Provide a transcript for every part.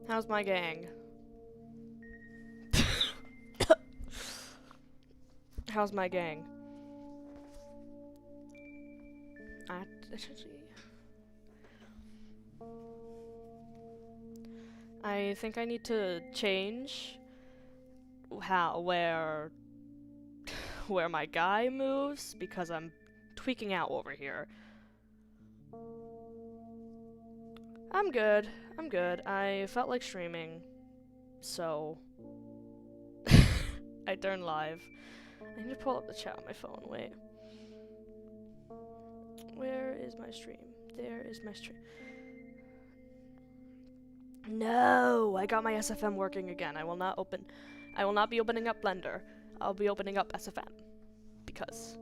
How's my gang? How's my gang? I think I need to change where my guy moves because I'm tweaking out over here. I'm good. I felt like streaming, so I turned live. I need to pull up the chat on my phone. Wait. Where is my stream? There is my stream. No! I got my SFM working again. I will not be opening up Blender. I'll be opening up SFM. Because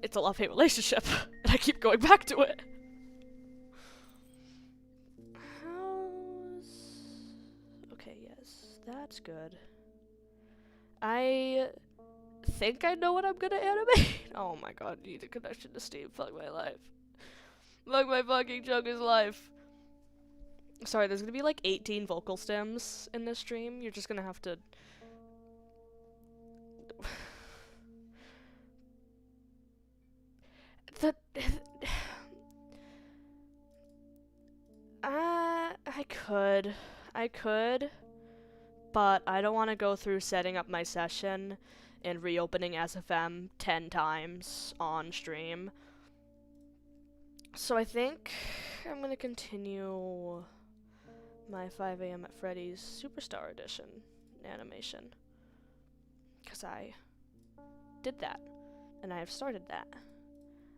it's a love-hate relationship, and I keep going back to it. Okay, yes. That's good. I think I know what I'm gonna animate. Oh my god, need a connection to Steam. Fuck my life. Fuck my fucking Chungus life. Sorry, there's gonna be like 18 vocal stems in this stream. You're just gonna have to... I could, but I don't want to go through setting up my session and reopening SFM 10 times on stream. So I think I'm gonna continue my 5 a.m. at Freddy's Superstar Edition animation. Because I did that, and I have started that.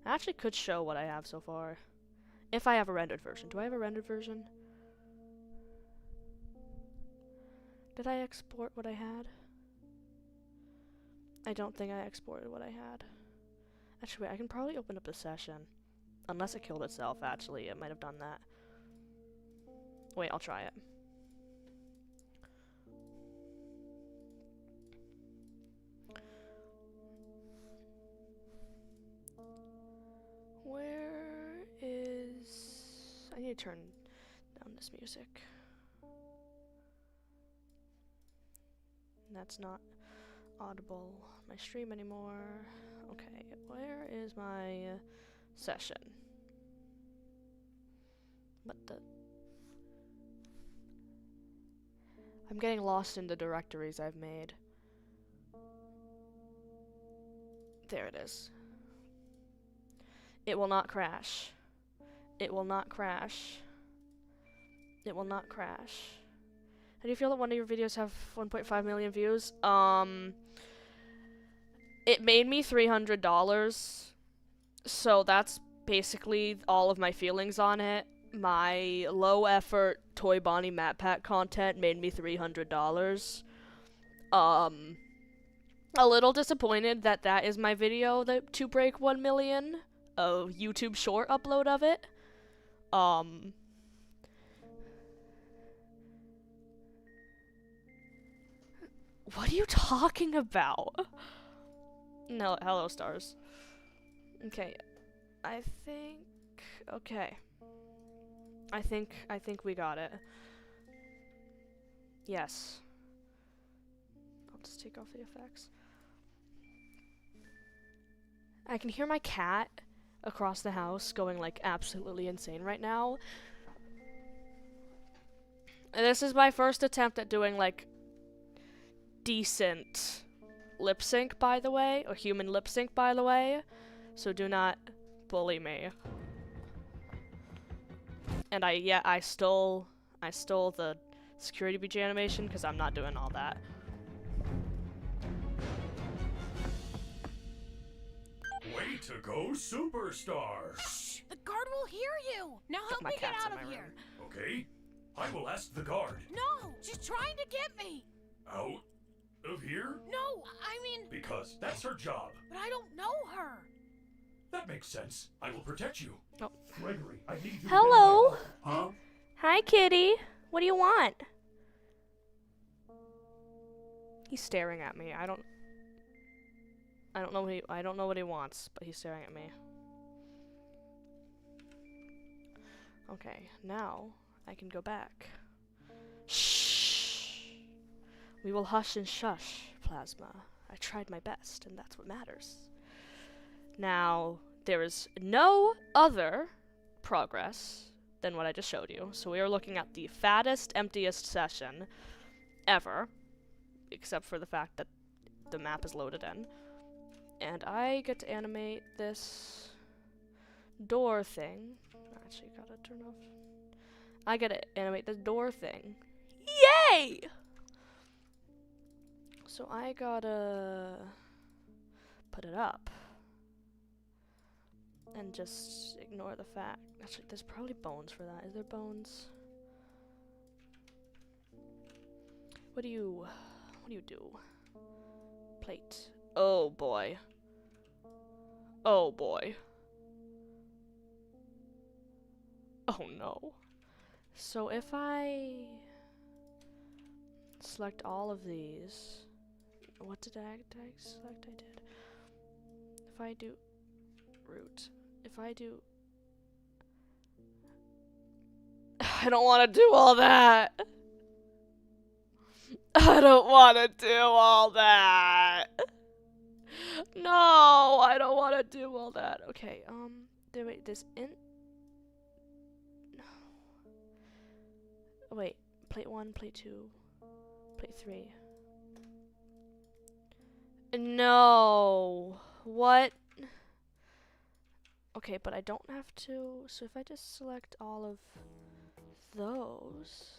I actually could show what I have so far. If I have a rendered version. Do I have a rendered version? Did I export what I had? I don't think I exported what I had. Actually, wait, I can probably open up the session. Unless it killed itself, actually. It might have done that. Wait, I'll try it. Where is... I need to turn down this music. That's not audible my stream anymore. Okay, where is my session? What the... I'm getting lost in the directories I've made. There it is. It will not crash. It will not crash. It will not crash. How do you feel that one of your videos have 1.5 million views? It made me $300. So that's basically all of my feelings on it. My low effort Toy Bonnie map pack content made me $300. A little disappointed that that is my video to break 1 million. A YouTube short upload of it. What are you talking about? No, hello stars. Okay, okay. I think we got it. Yes. I'll just take off the effects. I can hear my cat across the house going like absolutely insane right now. And this is my first attempt at doing like decent lip sync, by the way, or human lip sync, by the way. So do not bully me. And I stole the security BG animation because I'm not doing all that. Way to go, superstar! Shh! The guard will hear you! Now help me get out of here! Okay, I will ask the guard. No! She's trying to get me! Out of here? No, I mean... Because that's her job. But I don't know her! That makes sense. I will protect you. Oh. Gregory, I need you. Hello! Huh? Hi, kitty. What do you want? He's staring at me. I don't know what he wants, but he's staring at me. Okay, now I can go back. Shh. We will hush and shush, Plasma. I tried my best, and that's what matters. Now, there is no other progress than what I just showed you. So we are looking at the fattest, emptiest session ever, except for the fact that the map is loaded in. And I get to animate this door thing. Actually, gotta turn off. I get to animate the door thing. Yay! So I gotta put it up. And just ignore the fact. Actually, there's probably bones for that. Is there bones? What do you do? Plate. Oh boy. Oh boy. Oh no. So if I select all of these, what did I select? I did. If I do root, if I do, I don't want to do all that. I don't want to do all that. No, I don't want to do all that. Okay, wait, this no. Wait, plate 1, plate 2, plate 3. No. What? Okay, but I don't have to, so if I just select all of those.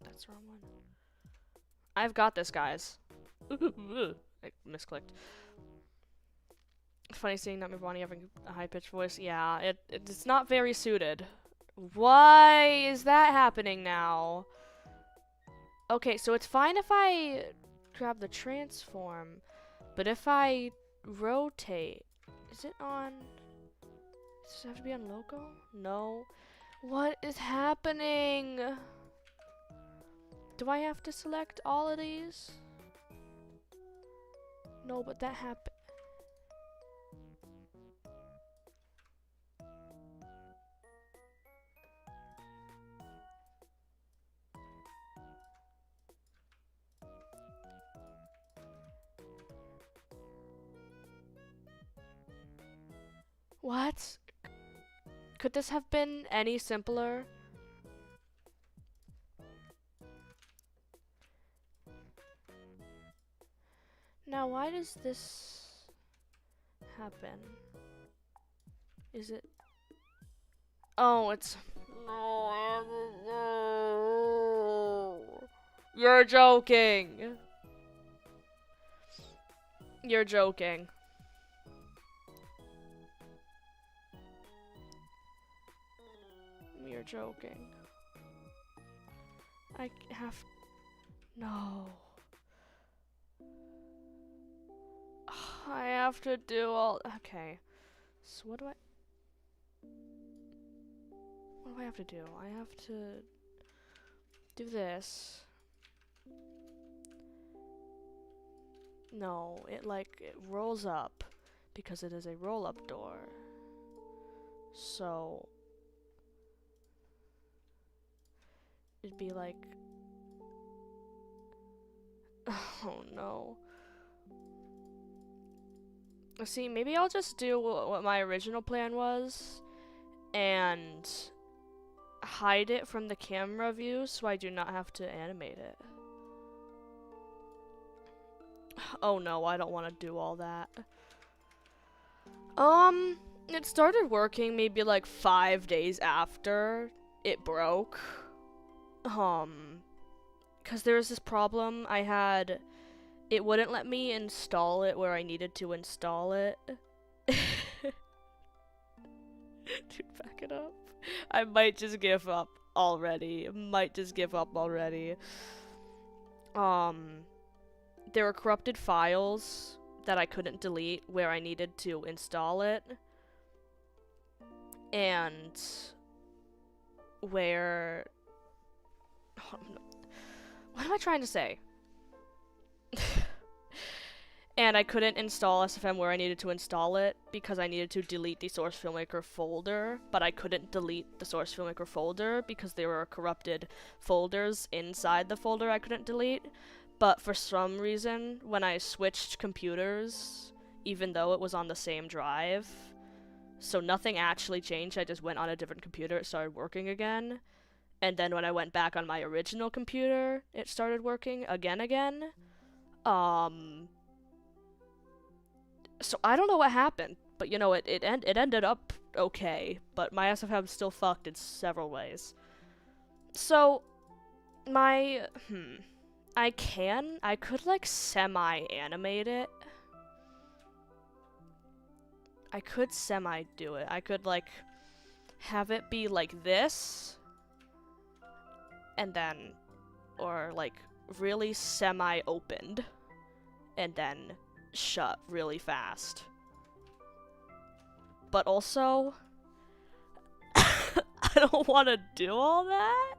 That's the wrong one. I've got this, guys. I misclicked. Funny seeing that Bonnie having a high-pitched voice. Yeah, it's not very suited. Why is that happening now? Okay, so it's fine if I grab the transform, but if I rotate, is it on? Does it have to be on logo? No. What is happening? Do I have to select all of these? No, but that happened. What? Could this have been any simpler? Now, why does this happen? Is it? Oh, it's. No. You're joking. You're joking. You're joking. I have. No. I have to do all. Okay. So what do I. What do I have to do? I have to do this. No, it rolls up because it is a roll-up door. So it'd be like, oh no. See, maybe I'll just do what my original plan was and hide it from the camera view so I do not have to animate it. Oh no, I don't want to do all that. It started working maybe like 5 days after it broke. Cause there was this problem I had. It wouldn't let me install it where I needed to install it. Dude, back it up. I might just give up already. There were corrupted files that I couldn't delete where I needed to install it. And where... What am I trying to say? And I couldn't install SFM where I needed to install it because I needed to delete the Source Filmmaker folder, but I couldn't delete the Source Filmmaker folder because there were corrupted folders inside the folder I couldn't delete. But for some reason, when I switched computers, even though it was on the same drive, so nothing actually changed, I just went on a different computer, it started working again. And then when I went back on my original computer, it started working again. So I don't know what happened, but you know, it ended up okay, but my SFM still fucked in several ways. So, I could like semi-animate it. I could semi-do it. I could like have it be like this, and then, or like really semi-opened, and then shut really fast. But also, I don't want to do all that.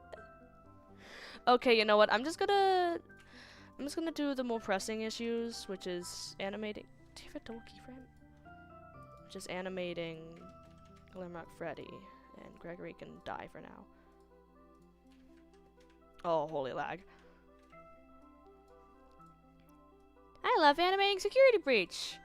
Okay, you know what? I'm just gonna do the more pressing issues, which is animating. Do you have a double keyframe? Which is animating Glimrock Freddy, and Gregory can die for now. Oh, holy lag. I love animating Security Breach.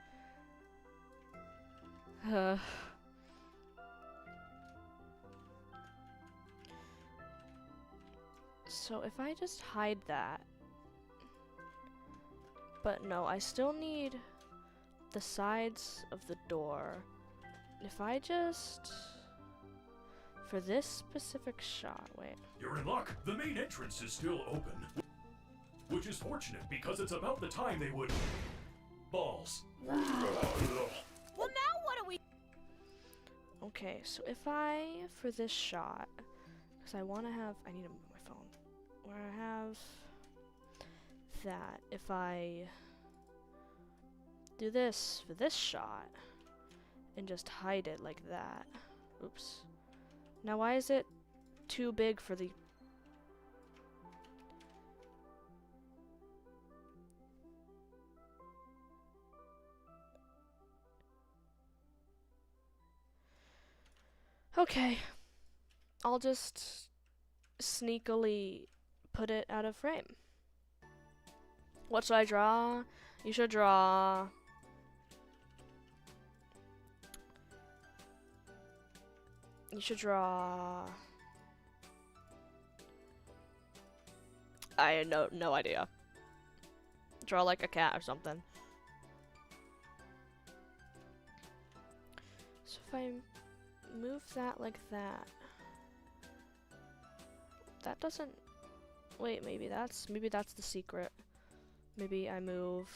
So if I just hide that, but no, I still need the sides of the door. If I just, for this specific shot, wait. You're in luck. The main entrance is still open. Which is fortunate because it's about the time they would... Balls. Well, now what do we... Okay, so if I, for this shot, because I want to have, I need to move my phone, where I have that, if I do this for this shot, and just hide it like that, oops. Now why is it too big for the... Okay, I'll just sneakily put it out of frame. What should I draw? You should draw... You should draw... I had no idea. Draw like a cat or something. So if I move that like that, that doesn't. Wait, maybe that's the secret. Maybe I move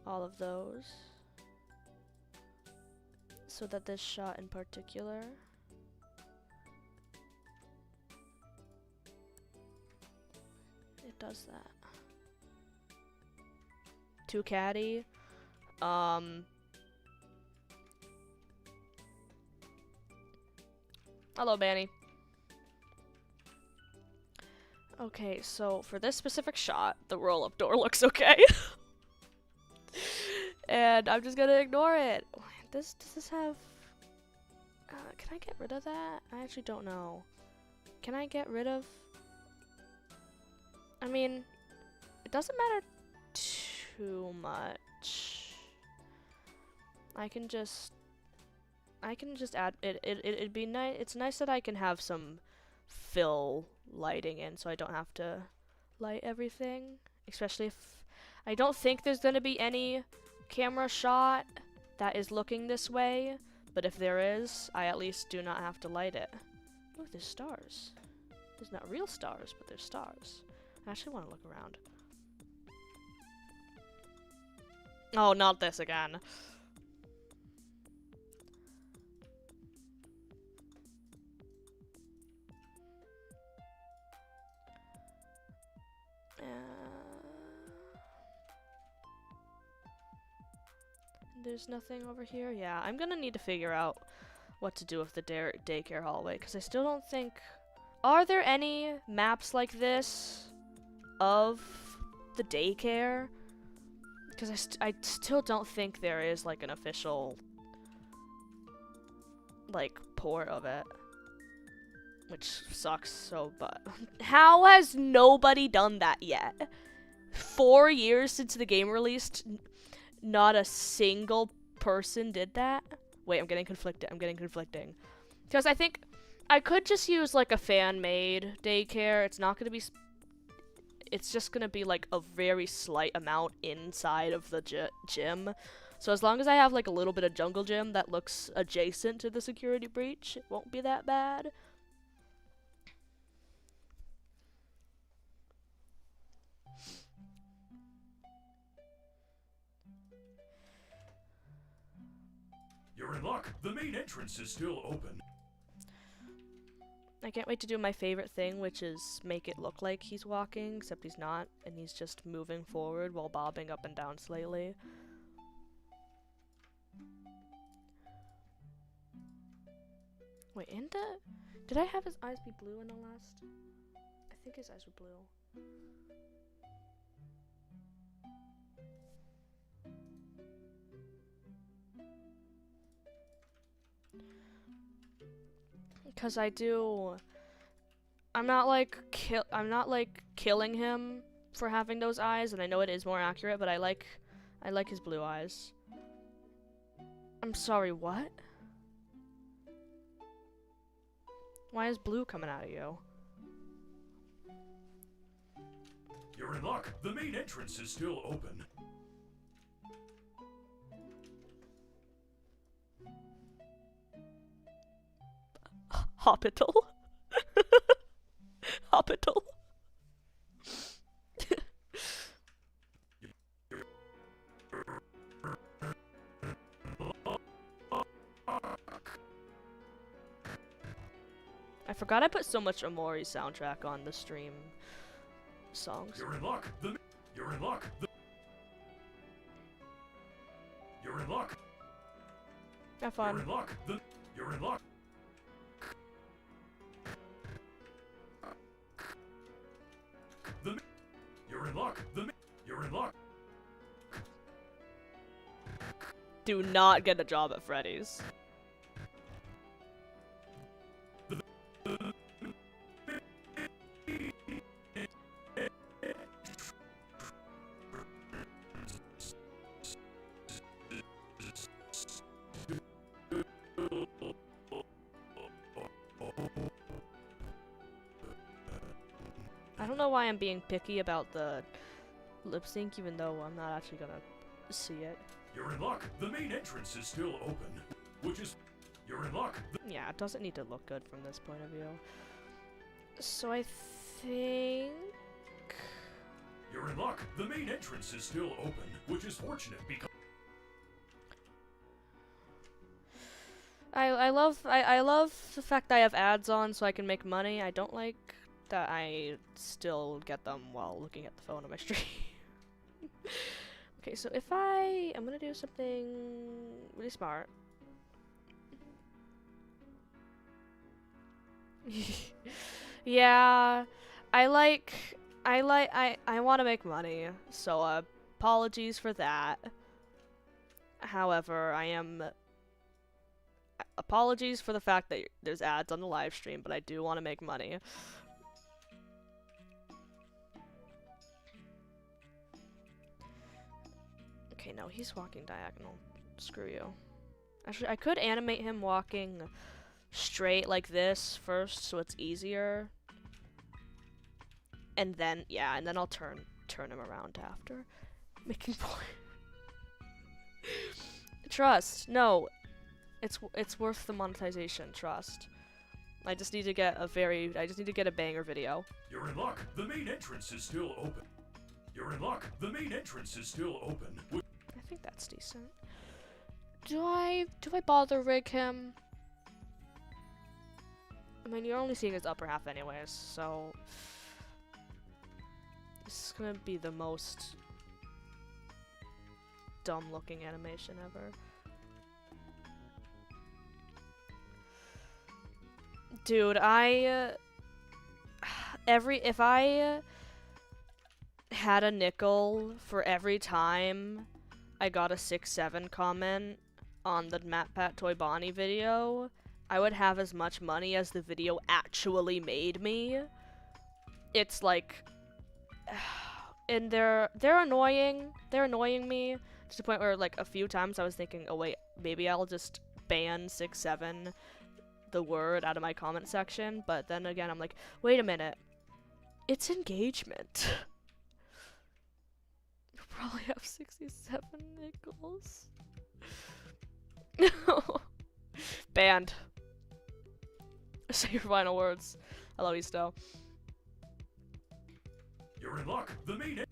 all of those so that this shot in particular it does that. Too catty. Hello, Manny. Okay, so for this specific shot, the roll-up door looks okay. And I'm just gonna ignore it. Does this have... can I get rid of that? I actually don't know. Can I get rid of... I mean, it doesn't matter too much. I can just add it. It'd be nice. It's nice that I can have some fill lighting in, so I don't have to light everything. Especially if I don't think there's gonna be any camera shot that is looking this way. But if there is, I at least do not have to light it. Oh, there's stars. There's not real stars, but there's stars. I actually want to look around. Oh, not this again. There's nothing over here? Yeah, I'm gonna need to figure out what to do with the daycare hallway, because I still don't think... Are there any maps like this of the daycare? Because I still don't think there is, like, an official, like, port of it. Which sucks so, but... How has nobody done that yet? 4 years since the game released, not a single person did that? Wait, I'm getting conflicting. Because I think I could just use, like, a fan-made daycare. It's not gonna be... It's just gonna be, like, a very slight amount inside of the gym. So as long as I have, like, a little bit of jungle gym that looks adjacent to the security breach, it won't be that bad. You're in luck. The main entrance is still open. I can't wait to do my favorite thing, which is make it look like he's walking, except he's not, and he's just moving forward while bobbing up and down slightly. Wait, did I have his eyes be blue in the last? I think his eyes were blue. Because I'm not like killing him for having those eyes, and I know it is more accurate, but I like his blue eyes. I'm sorry, what? Why is blue coming out of you? You're in luck. The main entrance is still open. Hospital. Hospital. I forgot I put so much Omori soundtrack on the stream songs. You're in luck. You're in luck. You're in luck. Have fun. You're in luck. You're in luck. You're in luck. You're in luck. Do not get a job at Freddy's. I don't know why I'm being picky about the lip sync, even though I'm not actually gonna see it. You're in luck. The main entrance is still open. which is you're in luck. Yeah, it doesn't need to look good from this point of view. So I think... You're in luck. The main entrance is still open, which is fortunate because I love the fact that I have ads on so I can make money. I don't like that I still get them while looking at the phone on my stream. Okay, so if I'm gonna do something really smart. Yeah, I want to make money, so apologies for that. However, apologies for the fact that there's ads on the live stream, but I do want to make money. Okay, no, he's walking diagonal. Screw you. Actually, I could animate him walking straight like this first, so it's easier. And then, yeah, and then I'll turn him around after. Making point. Trust. No. It's worth the monetization, trust. I just need to get a banger video. You're in luck. The main entrance is still open. You're in luck. The main entrance is still open. I think that's decent. Do I bother rig him? I mean, you're only seeing his upper half anyways, so this is gonna be the most dumb looking animation ever. Dude, if I had a nickel for every time I got a 6-7 comment on the MatPat Toy Bonnie video, I would have as much money as the video actually made me. It's like, and they're annoying. They're annoying me to the point where, like, a few times I was thinking, oh wait, maybe I'll just ban 6-7 the word out of my comment section. But then again, I'm like, wait a minute, it's engagement. You probably have 67 nickels. Banned. Say your final words. I love you still. You're in luck. The main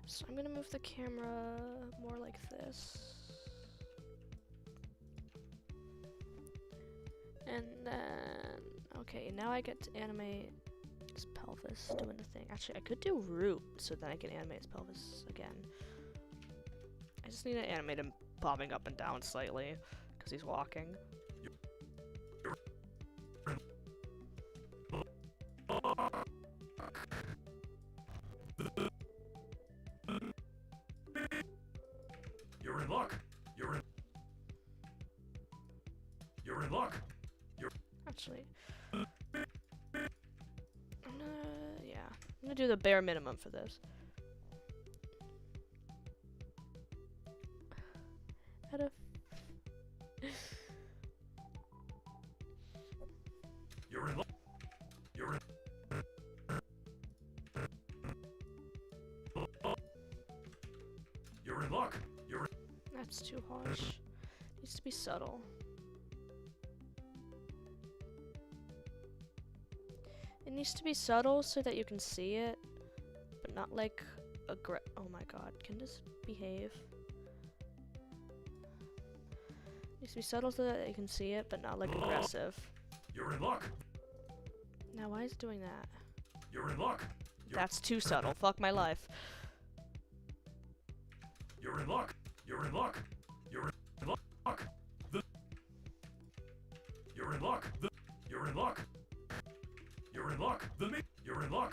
So I'm gonna move the camera more like this. And then, okay, now I get to animate his pelvis doing the thing. Actually, I could do root so then I can animate his pelvis again. I just need to animate him bobbing up and down slightly because he's walking. You're in luck. You're in luck. Actually, I'm gonna do the bare minimum for this. You're in luck. You're in. You're in luck. You're in. That's too harsh. Needs to be subtle. It needs to be subtle so that you can see it, but not like oh my god, can this behave? Needs to be subtle so that you can see it, but not like aggressive. You're in luck. Now why is it doing that? You're in luck. That's too subtle. Fuck my life. You're in luck. You're in luck. You're in luck. You're in luck. You're in luck. You're in luck. You're in luck.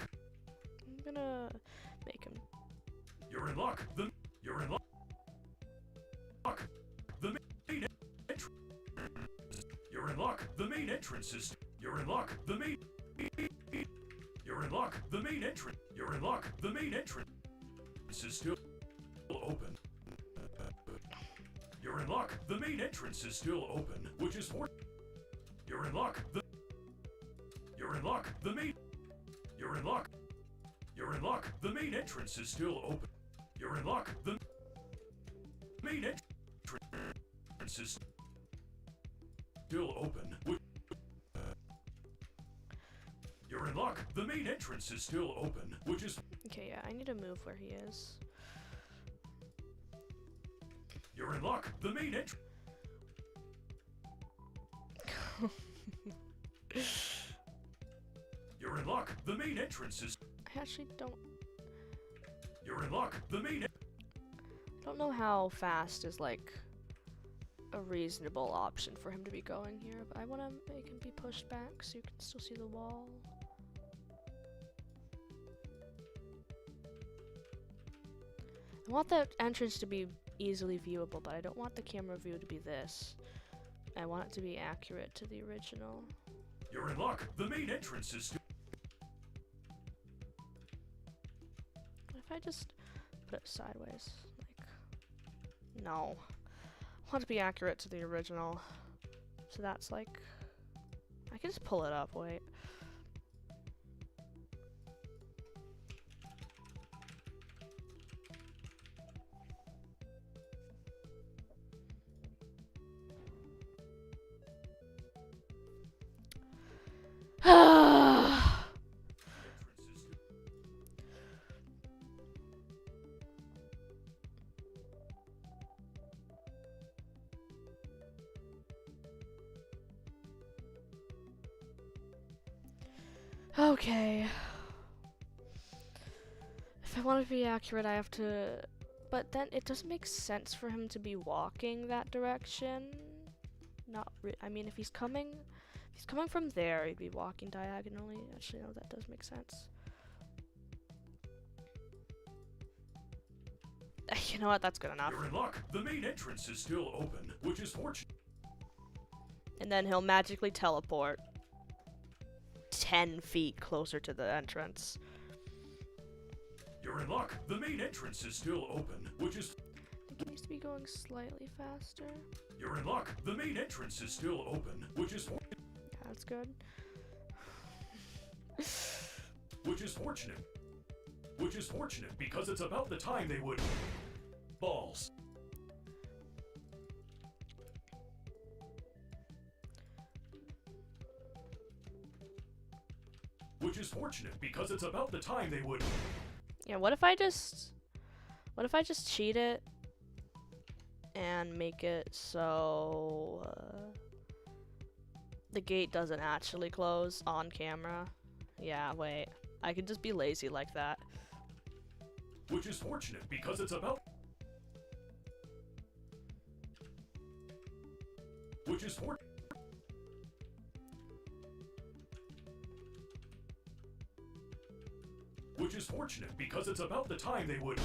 I'm gonna make him. You're in luck. You're in luck. The main entrance. You're in luck. The main entrance is. You're in luck. The main. You're in luck. The main entrance. You're in luck. The main entrance is still open. You're in luck. The main entrance is still open, which is for. You're in luck. You're in luck. The main. You're in luck. You're in luck. The main entrance is still open. You're in luck. The main entrance is. still open. You're in luck. The main entrance is still open, which is... Okay, yeah, I need to move where he is. You're in luck. The main entrance... You're in luck. The main entrance is... I actually don't You're in luck. The main... know how fast is, like, a reasonable option for him to be going here, but I want to make him be pushed back so you can still see the wall. I want that entrance to be easily viewable, but I don't want the camera view to be this. I want it to be accurate to the original. You're in luck. The main entrance is... What if I just put it sideways? Like, no. I want it to be accurate to the original. So that's like... I can just pull it up, wait. Okay. If I want to be accurate, I have to... But then it doesn't make sense for him to be walking that direction. I mean, if he's coming from there, he'd be walking diagonally. Actually, no, that does make sense. You know what? That's good enough. You're in luck. The main entrance is still open, which is fortunate. And then he'll magically teleport 10 feet closer to the entrance. You're in luck. The main entrance is still open, which is... I think he needs to be going slightly faster. You're in luck. The main entrance is still open, which is... Yeah, that's good. Which is fortunate. Which is fortunate because it's about the time they would... Balls. Which is fortunate because it's about the time they would... Yeah, what if I just cheat it and make it so the gate doesn't actually close on camera? Yeah, wait. I could just be lazy like that. Which is fortunate because it's about... Which is fortunate. Which is fortunate because it's about the time they would...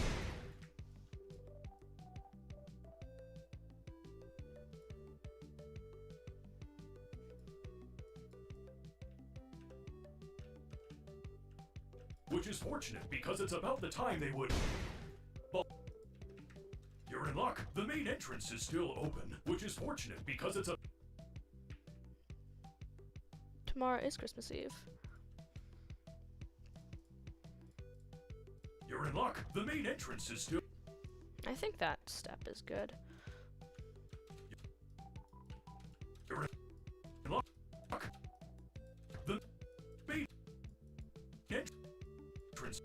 Which is fortunate because it's about the time they would... You're in luck. The main entrance is still open, which is fortunate because it's a... Tomorrow is Christmas Eve. You're in luck. The main entrance is still... I think that step is good. You're in luck. The main entrance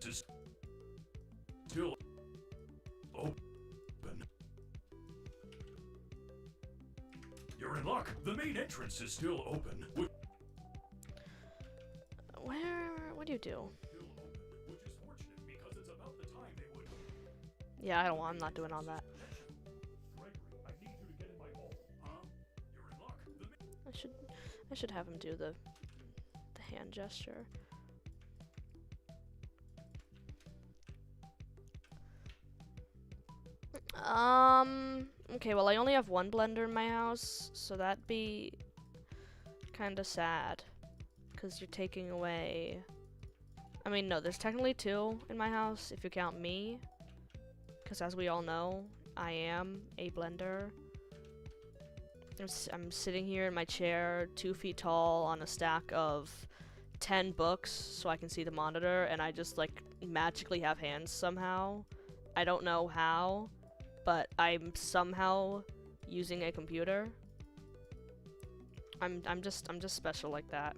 is still open. You're in luck. The main entrance is still open. What do you do? Which is fortunate because it's about the time they would... Yeah, I'm not doing all that. Gregory, I need you to get in my hole. Huh? You're in luck. I should have him do the hand gesture. Okay, well, I only have one blender in my house, so that'd be kinda sad. Because you're taking away... I mean, no, there's technically two in my house, if you count me. Because as we all know, I am a blender. I'm sitting here in my chair, 2 feet tall, on a stack of 10 books, so I can see the monitor, and I just, like, magically have hands somehow. I don't know how, but I'm somehow using a computer. I'm just special like that.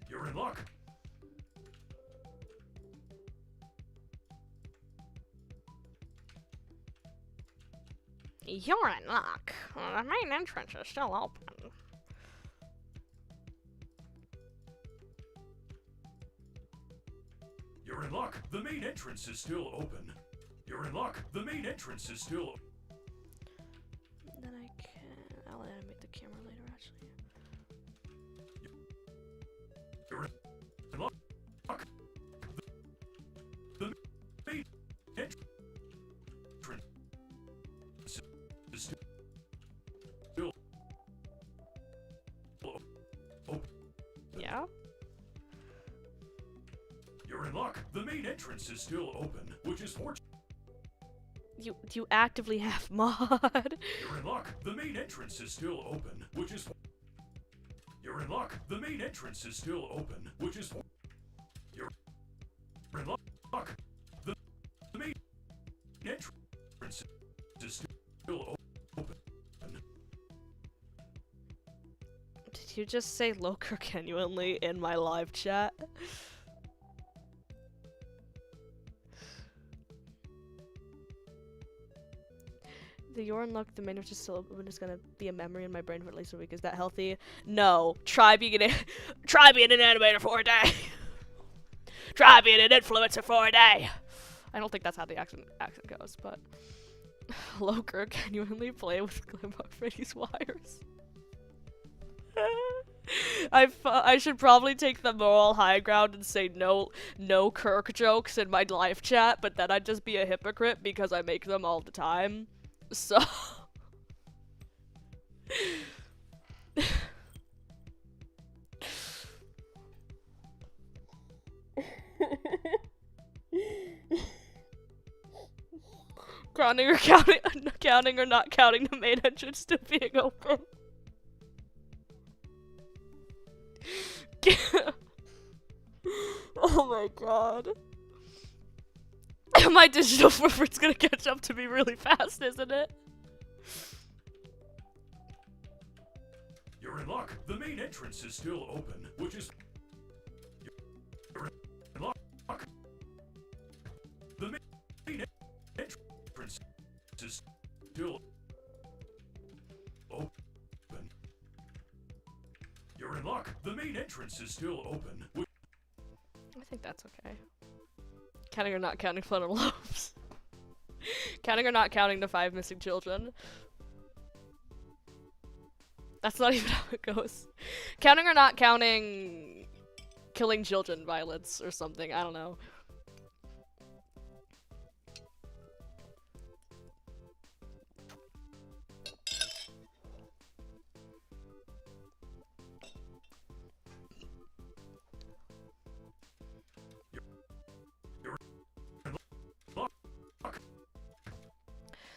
You're in luck. You're in luck. The main entrance is still open. You're in luck. The main entrance is still open. You're in luck. The main entrance is still open. Then I'll animate the camera later, actually. You're in luck. The main entrance is still open. Yeah? You're in luck. The main entrance is still open, which is fortunate. You actively have mod. You're in luck. The main entrance is still open, which is. You're in luck. The main entrance is still open, which is. You're in luck. The main entrance is still open. Did you just say Loker genuinely in my live chat? You're in luck, the main entrance is still open, is gonna be a memory in my brain for at least a week. Is that healthy? No. Try being an animator for a day. Try being an influencer for a day. I don't think that's how the accent goes, but Loker genuinely play with Glimmer Freddy's wires. I should probably take the moral high ground and say no Kirk jokes in my live chat, but then I'd just be a hypocrite because I make them all the time. So counting or not counting the main entrance still being open. Oh my god. My digital footprint's gonna catch up to me really fast, isn't it? You're in luck. The main entrance is still open, which is. You're in luck. The main entrance is still open. You're in luck. The main entrance is still open. I think that's okay. Counting or not counting flutter loaves. Counting or not counting the 5 missing children. That's not even how it goes. Counting or not counting killing children violence or something, I don't know.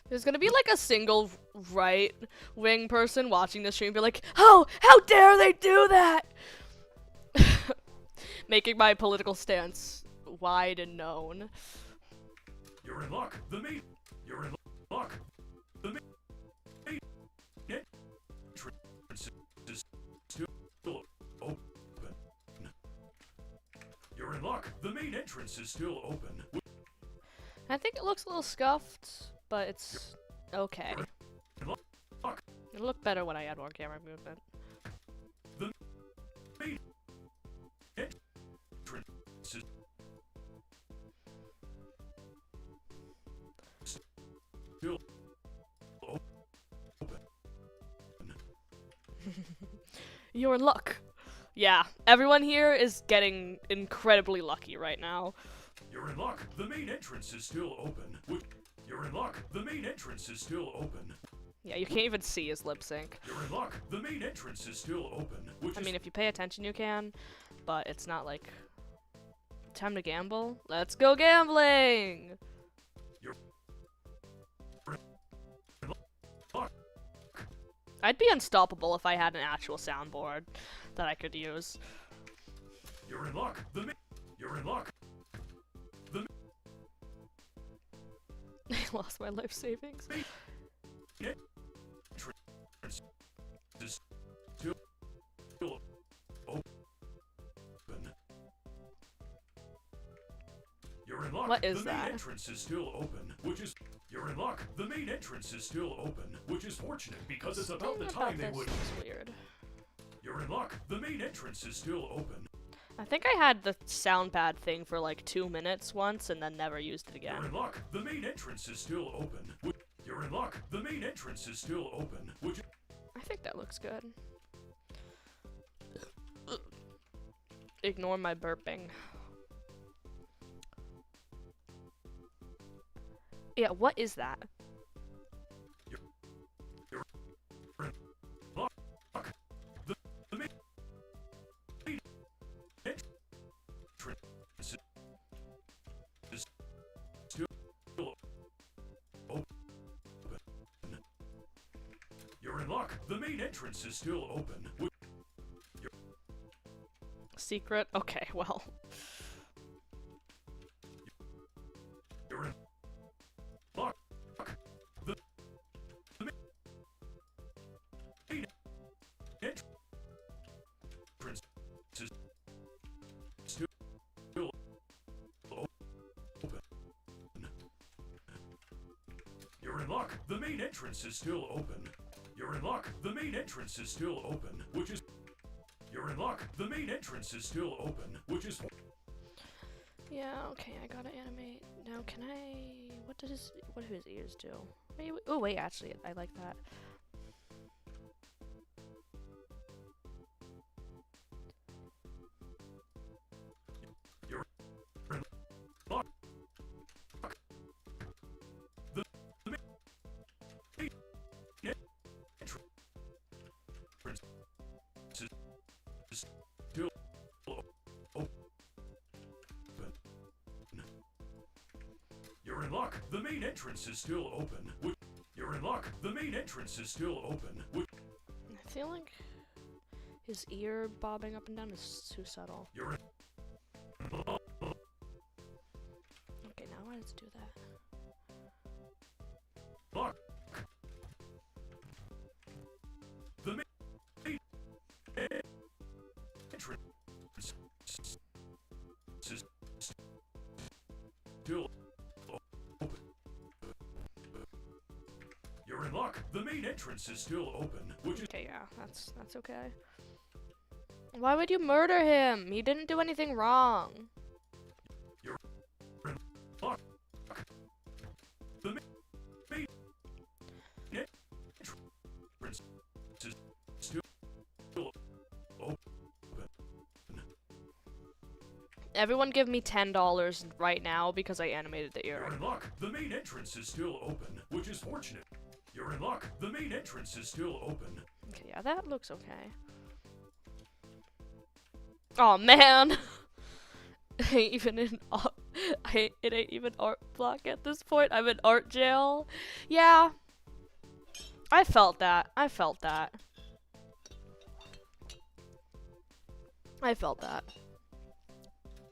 There's gonna be like a single right wing person watching this stream and be like, oh, how dare they do that? Making my political stance wide and known. You're in luck. You're in luck. The main entrance is still open. You're in luck. The main entrance is still open. I think it looks a little scuffed, but it's okay. It'll look better when I add more camera movement. The main entrance is still open. You're in luck. Yeah, everyone here is getting incredibly lucky right now. You're in luck. The main entrance is still open. You're in luck. The main entrance is still open. Yeah, you can't even see his lip sync. You're in luck. The main entrance is still open. I mean, if you pay attention, you can, but it's not like time to gamble. Let's go gambling. You're in luck. I'd be unstoppable if I had an actual soundboard that I could use. You're in luck. You're in luck. I lost my life savings. What is the main that? entrance is still open, which is... You're in luck. The main entrance is still open, which is fortunate because it's about the time they would... This is weird. You're in luck. The main entrance is still open. I think I had the sound pad thing for like 2 minutes once and then never used it again. You're in luck. The main entrance is still open. You're in luck. The main entrance is still open, which... I think that looks good. Ignore my burping. Yeah, what is that? You're in luck. The main entrance is still open. You're in luck. The main entrance is still open. Secret? Okay, well. You're in luck. The main entrance is still open. You're in luck. The main entrance is still open. You're in luck. The main entrance is still open, which is... You're in luck. The main entrance is still open, which is... Yeah, okay, I gotta animate. Now, can I... What do his ears do? Wait, oh, wait, actually, I like that. You're in luck. The main entrance is still open. You're in luck. The main entrance is still open. You're in luck. The main entrance is still open. I feel like his ear bobbing up and down is too subtle. You're in Okay, now why does it do that? luck. The main entrance is still open. You're in luck. The main entrance is still open, which is... Okay, yeah, that's okay. Why would you murder him? He didn't do anything wrong. You're in luck. The main entrance is still open. Everyone give me $10 right now because I animated the You're earring. in luck. The main entrance is still open, which is fortunate. You're in luck. The main entrance is still open. Okay, yeah, that looks okay. Oh man, it ain't even art block at this point. I'm in art jail. Yeah, I felt that. I felt that. I felt that.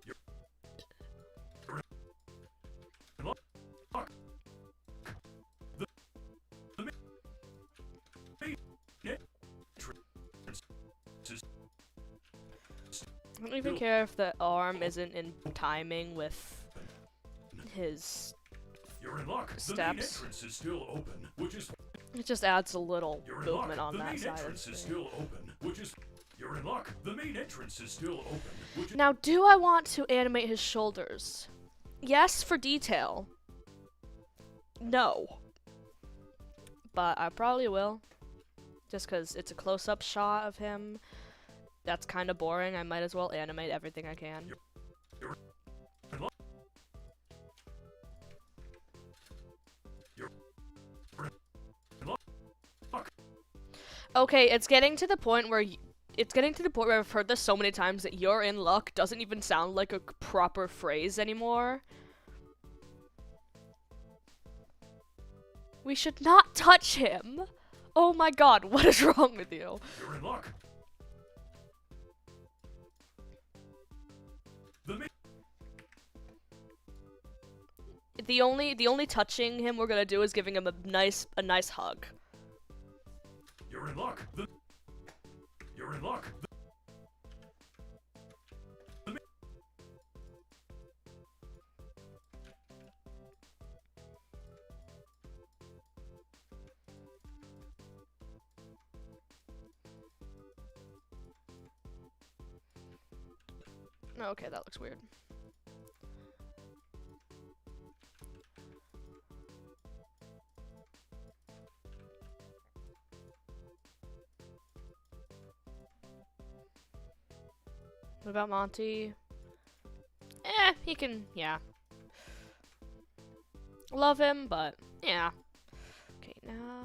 You're in luck. The main entrance is I don't even care if the arm isn't in timing with his You're in luck. The main steps. entrance is still open, which is... It just adds a little You're in luck. movement on The that main side of entrance the is screen. still open, which is... You're in luck. The main entrance is still open, which is... Now, do I want to animate his shoulders? Yes, for detail. No. But I probably will. Just because it's a close-up shot of him. That's kind of boring. I might as well animate everything I can. You're in luck. You're in luck. Okay, it's getting to the point where I've heard this so many times that "you're in luck" doesn't even sound like a proper phrase anymore. We should not touch him. Oh my god, what is wrong with you? You're in luck. The only touching him we're gonna do is giving him a nice hug. You're in luck. You're in luck. Okay, that looks weird. What about Monty? He can, yeah. Love him, but, yeah. Okay, now,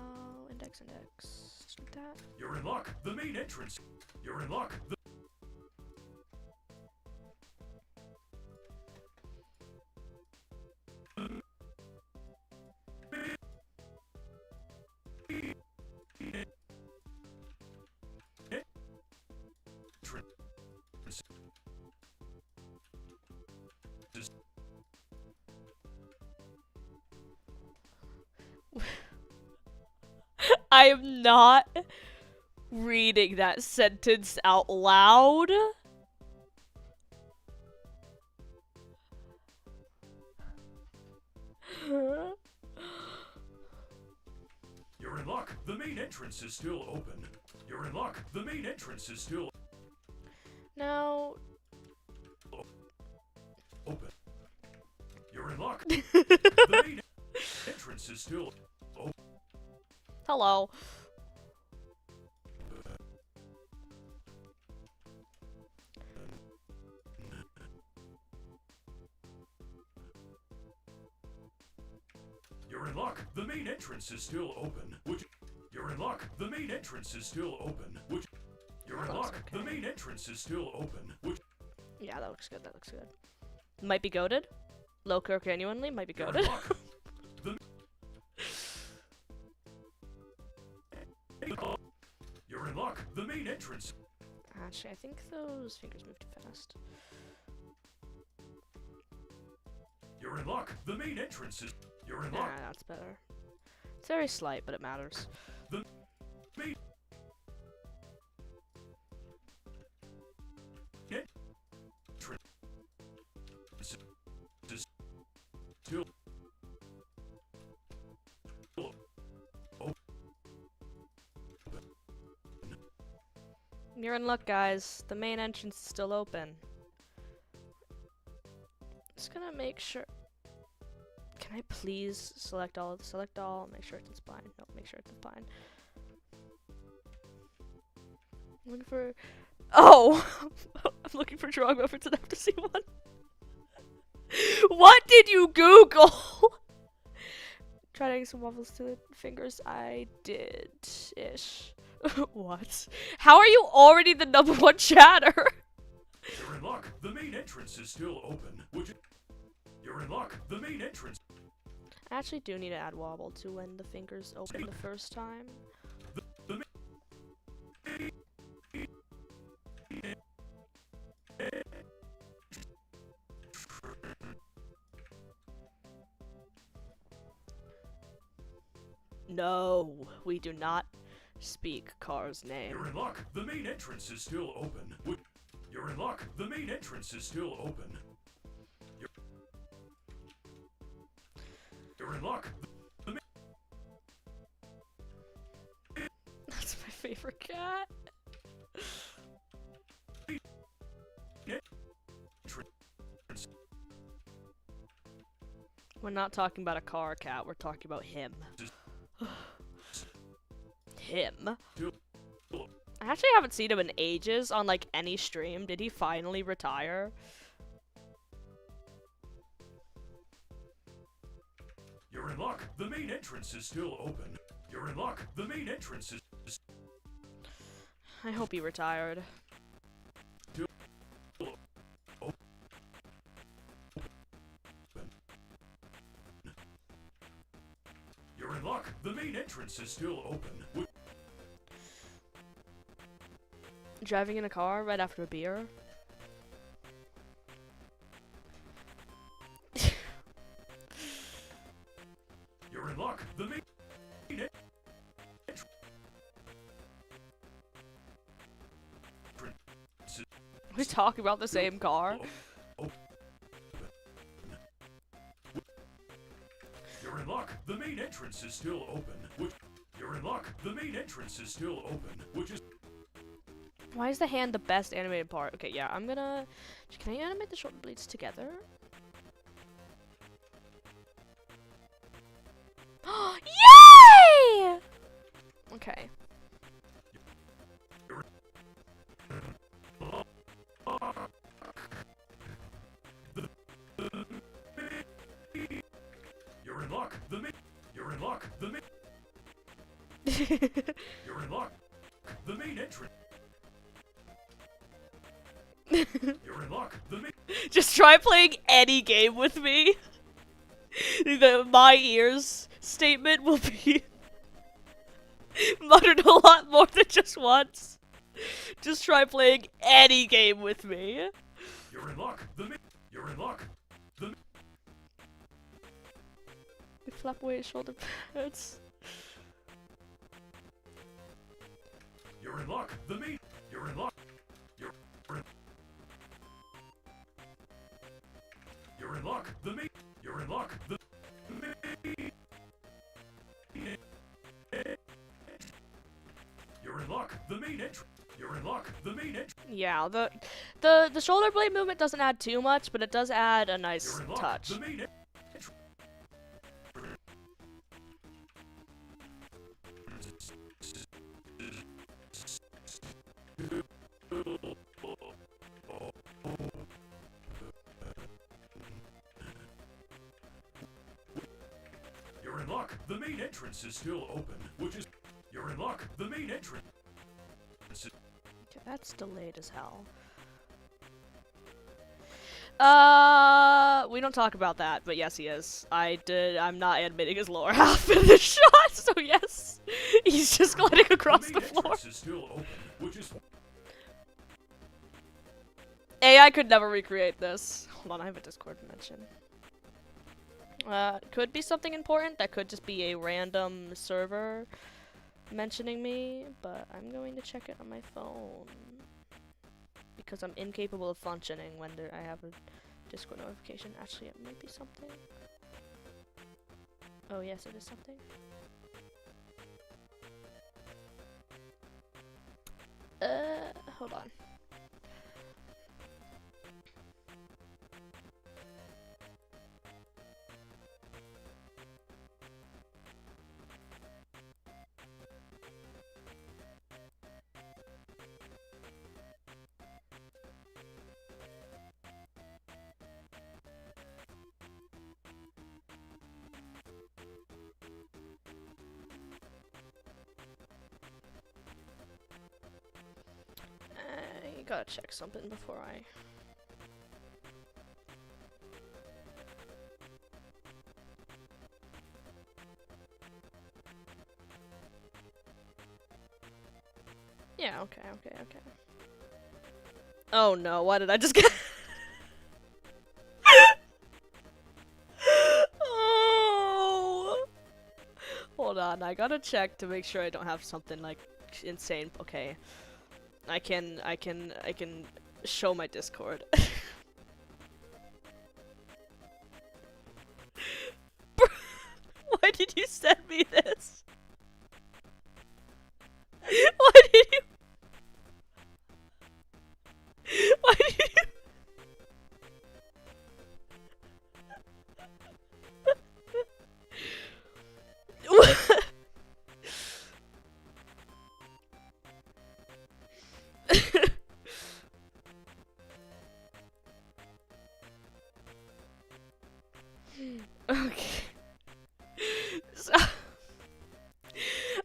index. Like that. You're in luck. The main entrance. You're in luck. I am not reading that sentence out loud. You're in luck. The main entrance is still open. You're in luck. The main entrance is still Now, open. You're in luck. The main entrance is still open. hello. You're in luck. The main entrance is still open. You're in luck. The main entrance is still open. You're in luck. Okay. The main entrance is still open. Yeah, that looks good. That looks good. Might be goated. Loco genuinely might be You're in goated. luck. You're in luck. The main entrance. Actually, I think those fingers move too fast. You're in luck. The main entrance is. You're in Nah, luck. that's better. It's very slight, but it matters. The main entrance is still open. You're in luck, guys. The main entrance is still open. Just gonna make sure. Can I please select all? Select all. Make sure it's in spine. Nope. Make sure it's in spine. I'm looking for. Oh, I'm looking for drawing reference and I have to see one. What did you Google? Try adding some waffles to the fingers. I did ish. What? How are you already the #1 chatter? You're in luck. The main entrance is still open. You're in luck. The main entrance. I actually do need to add wobble to when the fingers open the first time. No, we do not speak Car's name. You're in luck. The main entrance is still open. You're in luck. The main entrance is still open. You're in luck. That's my favorite cat. We're not talking about a car cat, we're talking about him. Him? I actually haven't seen him in ages on like any stream. Did he finally retire? You're in luck. The main entrance is still open. You're in luck. The main entrance is. I hope he retired. You're in luck. The main entrance is still open. Driving in a car right after a beer? You're in luck. The main entrance. Are we talking about the same car? You're in luck. The main entrance is still open. You're in luck. The main entrance is still open. Why is the hand the best animated part? Okay, yeah, I'm gonna... Can I animate the shoulder blades together? Yay! Okay. You're in luck. You're in luck. You're in luck. The main entrance. You're in luck. Just try playing any game with me. My ears statement will be muttered a lot more than just once. Just try playing any game with me. You're in luck. You're in luck. Flap away his shoulder pads. You're in luck. You're in luck. You're in luck. You're in luck. You're in luck. The main entrance. You're in luck. The main entrance. Yeah, the shoulder blade movement doesn't add too much, but it does add a nice touch. The main You're in luck. The main entrance is still open, which is... You're in luck. The main entrance. Okay, that's delayed as hell. We don't talk about that, but yes, he is. I'm not animating his lower half in this shot, so yes. He's just gliding across the floor. Is still open, which is... AI could never recreate this. Hold on, I have a Discord mention. Could be something important. That could just be a random server mentioning me, but I'm going to check it on my phone. Because I'm incapable of functioning when I have a Discord notification. Actually, it might be something. Oh, yes, it is something. Hold on. Gotta check something before I... Yeah, okay. Oh no, why did I just get... Oh! Hold on, I gotta check to make sure I don't have something like insane. Okay. I can show my Discord. Why did you send me this? Why did you? Why did you? Okay. So I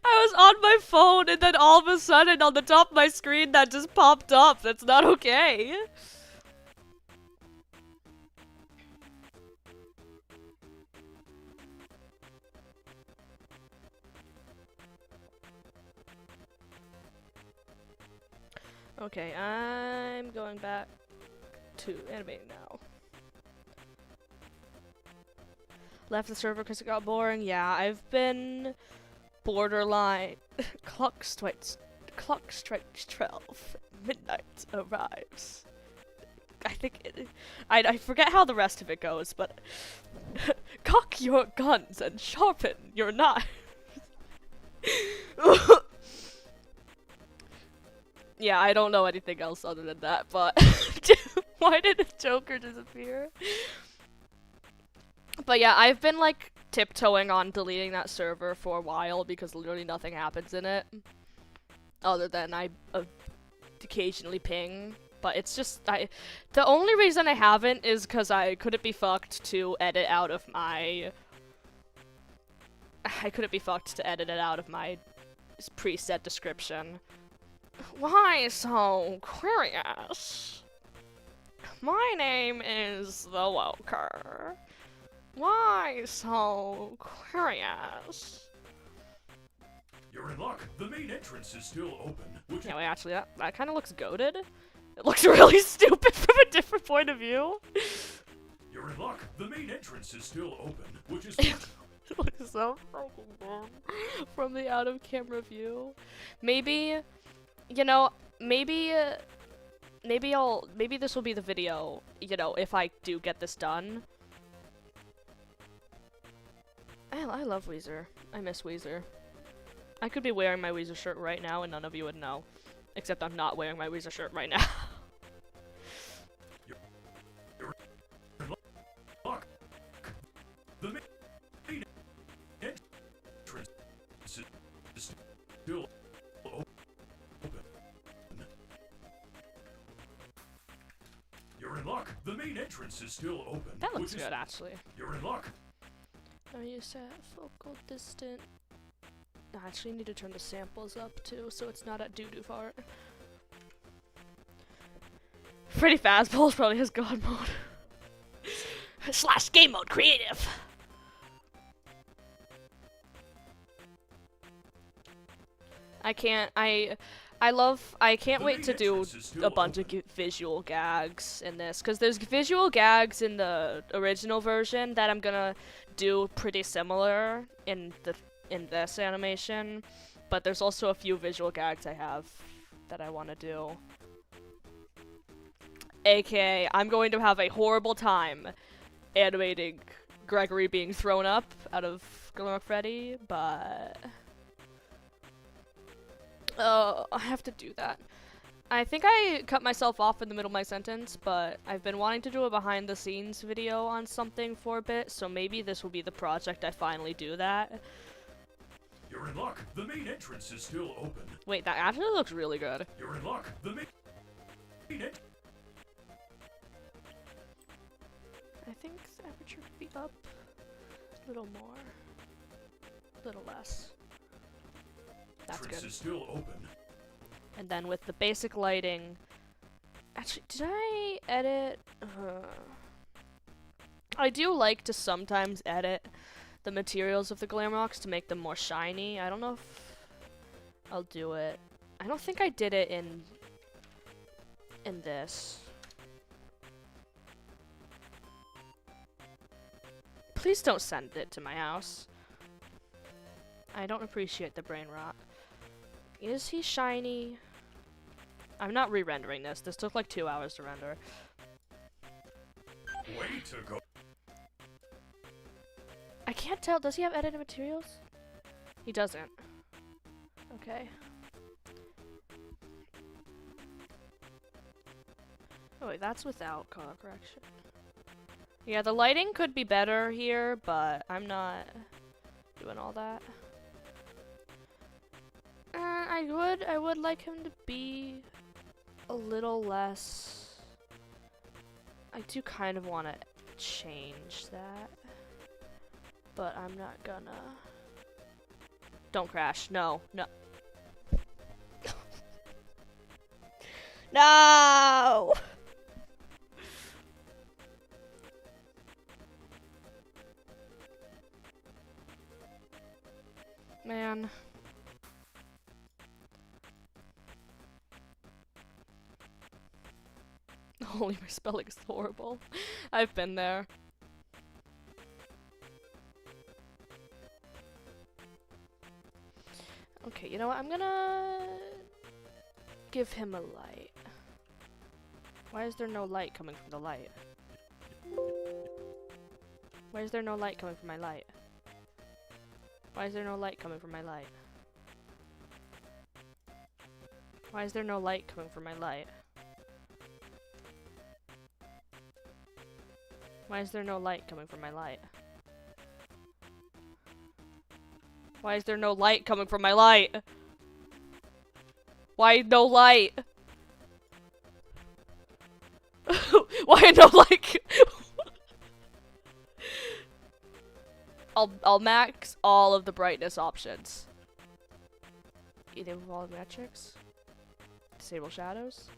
was on my phone and then all of a sudden on the top of my screen that just popped up. That's not okay. Okay, I'm going back to animating now. Left the server because it got boring. Yeah, I've been borderline. Clock strikes 12. Midnight arrives. I think I forget how the rest of it goes, but cock your guns and sharpen your knives. Yeah, I don't know anything else other than that, but why did the Joker disappear? But yeah, I've been like tiptoeing on deleting that server for a while because literally nothing happens in it. Other than I occasionally ping. But it's just, the only reason I haven't is because I couldn't be fucked to edit out of my... I couldn't be fucked to edit it out of my preset description. Why so curious? My name is the Woker. Why so curious? You're in luck. The main entrance is still open. Which Yeah, wait, actually, that kind of looks goated. It looks really stupid from a different point of view. You're in luck. The main entrance is still open, which is It looks so fucking bad from the out-of-camera view. Maybe, you know, maybe this will be the video, you know, if I do get this done. I love Weezer. I miss Weezer. I could be wearing my Weezer shirt right now and none of you would know. Except I'm not wearing my Weezer shirt right now. you're in luck. The main entrance is still open. You're in luck. The main entrance is still open. That looks which is good, actually. You're in luck. Now you set focal distant. I actually need to turn the samples up too, so it's not at doo-doo fart. Freddy Fazbear's probably has God mode. / game mode creative. I can't wait to do a bunch of visual gags in this, because there's visual gags in the original version that I'm gonna do pretty similar in this animation, but there's also a few visual gags I have that I want to do. AKA, I'm going to have a horrible time animating Gregory being thrown up out of Glamrock Freddy, but... I have to do that. I think I cut myself off in the middle of my sentence, but I've been wanting to do a behind-the-scenes video on something for a bit, so maybe this will be the project I finally do that. You're in luck. The main entrance is still open. Wait, that actually looks really good. You're in luck. The main entrance. I think the aperture could be up a little more, a little less. That's good. Is still open. And then with the basic lighting, actually, did I edit? I do like to sometimes edit the materials of the Glamrocks to make them more shiny. I don't know if I'll do it. I don't think I did it in this. Please don't send it to my house. I don't appreciate the brain rot. Is he shiny? I'm not re-rendering this. This took like 2 hours to render. Way to go. I can't tell. Does he have edited materials? He doesn't. Okay. Oh wait, that's without color correction. Yeah, the lighting could be better here, but I'm not doing all that. I would like him to be a little less. I do kind of want to change that, but I'm not gonna. Don't crash. No, no. No! Man. Holy, my spelling is horrible. I've been there. Okay, you know what? I'm gonna give him a light. Why is there no light coming from the light? Why is there no light coming from my light? Why is there no light coming from my light? Why is there no light coming from my light? Why is there no light coming from my light? Why is there no light coming from my light? Why no light? Why no light? I'll max all of the brightness options. Enable all metrics. Disable shadows.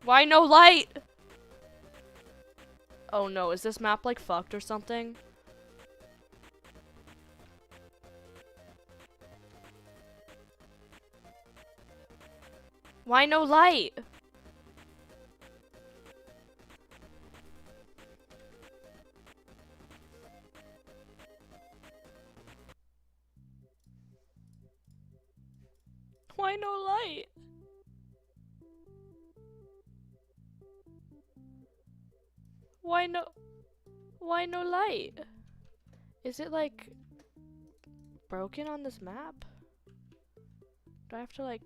Why no light? Oh no, is this map like fucked or something? Why no light? Why no light? Why no light? Is it like broken on this map? Do I have to like...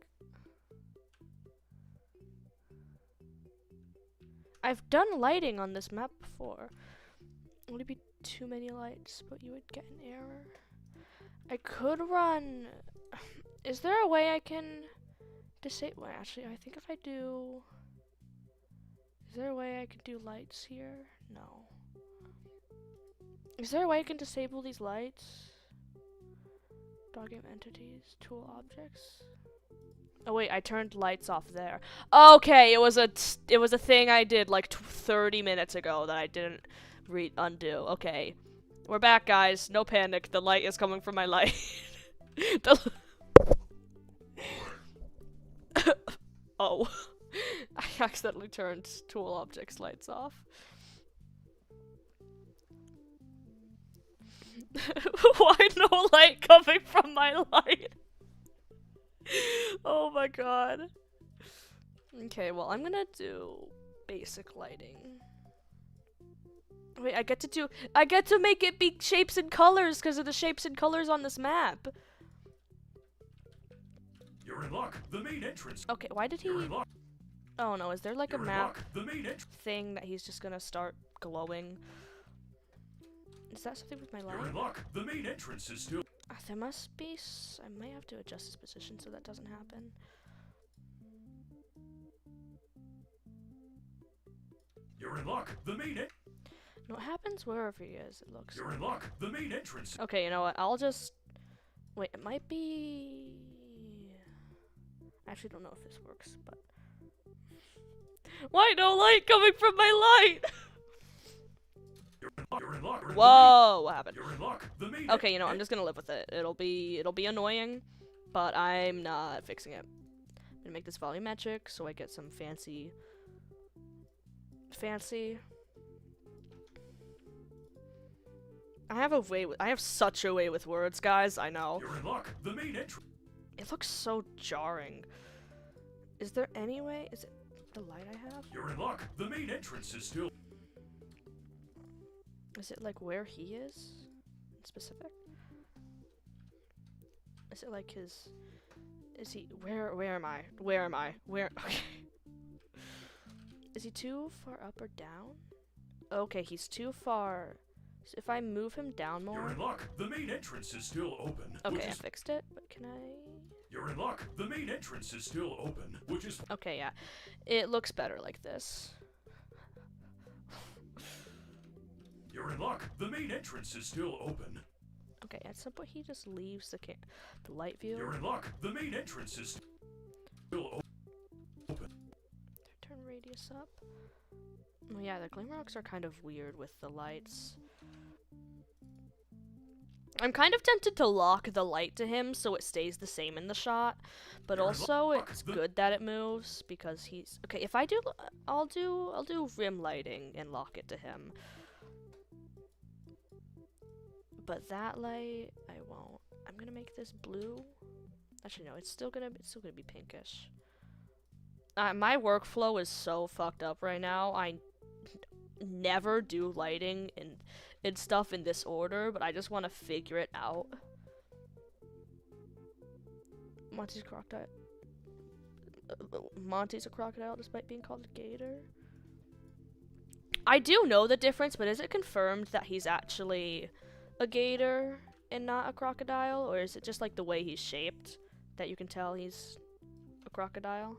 I've done lighting on this map before. Would it be too many lights, but you would get an error? I could run... Is there a way I can disable... Well, actually, I think if I do... Is there a way I could do lights here? No. Is there a way I can disable these lights? Dog game entities, tool objects. Oh wait, I turned lights off there. Okay, it was a thing I did like 30 minutes ago that I didn't undo. Okay, we're back, guys. No panic. The light is coming from my light. Oh, I accidentally turned tool objects lights off. Why no light coming from my light? Oh my god. Okay, well, I'm gonna do basic lighting. Wait, I get to make it be shapes and colors because of the shapes and colors on this map. You're in luck. The main entrance. Okay, why did he... You're in luck. Oh no, is there like a You're in map luck. The main thing that he's just gonna start glowing? Is that something with my light? You're in luck. The main entrance is still. There must be. I might have to adjust his position so that doesn't happen. You're in luck. The main. No, it happens wherever he is. It looks. You're in luck. The main entrance. Okay, you know what? I'll just wait. It might be. I actually don't know if this works, but why no light coming from my light? You're in luck. Whoa, what happened? You're in luck. The main. Okay, you know, I'm just gonna live with it. It'll be annoying, but I'm not fixing it. I'm gonna make this volumetric so I get some fancy. I have such a way with words, guys. I know. You're in luck. The main entrance. It looks so jarring. Is there any way? Is it the light I have? You're in luck. The main entrance is still. Is it like where he is? Specific? Is it like his... Is he... Where am I? Okay. Is he too far up or down? Okay, he's too far. So if I move him down more... You're in luck. The main entrance is still open. Okay, I fixed it, but can I... You're in luck. The main entrance is still open, which is... Okay, yeah. It looks better like this. You're in luck. The main entrance is still open. Okay, at some point he just leaves the light view. You're in luck. The main entrance is still open. Turn radius up. Oh yeah, the glimmer rocks are kind of weird with the lights. I'm kind of tempted to lock the light to him so it stays the same in the shot, but also it's good that it moves because he's okay. If I do, I'll do rim lighting and lock it to him. But that light, I won't. I'm gonna make this blue. Actually, no, it's still gonna be pinkish. My workflow is so fucked up right now. I never do lighting and stuff in this order, but I just want to figure it out. Monty's crocodile. Monty's a crocodile despite being called a gator. I do know the difference, but is it confirmed that he's actually a gator and not a crocodile? Or is it just like the way he's shaped that you can tell he's a crocodile?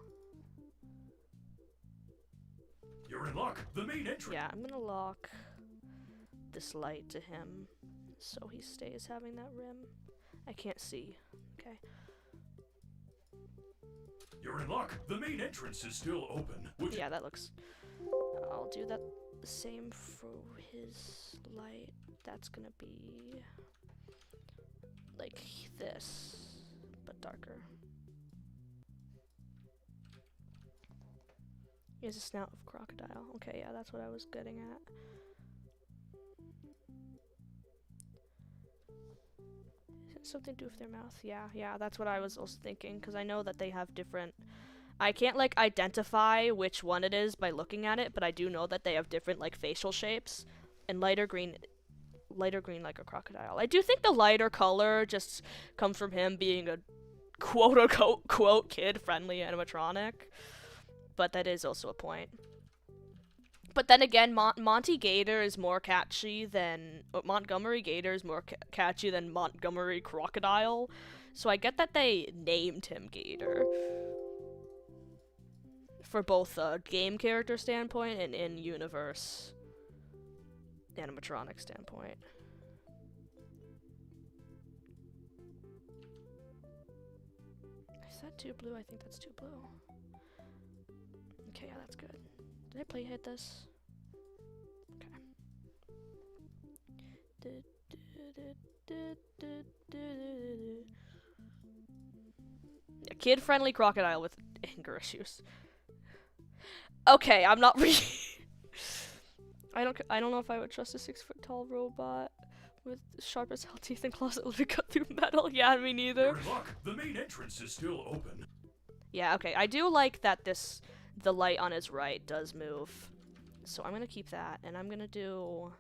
You're in luck. The main entrance. Yeah, I'm gonna lock this light to him so he stays having that rim. I can't see. Okay. You're in luck. The main entrance is still open. Yeah, that looks... I'll do that the same for his light. That's gonna be like this, but darker. He has a snout of crocodile. Okay, yeah, that's what I was getting at. Something to do with their mouth. Yeah, that's what I was also thinking, because I know that they have different... I can't, like, identify which one it is by looking at it, but I do know that they have different, like, facial shapes, and lighter green like a crocodile. I do think the lighter color just comes from him being a quote-unquote kid-friendly animatronic, but that is also a point. But then again, Monty Gator is more catchy than... Montgomery Gator is more catchy than Montgomery Crocodile. So I get that they named him Gator. For both a game character standpoint and in-universe animatronic standpoint. Is that too blue? I think that's too blue. Okay, yeah, that's good. Did I play hit this? Okay. A kid-friendly crocodile with anger issues. Okay, I'm not really... I don't know if I would trust a 6-foot-tall robot with sharp as hell teeth and claws that would cut through metal. Yeah, me neither. You're in luck. The main entrance is still open. Yeah, okay. I do like that the light on his right does move. So I'm gonna keep that, and I'm gonna do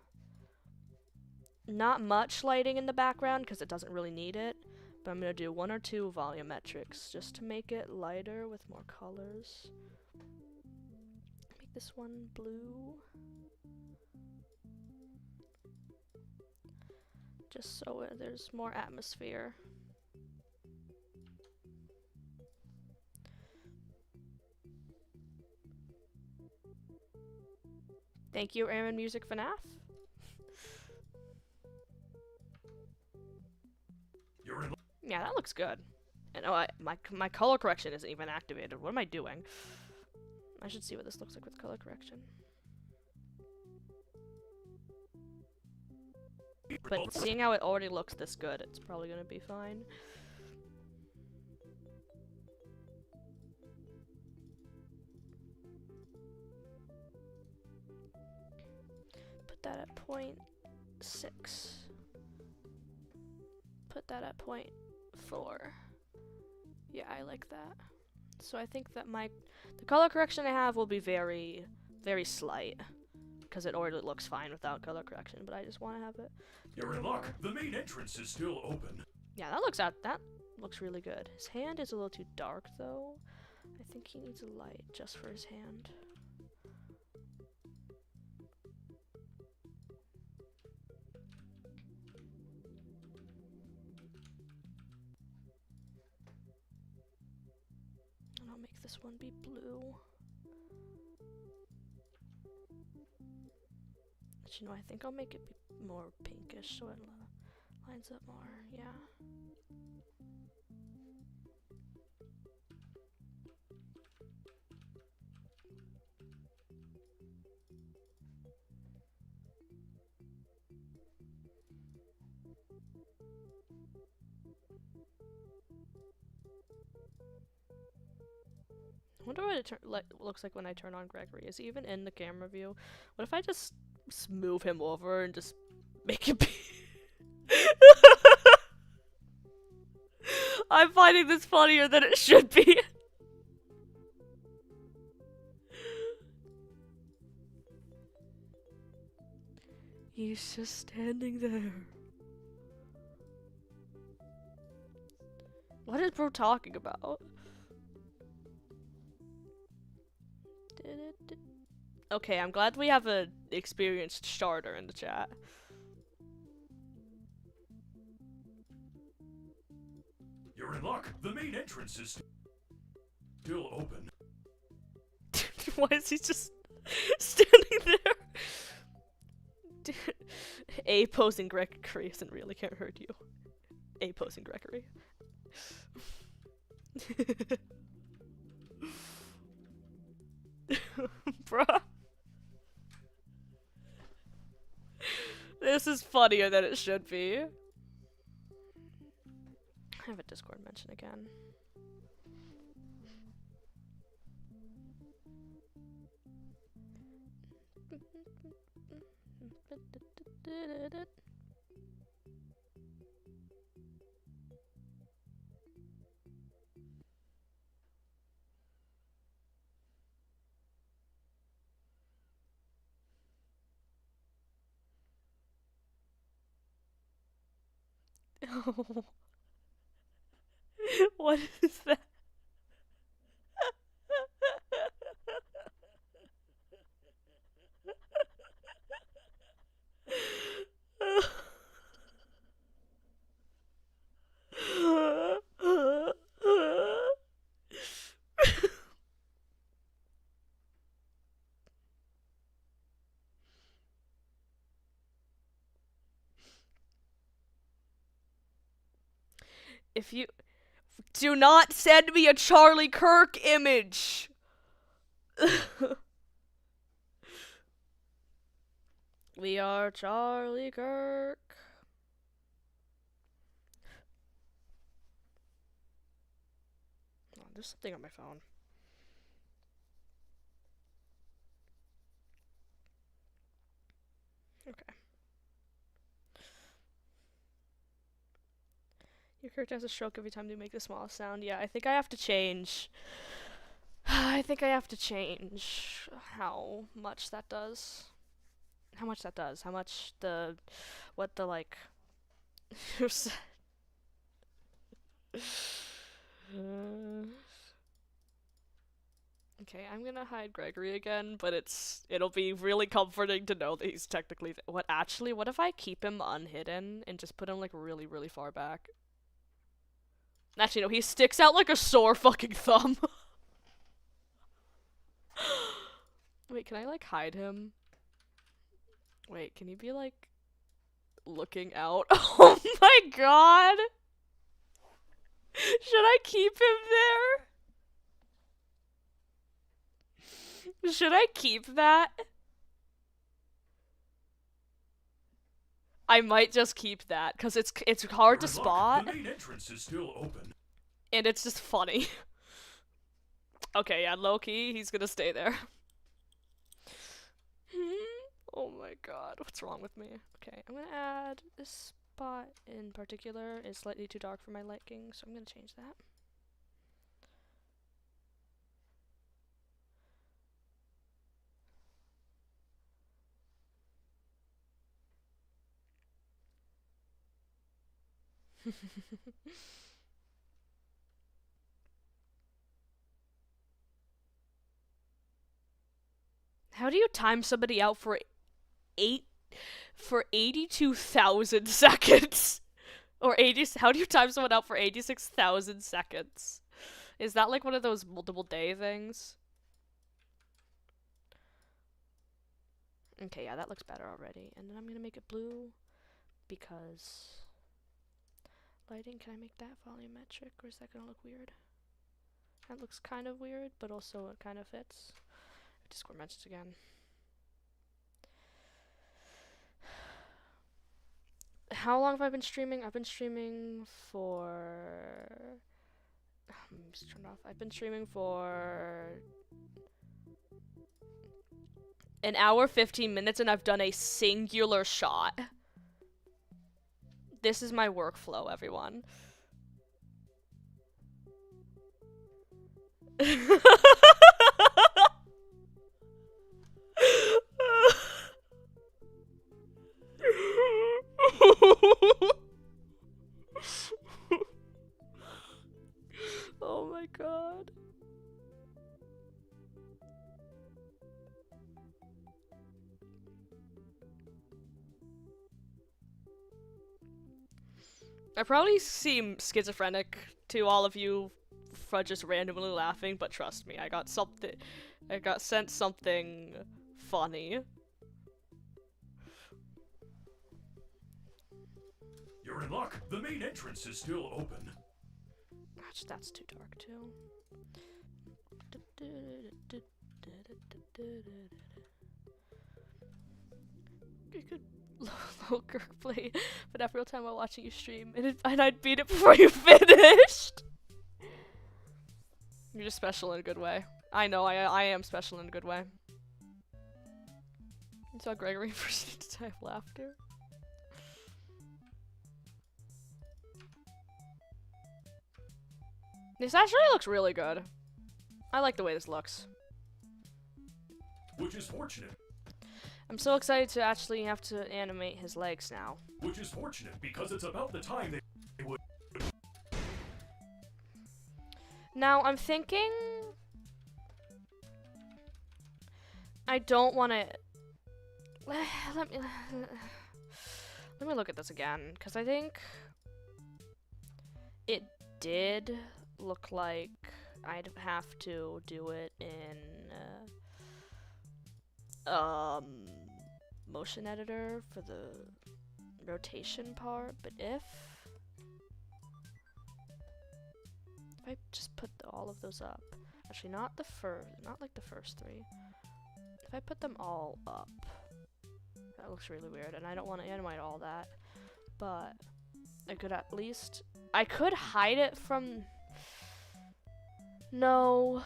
not much lighting in the background because it doesn't really need it, but I'm gonna do 1 or 2 volumetrics just to make it lighter with more colors. Make this one blue. Just so there's more atmosphere. Thank you, Aaron Music FNAF. Yeah, that looks good. And oh, my color correction isn't even activated. What am I doing? I should see what this looks like with color correction. But seeing how it already looks this good, it's probably gonna be fine. Put that at 0.6. Put that at 0.4. Yeah, I like that. So I think that the color correction I have will be very, very slight. Because it already looks fine without color correction, but I just want to have it. You're in luck. The main entrance is still open. Yeah, that looks really good. His hand is a little too dark though. I think he needs a light just for his hand. And I'll make this one be blue. You know, I think I'll make it be more pinkish so it lines up more, yeah. I wonder what it looks like when I turn on Gregory. Is he even in the camera view? What if I just move him over and just make it be... I'm finding this funnier than it should be. He's just standing there. What is bro talking about? Okay, I'm glad we have a experienced starter in the chat. You're in luck. The main entrance is still open. Why is he just standing there? A posing Gregory isn't really gonna hurt you. A posing Gregory. Bruh. This is funnier than it should be. I have a Discord mention again. Oh. What is that? If you do not send me a Charlie Kirk image. We are Charlie Kirk. Oh, there's something on my phone. Okay. Your character has a stroke every time they make the smallest sound. Yeah, I think I have to change. I think I have to change how much that does. How much that does. How much the. What the, like. Okay, I'm gonna hide Gregory again, but it'll be really comforting to know that he's technically what if I keep him unhidden and just put him like really, really far back? Actually, no, he sticks out like a sore fucking thumb. Wait, can I like hide him? Wait, can he be like looking out? Oh my god! Should I keep him there? Should I keep that? I might just keep that, because it's hard to spot. The main entrance is still open. And it's just funny. Okay, yeah, low-key, he's gonna stay there. Oh my god, what's wrong with me? Okay, I'm gonna add this spot in particular is slightly too dark for my liking, so I'm gonna change that. How do you time somebody out for 82,000 seconds? Or how do you time someone out for 86,000 seconds? Is that like one of those multiple day things? Okay, yeah, that looks better already. And then I'm gonna make it blue because lighting, can I make that volumetric or is that gonna look weird? That looks kind of weird, but also it kind of fits. Discord mentions again. How long have I been streaming? I've been streaming for... just turn it off. I've been streaming for... an hour, 15 minutes, and I've done a singular shot. This is my workflow, everyone. Oh my god. I probably seem schizophrenic to all of you for just randomly laughing, but trust me, I got sent something funny. You're in luck. The main entrance is still open. That's too dark too. You could Kirk play, but every real time while watching you stream, and I'd beat it before you finished. You're just special in a good way. I know, I am special in a good way. You saw Gregory proceed to type laughter. This actually looks really good. I like the way this looks. Which is fortunate. I'm so excited to actually have to animate his legs now. Which is fortunate because it's about the time they would. Now I'm thinking I don't want to. Let me look at this again, because I think it did look like I'd have to do it in motion editor for the rotation part, but if I just put all of those up, actually not like the first three, if I put them all up, that looks really weird, and I don't want to animate all that, but I could at least, I could hide it from, no.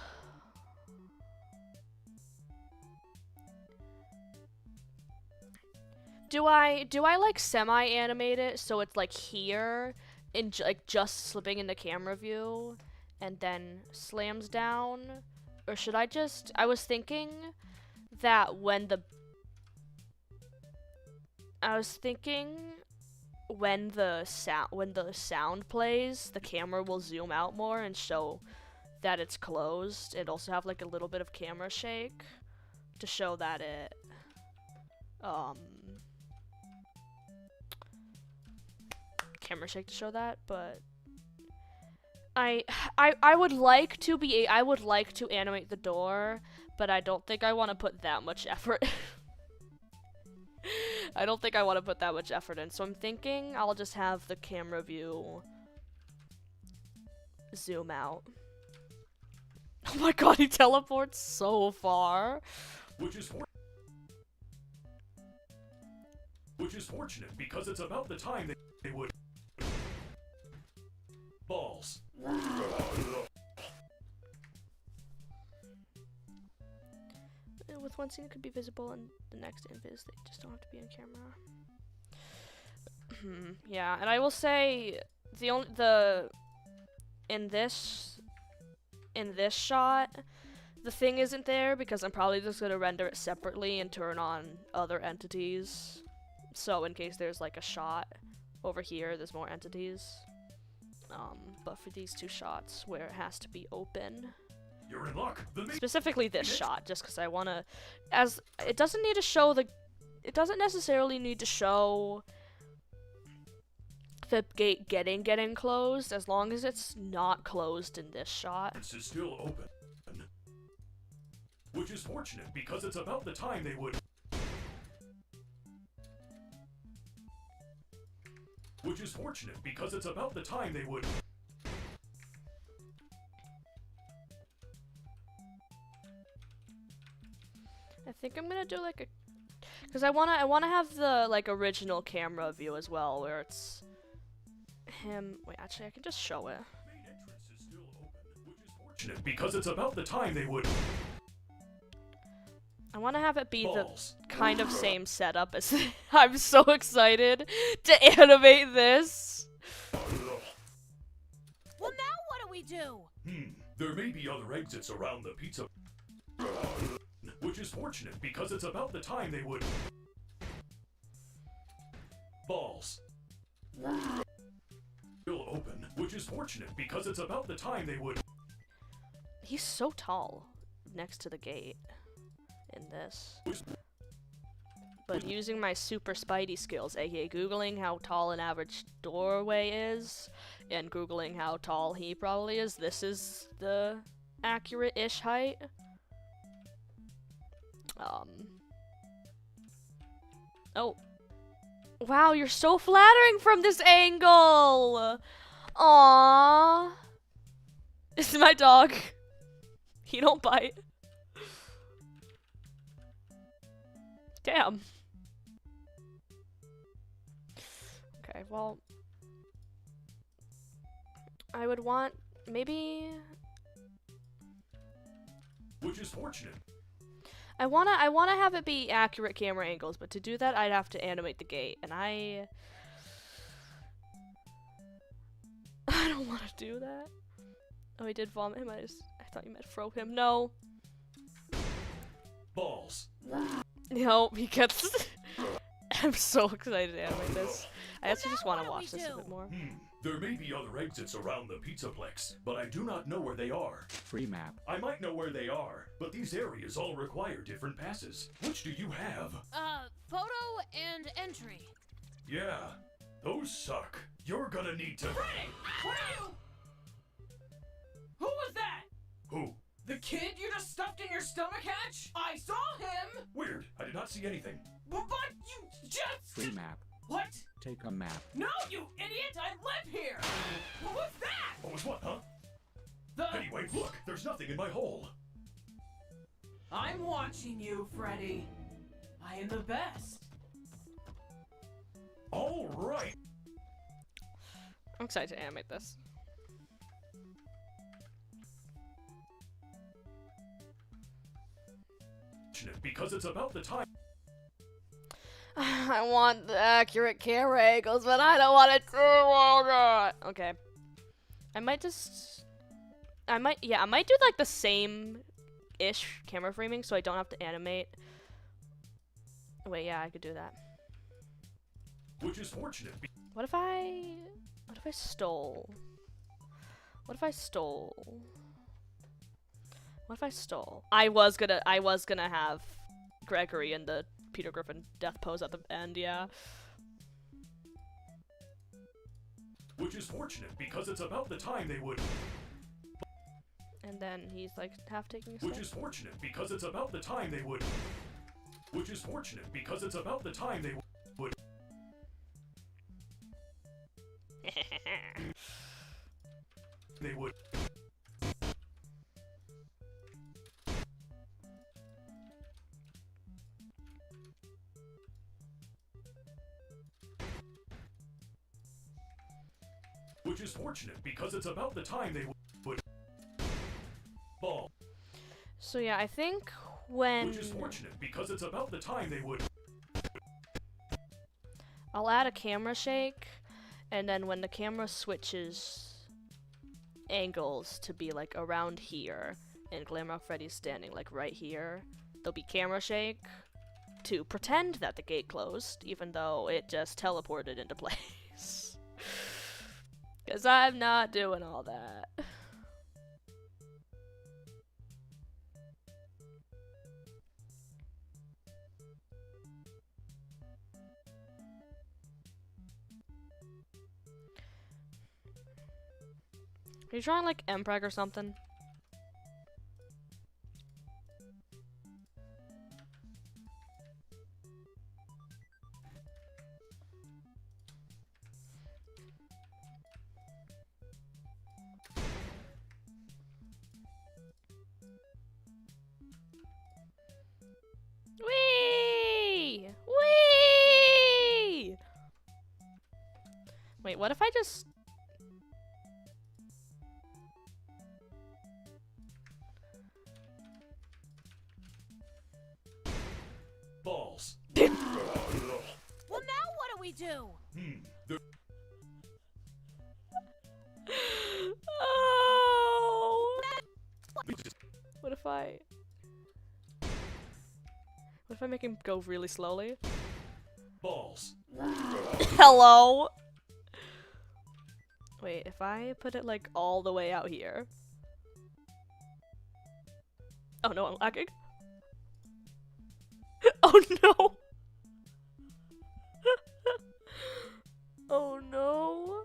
Do I like semi-animate it so it's like here, in like just slipping into camera view, and then slams down? Or should I just, I was thinking that when the sound plays, the camera will zoom out more and show that it's closed, and also have like a little bit of camera shake to show that it camera shake to show that, but I would like to animate the door, but I don't think I want to put that much effort. I don't think I want to put that much effort in, so I'm thinking I'll just have the camera view zoom out. Oh my god, he teleports so far. Which is fortunate because it's about the time they would. Balls. With one scene it could be visible and the next invis, they just don't have to be on camera. Yeah, and I will say in this shot, the thing isn't there because I'm probably just gonna render it separately and turn on other entities. So in case there's like a shot over here, there's more entities. But for these two shots where it has to be open, You're in luck. specifically this shot, just because I wanna, as it doesn't need to show it doesn't necessarily need to show the gate getting closed, as long as it's not closed in this shot. This is still open. Which is fortunate because it's about the time they would. Which is fortunate because it's about the time they would. I think I'm gonna do like a, because I wanna have the like original camera view as well, where it's him. Wait, actually, I can just show it. Main entrance is still open, which is fortunate because it's about the time they would. I want to have it be Balls. the kind of same setup as. I'm so excited to animate this. Well, now what do we do? There may be other exits around the pizza. Which is fortunate because it's about the time they would. Balls. Still open, which is fortunate because it's about the time they would. He's so tall next to the gate in this. But using my super spidey skills, aka Googling how tall an average doorway is, and Googling how tall he probably is, this is the accurate-ish height. Oh. Wow, you're so flattering from this angle! Aww. This is my dog. He don't bite. Damn. Okay, well, I would want maybe. Which is fortunate. I wanna have it be accurate camera angles, but to do that, I'd have to animate the gate, and I don't want to do that. Oh, he did vomit him. I thought you meant throw him. No. Balls. No, because I'm so excited to animate this. I actually just want to watch this a bit more. There may be other exits around the Pizzaplex, but I do not know where they are. Free map. I might know where they are, but these areas all require different passes. Which do you have? Photo and entry. Yeah, those suck. You're gonna need to. Freddy! What are you? Who was that? Who? The kid you just stuffed in your stomach hatch? I saw him! Weird. I did not see anything. But you just... Free map. What? Take a map. No, you idiot! I live here! What was that? What was what, huh? The... Anyway, look, there's nothing in my hole. I'm watching you, Freddy. I am the best. All right. I'm excited to animate this. Because it's about the time. I want the accurate camera angles, but I don't want it too long. Okay. I might do like the same-ish camera framing so I don't have to animate. Wait, yeah, I could do that. Which is fortunate. What if I stole? What if I stole? What if I stole? I was gonna have Gregory in the Peter Griffin death pose at the end, yeah. Which is fortunate because it's about the time they would. And then he's like half taking a step. Which is fortunate because it's about the time they would. Which is fortunate because it's about the time they would. They would. Which is fortunate because it's about the time they would. Ball. So yeah, I think when Which is fortunate because it's about the time they would. I'll add a camera shake, and then when the camera switches angles to be like around here, and Glamrock Freddy's standing like right here, there'll be camera shake to pretend that the gate closed, even though it just teleported into place. Because I'm not doing all that. Are you trying like MPreg or something? Whee! Whee! Wait, what if I just... Balls. Well, now what do we do? Oh! What if I make him go really slowly? Balls. Hello? Wait, if I put it like all the way out here. Oh no, I'm lagging. Oh no! Oh no.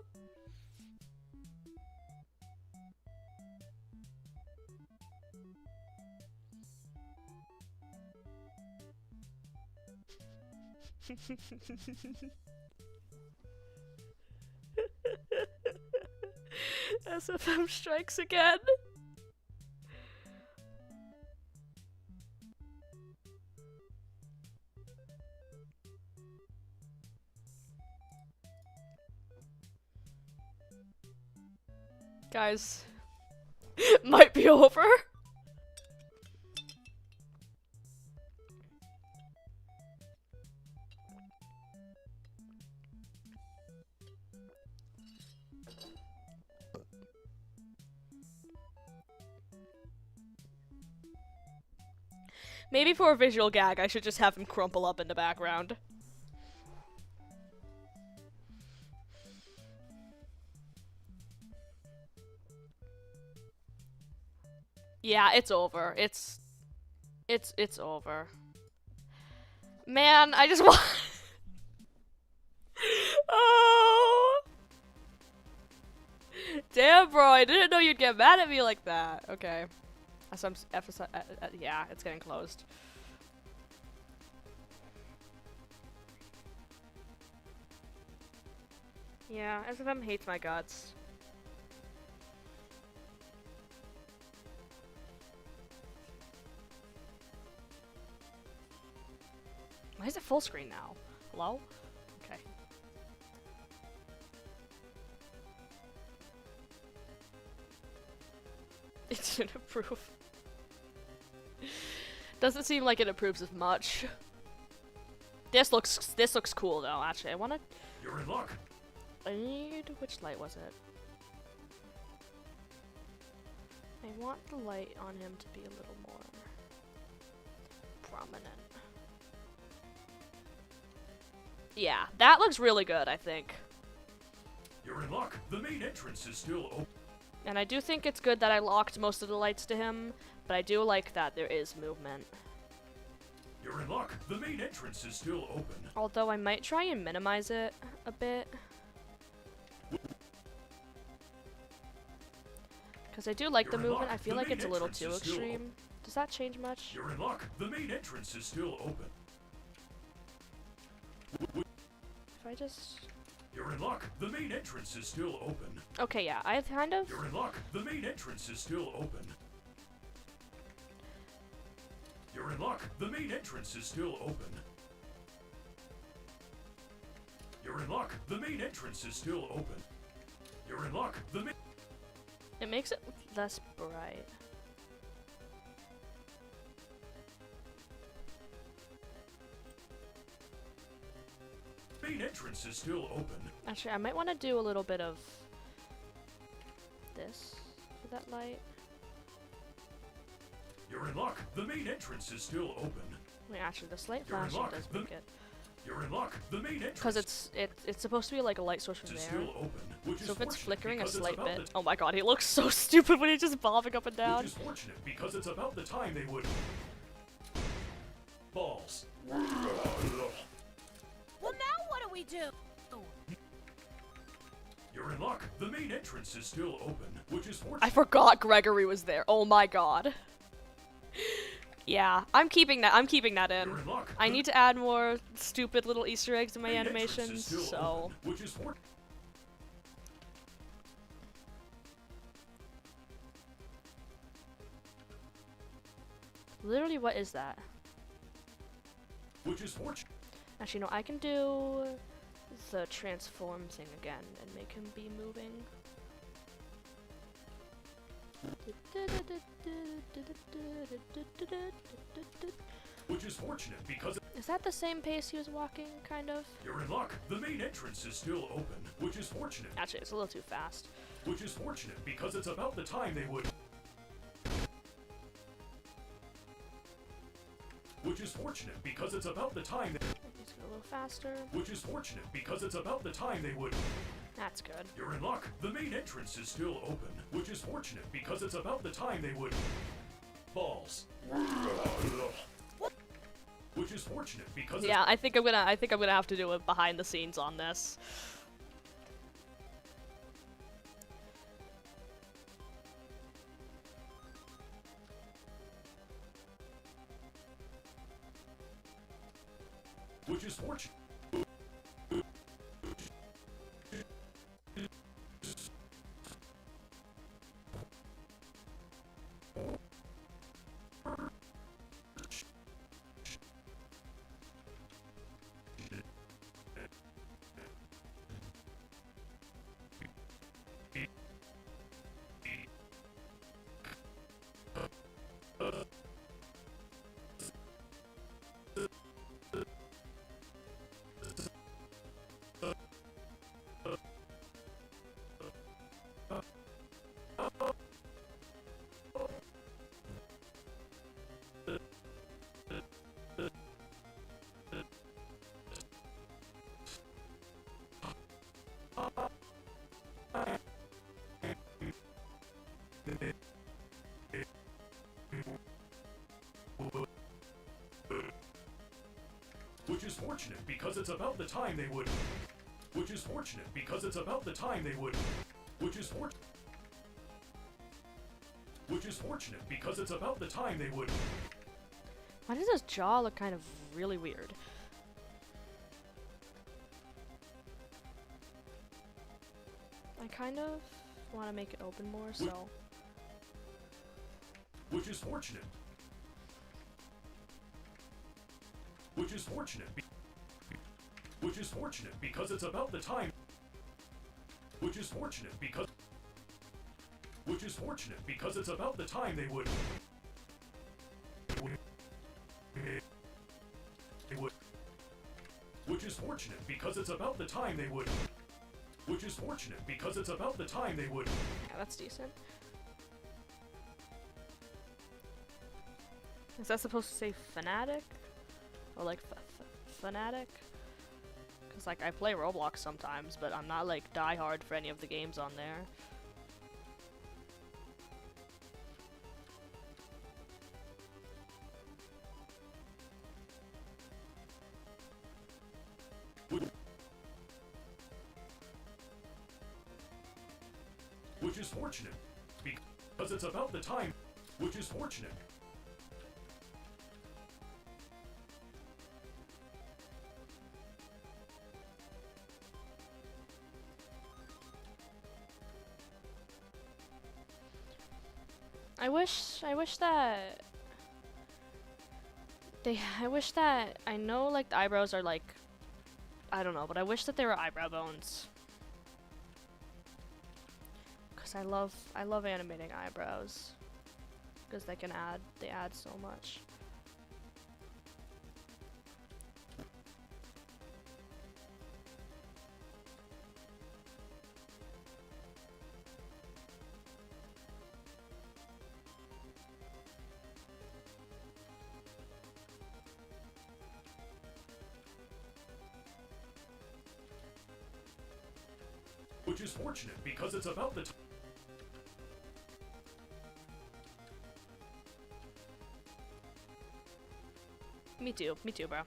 SFM strikes again. Guys, might be over. Maybe for a visual gag, I should just have him crumple up in the background. Yeah, it's over. It's over. Man, I just want. Oh. Damn, bro, I didn't know you'd get mad at me like that. Okay. Yeah, it's getting closed. Yeah, SFM hates my guts. Why is it full screen now? Hello? Okay. It didn't approve. Doesn't seem like it approves as much. This looks cool though, actually. I wanna. You're in luck. I need. Which light was it? I want the light on him to be a little more prominent. Yeah, that looks really good, I think. You're in luck. The main entrance is still open. And I do think it's good that I locked most of the lights to him, but I do like that there is movement. You're in luck. The main entrance is still open. Although I might try and minimize it a bit. Because I do like the movement. I feel like it's a little too extreme. Does that change much? You're in luck. The main entrance is still open. If I just... You're in luck. The main entrance is still open. Okay, yeah, I kind of... You're in luck. The main entrance is still open. You're in luck. The main entrance is still open. You're in luck. The main entrance is still open. You're in luck. The main... It makes it less bright. Main entrance is still open. Actually, I might want to do a little bit of this for that light. You're in luck. The main entrance is still open. Wait, actually, this light flashing does make it. You're in luck. The main entrance. Because it's supposed to be like a light source from there. Still open, so if it's flickering a slight bit, oh my god, he looks so stupid when he's just bobbing up and down. Which is fortunate because it's about the time they would. Balls. Well, now what do we do? You're in luck. The main entrance is still open, which is fortunate. I forgot Gregory was there. Oh my god. Yeah, I'm keeping that. I'm keeping that in. I need to add more stupid little Easter eggs in my animations, so. Open, which is literally, what is that? Which is fortunate. Actually, no, I can do the transform thing again and make him be moving. Which is fortunate because. Is that the same pace he was walking, kind of? You're in luck. The main entrance is still open, which is fortunate. Actually, it's a little too fast. Which is fortunate because it's about the time they would. Which is fortunate because it's about the time they. Let's go a little faster. Which is fortunate because it's about the time they would. That's good. You're in luck. The main entrance is still open, which is fortunate because it's about the time they would. Balls. Which is fortunate because. Yeah, I think I'm gonna have to do a behind the scenes on this. which is fortunate. Which is fortunate because it's about the time they would. Which is fortunate because it's about the time they would. Which is fortunate. Which is fortunate because it's about the time they would. Why does his jaw look kind of really weird? I kind of want to make it open more, so. Which is fortunate. Which is fortunate. Which is fortunate because it's about the time. Which is fortunate because. Which is fortunate because it's about the time they would. They would. Which is fortunate because it's about the time they would. Which is fortunate because it's about the time they would. Yeah, that's decent. Is that supposed to say fanatic? Or like fanatic? Cause like I play Roblox sometimes, but I'm not like diehard for any of the games on there. Which is fortunate because it's about the time. Which is fortunate. I wish that I know like the eyebrows are like, I don't know, but I wish that they were eyebrow bones. Cause I love animating eyebrows. Cause they add so much. Which is fortunate because it's about the time. Me too, bro.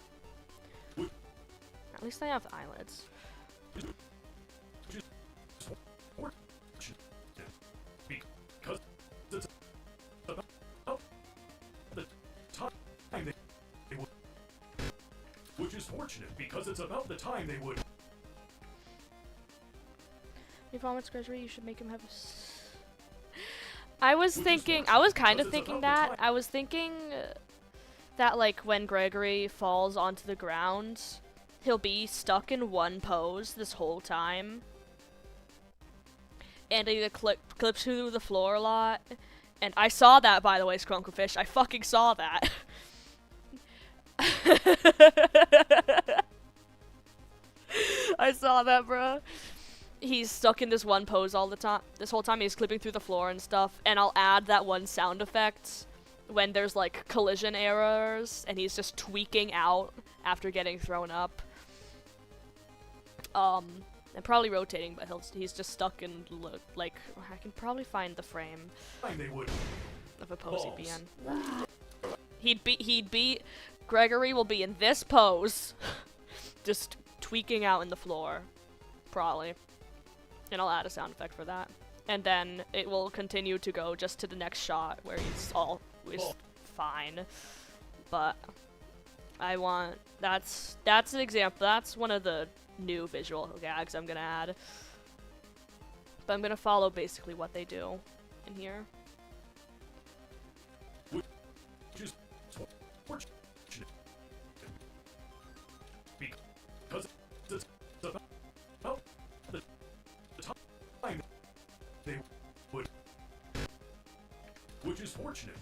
At least I have eyelids. Because it's about the time they would. Which is fortunate because it's about the time they would. If Vomits Gregory, you should make him have I was kind of thinking that. I was thinking that like when Gregory falls onto the ground, he'll be stuck in one pose this whole time. And either clips through the floor a lot. And I saw that, by the way, Skrunklefish. I fucking saw that. I saw that, bro. He's stuck in this one pose all the time. This whole time he's clipping through the floor and stuff. And I'll add that one sound effect when there's like collision errors and he's just tweaking out after getting thrown up. And probably rotating, but he's just stuck in like I can probably find the frame of a pose he'd be in. He'd be Gregory will be in this pose, just tweaking out in the floor, probably. And I'll add a sound effect for that. And then it will continue to go just to the next shot where he's always fine. But That's an example. That's one of the new visual gags I'm gonna add. But I'm gonna follow basically what they do in here. Just fortunate. Because it's about the time they would. Which is fortunate.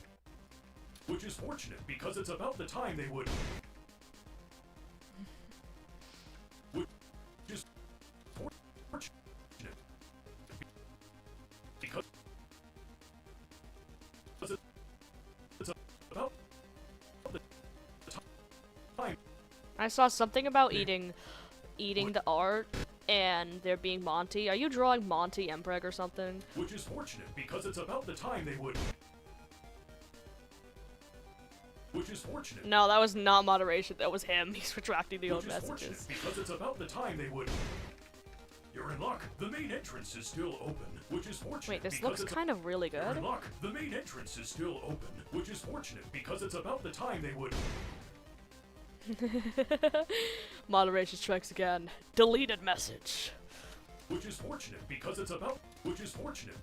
Which is fortunate because it's about the time they would. Which is fortunate. Because it's about the time. I saw something about eating the art and there being Monty. Are you drawing Monty Empreg or something? Which is fortunate because it's about the time they would. Which is fortunate. No, that was not moderation. That was him. He's retracting the old Which is fortunate messages. because it's about the time they would. You're in luck. The main entrance is still open, which is fortunate. Wait, this because looks it's kind of really You're good. in luck. The main entrance is still open, which is fortunate because it's about the time they would. Moderation strikes again. Deleted message. Which is fortunate because it's about. Which is fortunate.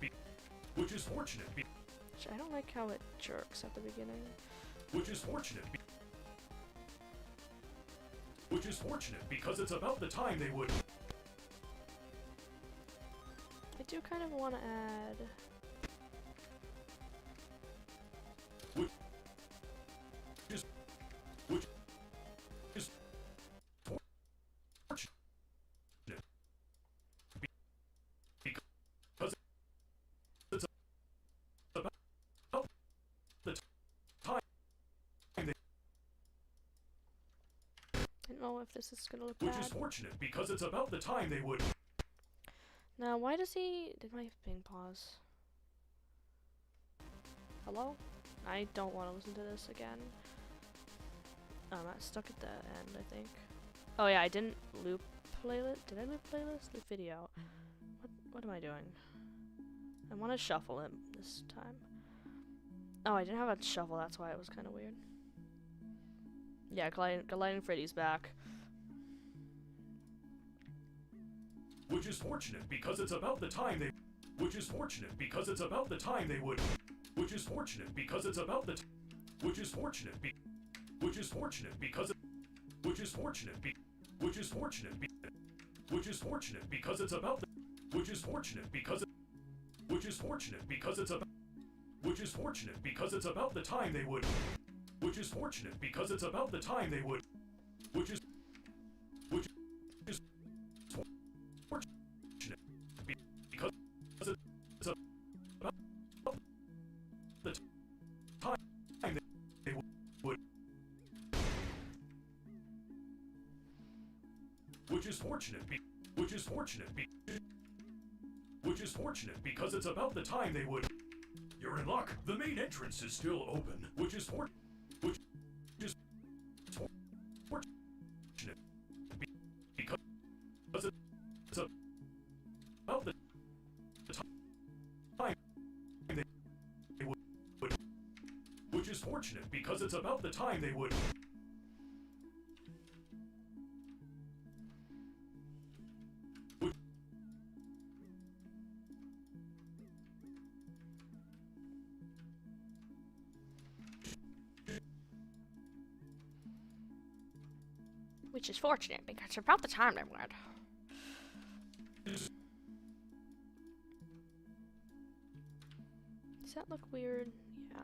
Which is fortunate. I don't like how it jerks at the beginning. Which is fortunate. Which is fortunate because it's about the time they would. I do kind of want to add. Which is fortunate because it's about the time they. I don't know if this is gonna look Which bad. is fortunate because it's about the time they would. Now, why does he... Did my thing pause? Hello? I don't want to listen to this again. I'm stuck at the end, I think. Oh yeah, I didn't loop playlist. Did I loop playlist? Loop video. What am I doing? I want to shuffle him this time. Oh, I didn't have a shuffle, that's why it was kind of weird. Yeah, Gliding Freddy's back. Which is fortunate because it's about the time they. Which is fortunate because it's about the time they would. Which is fortunate because it's about the. Which is fortunate which is fortunate because it. Which is fortunate which is fortunate which is fortunate because it's about the. Which is fortunate because it. Which is fortunate because it's about. Which is fortunate because it's about the time they would. Which is fortunate because it's about the time they would. Which is. Which is. Fortunate because it's about the time they would. Which is fortunate which is fortunate which is fortunate because it's about the time they would. You're in luck. The main entrance is still open, which is fortunate because it's about the time they would. Which is fortunate because it's about the time they would. Which is fortunate because it's about the time they would. Does that look weird? Yeah.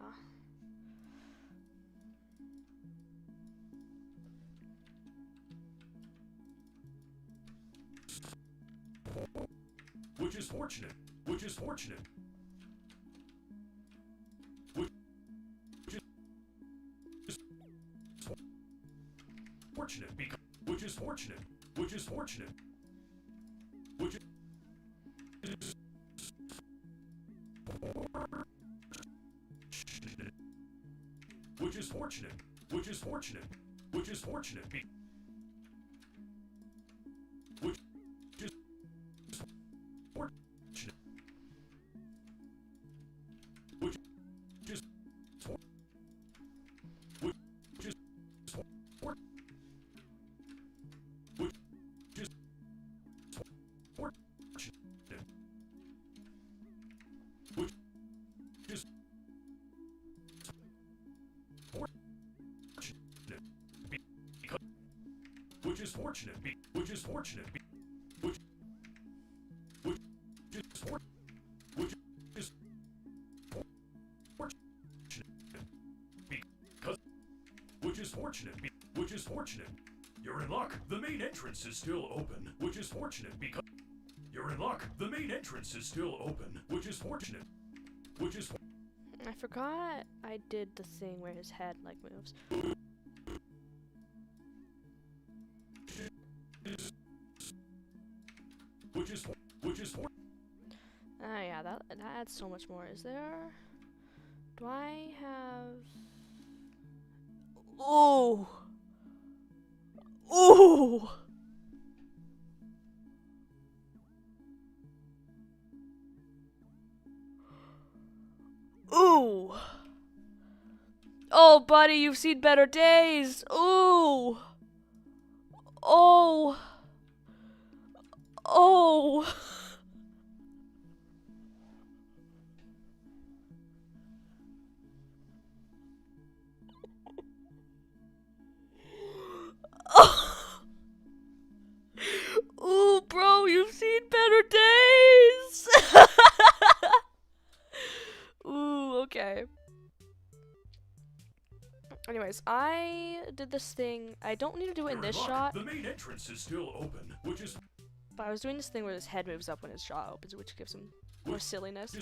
Which is fortunate. Which is fortunate. Which is fortunate because. Which is fortunate. Which is fortunate. Which is. Which is fortunate. Which is fortunate. Which is fortunate. Which is fortunate. Which is which is fortunate. which is fortunate, which is fortunate, which is fortunate, which is fortunate. You're in luck. The main entrance is still open, which is fortunate because you're in luck. The main entrance is still open, which is fortunate, which is. I forgot I did the thing where his head like moves. Which is Oh yeah, that adds so much more. Is there? Do I have? Ooh. Ooh. Ooh. Oh, buddy, you've seen better days. Ooh. Oh. Oh. Ooh, bro, you've seen better days. Ooh, okay. Anyways, I did this thing. I don't need to do it in this shot. The main entrance is still open, which is. But I was doing this thing where his head moves up when his jaw opens, which gives him more silliness.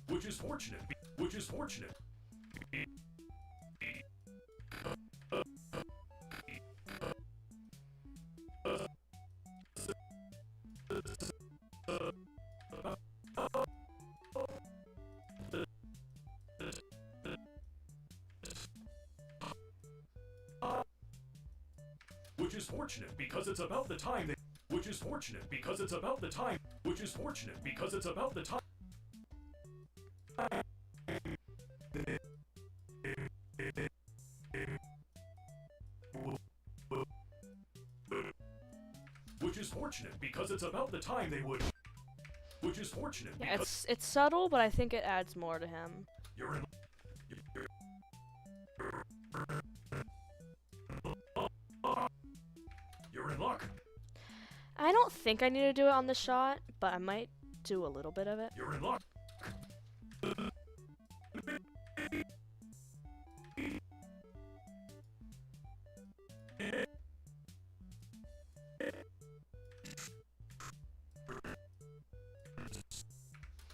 Which is fortunate. Which is fortunate. Which is fortunate because it's about the time they. Which is fortunate because it's about the time. Which is fortunate because it's about the time. Which is fortunate because it's about the time they would. Which is fortunate. Yeah, it's subtle, but I think it adds more to him. You're in. You're in luck. I don't think I need to do it on the shot, but I might do a little bit of it. You're in luck.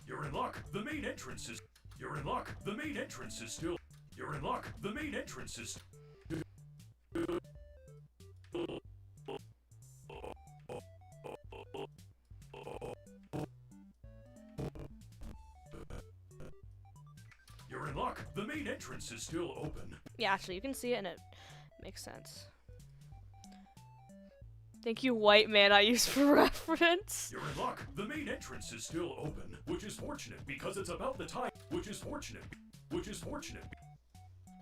You're in luck. The main entrance is. You're in luck. The main entrance is still. You're in luck. The main entrance is. You're in luck. The main entrance is still open. Yeah, actually, you can see it and it makes sense. Thank you, white man I use for reference. You're in luck. The main entrance is still open, which is fortunate because it's about the time. Which is fortunate. Which is fortunate.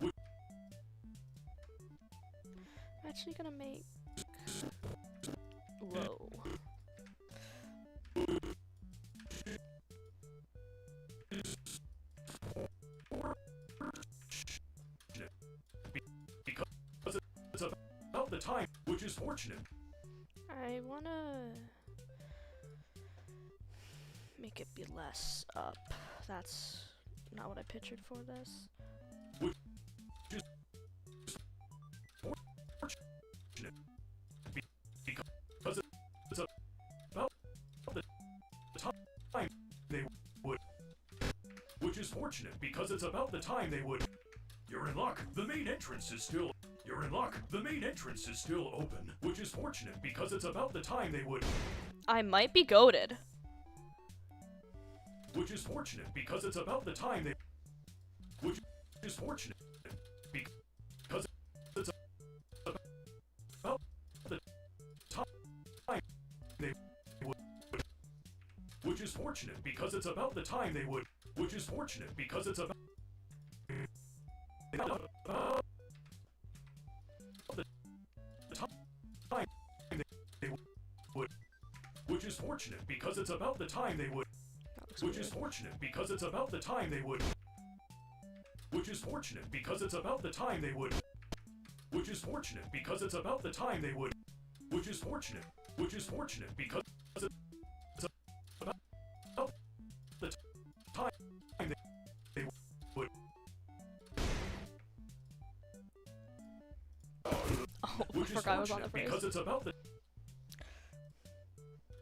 I'm actually gonna make. Whoa. Because it's about the time, which is fortunate. I wanna make it be less up. That's not what I pictured for this. Which is fortunate. Because it's about the time they would. Which is fortunate because it's about the time they would. You're in luck. The main entrance is still. You're in luck. The main entrance is still open, which is fortunate because it's about the time they would. I might be goated. Which is fortunate because it's about the time they. Which is fortunate because it's about the time they would. Which is fortunate because it's about the time they would. Which is fortunate because it's about. Which is fortunate because it's about the time they would. Which is fortunate because it's about the time they would. Which is fortunate because it's about the time they would. Which is fortunate because it's about the time they would. Which is fortunate. Which is fortunate because it's about the time they would. Oh, I Which is forgot I was on the fortunate phrase. because it's about the.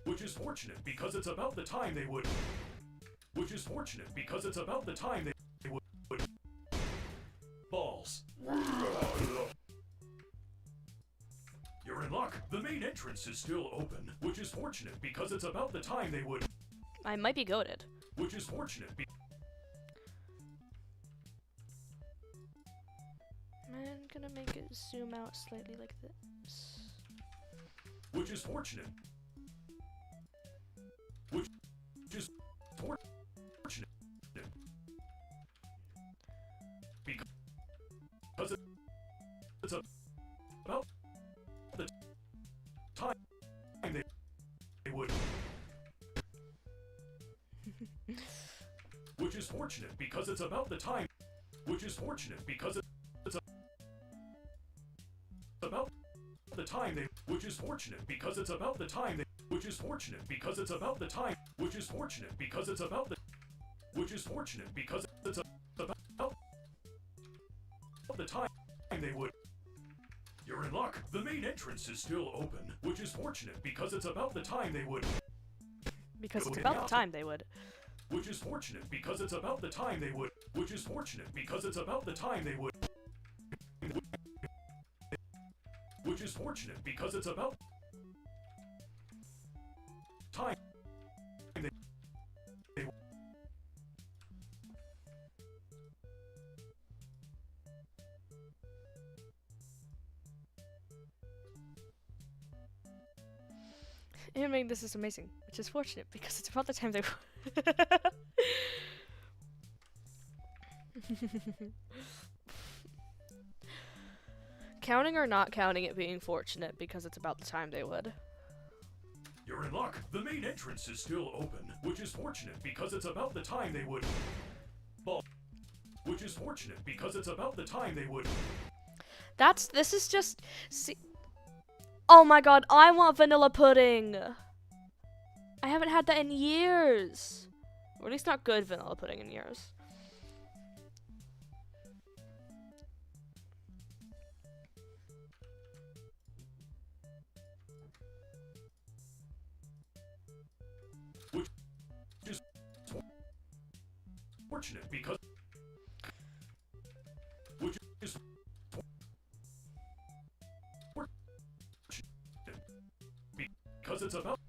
Which is fortunate because it's about the time they would. Which is fortunate because it's about the time they would. Balls. You're in luck. The main entrance is still open. Which is fortunate because it's about the time they would. I might be goated. Which is fortunate. I'm gonna make it zoom out slightly like this. Which is fortunate. Which is fortunate. Because it's about the time they would. Which is fortunate because it's about the time. Which is fortunate because it's about the time they. Which is fortunate because it's about the time they. Which is fortunate because it's about the time. Which is fortunate because it's about the. Which is fortunate because it's about the time they would. You're in luck. The main entrance is still open. Which is fortunate because it's about the time they would. Because it's about the time they would. Which is fortunate because it's about the time they would. Which is fortunate because it's about the time they would. Which is fortunate because it's about time they Animating this is amazing, which is fortunate because it's about the time they would. Counting or not counting it being fortunate because it's about the time they would. You're in luck. The main entrance is still open, which is fortunate because it's about the time they would. Ball. Which is fortunate because it's about the time they would. This is just, see. Oh my god, I want vanilla pudding. I haven't had that in years. Or at least not good vanilla pudding in years. Fortunate because which is fortunate because it's about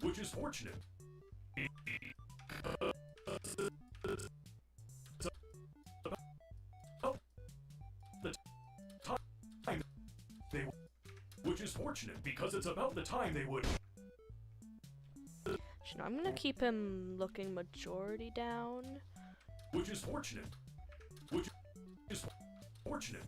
which is fortunate because it's about the time they which is fortunate because it's about the time they would. You know, I'm gonna keep him looking majority down. Which is fortunate. Which is fortunate.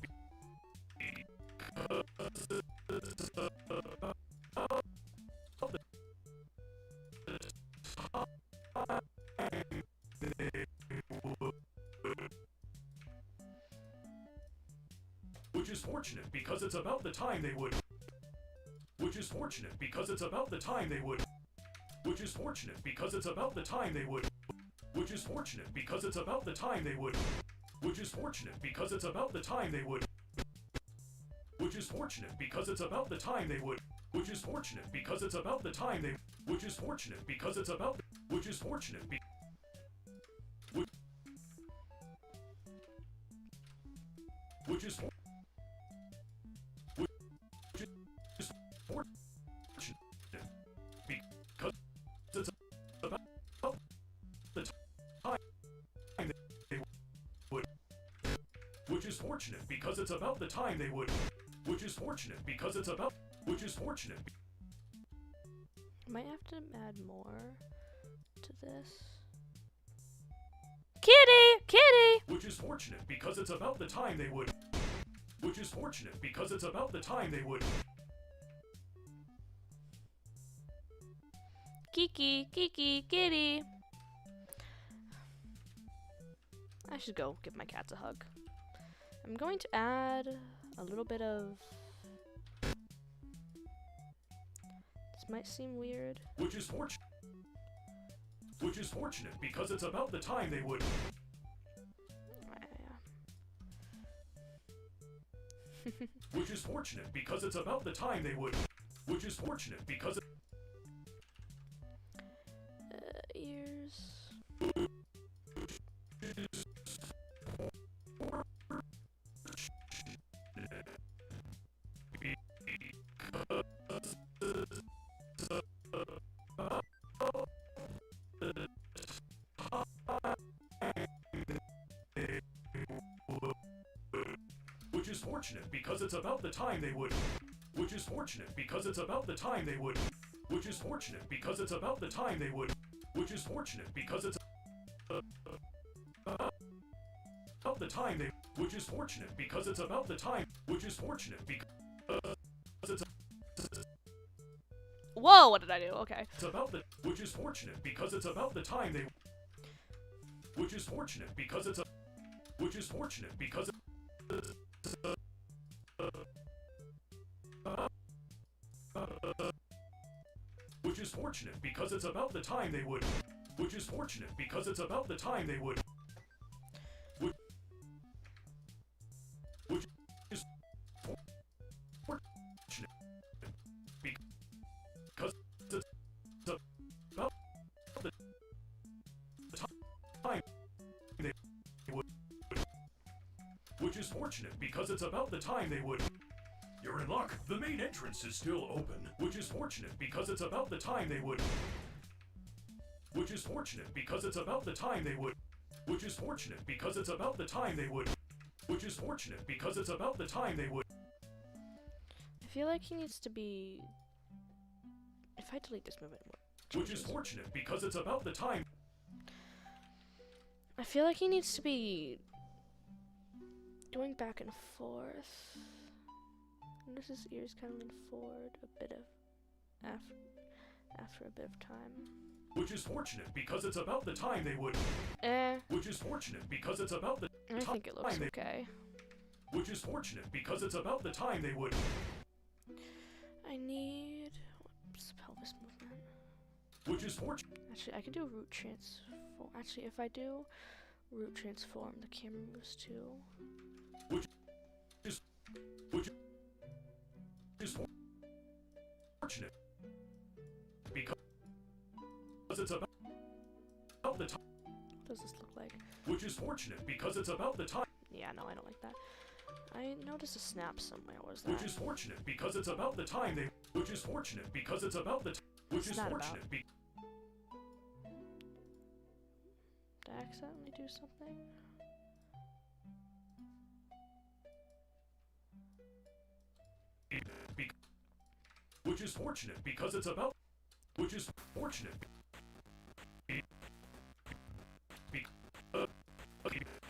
Which is fortunate because it's about the time they would. Which is fortunate because it's about the time they would. Which is fortunate because it's about the time they would. Which is fortunate because it's about the time they would. Which is fortunate because it's about the time they would. Which is fortunate because it's about the time they would. Which is fortunate because it's about the time they. Which is fortunate because it's about. Which is fortunate. Which is fortunate because it's about the time they would. Which is fortunate because it's about the time they would. Which is fortunate because it's about. Which is fortunate. Might have to add more to this. Kitty! Kitty! Which is fortunate because it's about the time they would. Which is fortunate because it's about the time they would. Kiki, Kiki, kitty. I should go give my cats a hug. I'm going to add a little bit of... This might seem weird. Which is fortunate because it's about the time they would. Which is fortunate because it's about the time they would. Which is fortunate because ears. Which is fortunate because it's about the time they would. Which is fortunate because it's about the time they would. Which is fortunate because it's about the time they would. Which is fortunate because it's about the time they. Which is fortunate because it's about the time. Which is fortunate because it's. Whoa! What did I do? Okay. It's about the. Which is fortunate because it's about the time they. Which is fortunate because it's a. Which is fortunate because. Which is fortunate because it's about the time they would. Which is fortunate because it's about the time they would. Which is fortunate because it's about the time they would. Which is fortunate because it's about the time they would. You're in luck. The main entrance is still open. Which is fortunate because it's about the time they would. Which is fortunate because it's about the time they would. Which is fortunate because it's about the time they would. Which is fortunate because it's about the time they would. I feel like he needs to be... If I delete this movement, what Which is fortunate because it's about the time. I feel like he needs to be going back and forth. Notice his ears kind of lean forward a bit of after a bit of time. Which is fortunate because it's about the time they would. Which is fortunate because it's about the I think it looks okay. Which is fortunate because it's about the time they would. I need pelvis movement. Which is fortunate. Actually, I can do root transform. Actually, if I do root transform, the camera moves too. Which is fortunate because it's about the time. What does this look like? Which is fortunate because it's about the time. Yeah, no, I don't like that. I noticed a snap somewhere. What was that? Which is fortunate because it's about the time they. Which is fortunate because it's about the. Which is fortunate because. Did I accidentally do something? Which is fortunate because it's about. Which is fortunate.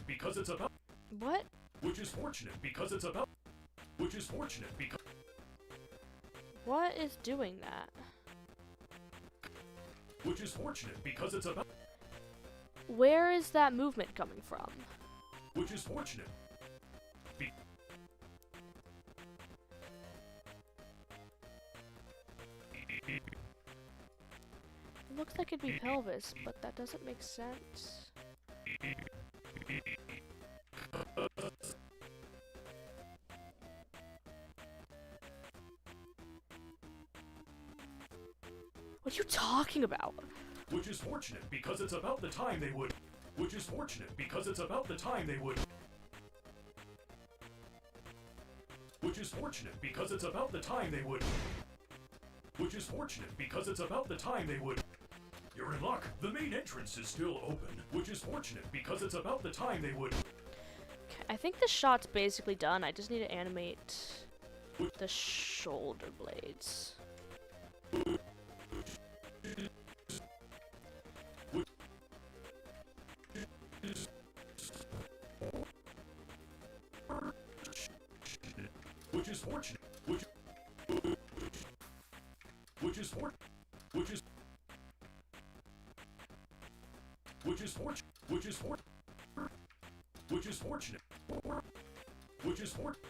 Because it's about. What? Which is fortunate because it's about. Which is fortunate because. What is doing that? Which is fortunate because it's about. Where is that movement coming from? Which is fortunate. It looks like it'd be pelvis, but that doesn't make sense. What are you talking about? Which is fortunate because it's about the time they would. Which is fortunate because it's about the time they would. Which is fortunate because it's about the time they would. Which is fortunate because it's about the time they would. You're in luck. The main entrance is still open. Which is fortunate because it's about the time they would. I think the shot's basically done. I just need to animate the shoulder blades. Which is fortunate. Which is fortunate. Which is fortunate. Which is fortunate. which is fortunate.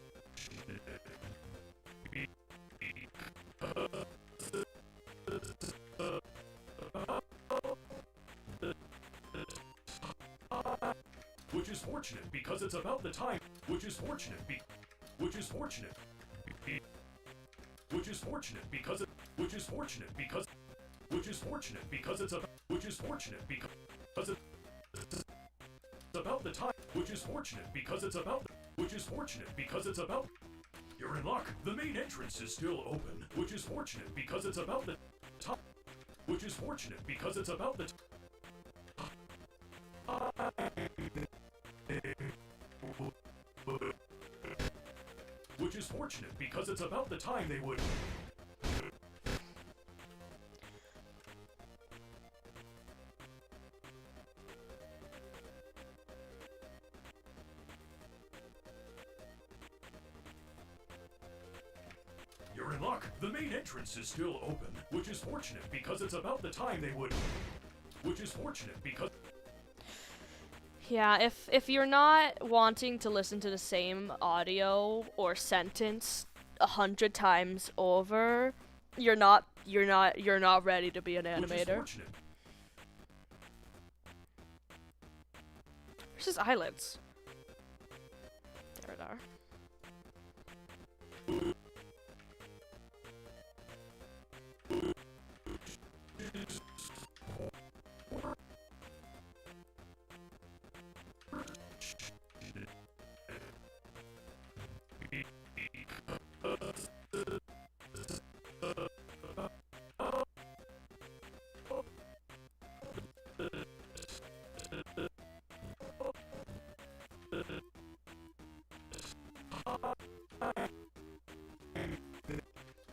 Which is fortunate because it's about the time. Which is fortunate which is fortunate. Which is fortunate because it. Which is fortunate because. Which is fortunate because it's about. Which is fortunate because it's about the time. Which is fortunate because it's about. Which is fortunate because it's about. You're in luck. The main entrance is still open. Which is fortunate because it's about the time. Which is fortunate because it's about the time. Which is fortunate because it's about the time they would. You're in luck. The main entrance is still open. Which is fortunate because it's about the time they would. Which is fortunate because. Yeah, if you're not wanting to listen to the same audio or sentence 100 times over, you're not ready to be an animator. Where's his eyelids? There they are.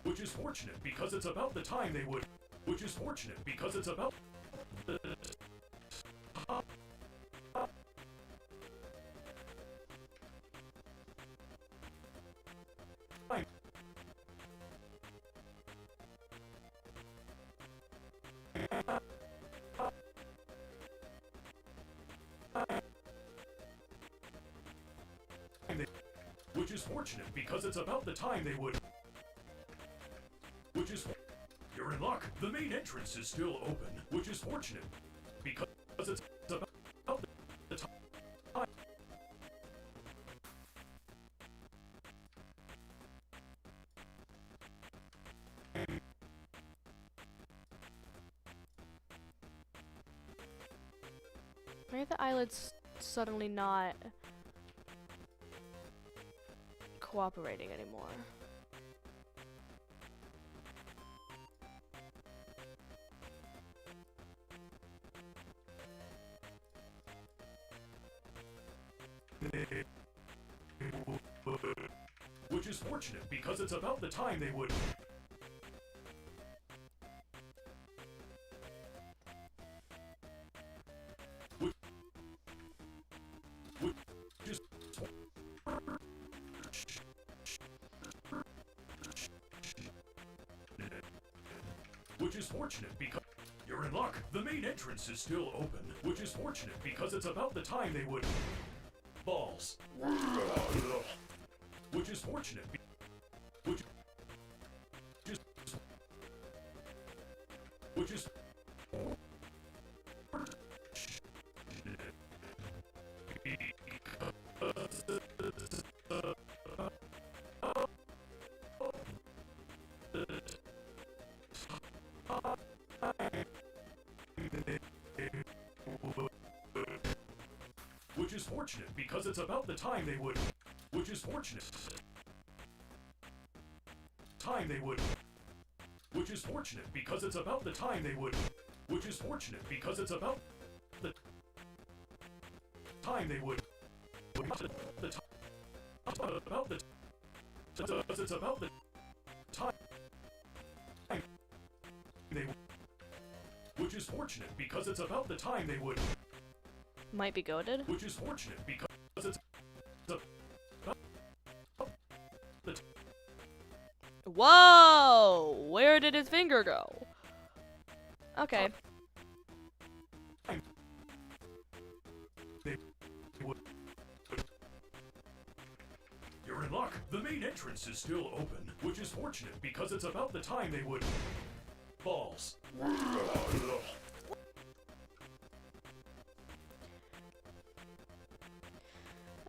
Which is fortunate because it's about the time they would. Which is fortunate because it's about. Which is fortunate because it's about the time they would. Which is. You're in luck. The main entrance is still open. Which is fortunate because it's about the time. Why are the eyelids suddenly not cooperating anymore? Which is fortunate because it's about the time they would. Which is fortunate because you're in luck. The main entrance is still open. Which is fortunate because it's about the time they would. Balls. Which is fortunate. Which is Which is fortunate because it's about the time they would. Which is fortunate. Time they would. Which is fortunate because it's about the time they would. Which is fortunate because it's about the time they would. The time about the it's about the time they would. Which is fortunate because it's about the time they would. Might be goated. Which is fortunate because it's Whoa! Where did his finger go? Okay. the main entrance is still open, which is fortunate because it's about the time they would... Balls.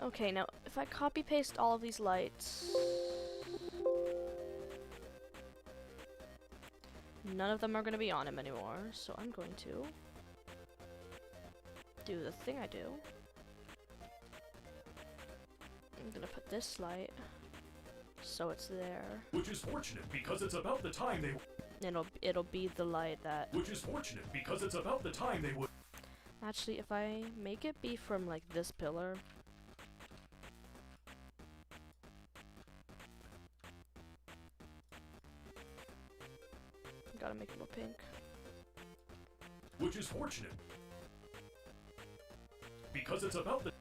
Okay, now if I copy paste all of these lights, none of them are going to be on him anymore, so I'm going to do the thing I do. I'm going to put this light so it's there. Which is fortunate because it's about the time they... It'll be the light that... Which is fortunate because it's about the time they would... Actually, if I make it be from like this pillar, gotta make it more pink. Which is fortunate because it's about the...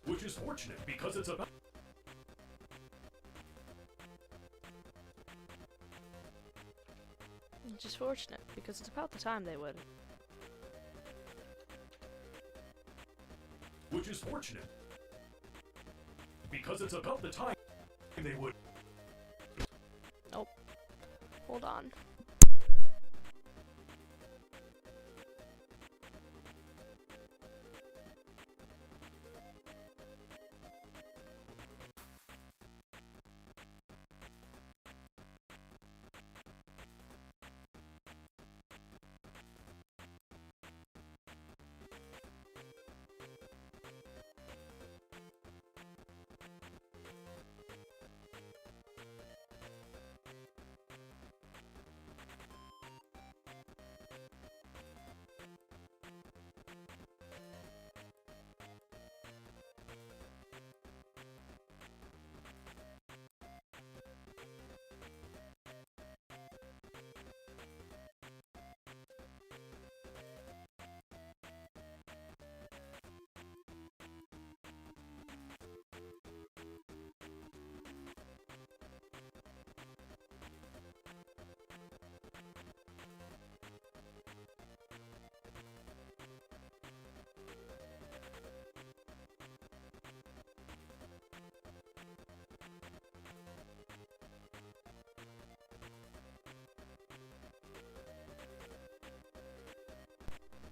Which is fortunate because it's about... Which is fortunate, because it's about the time they would. Which is fortunate because it's about the time they would... Oh. Hold on.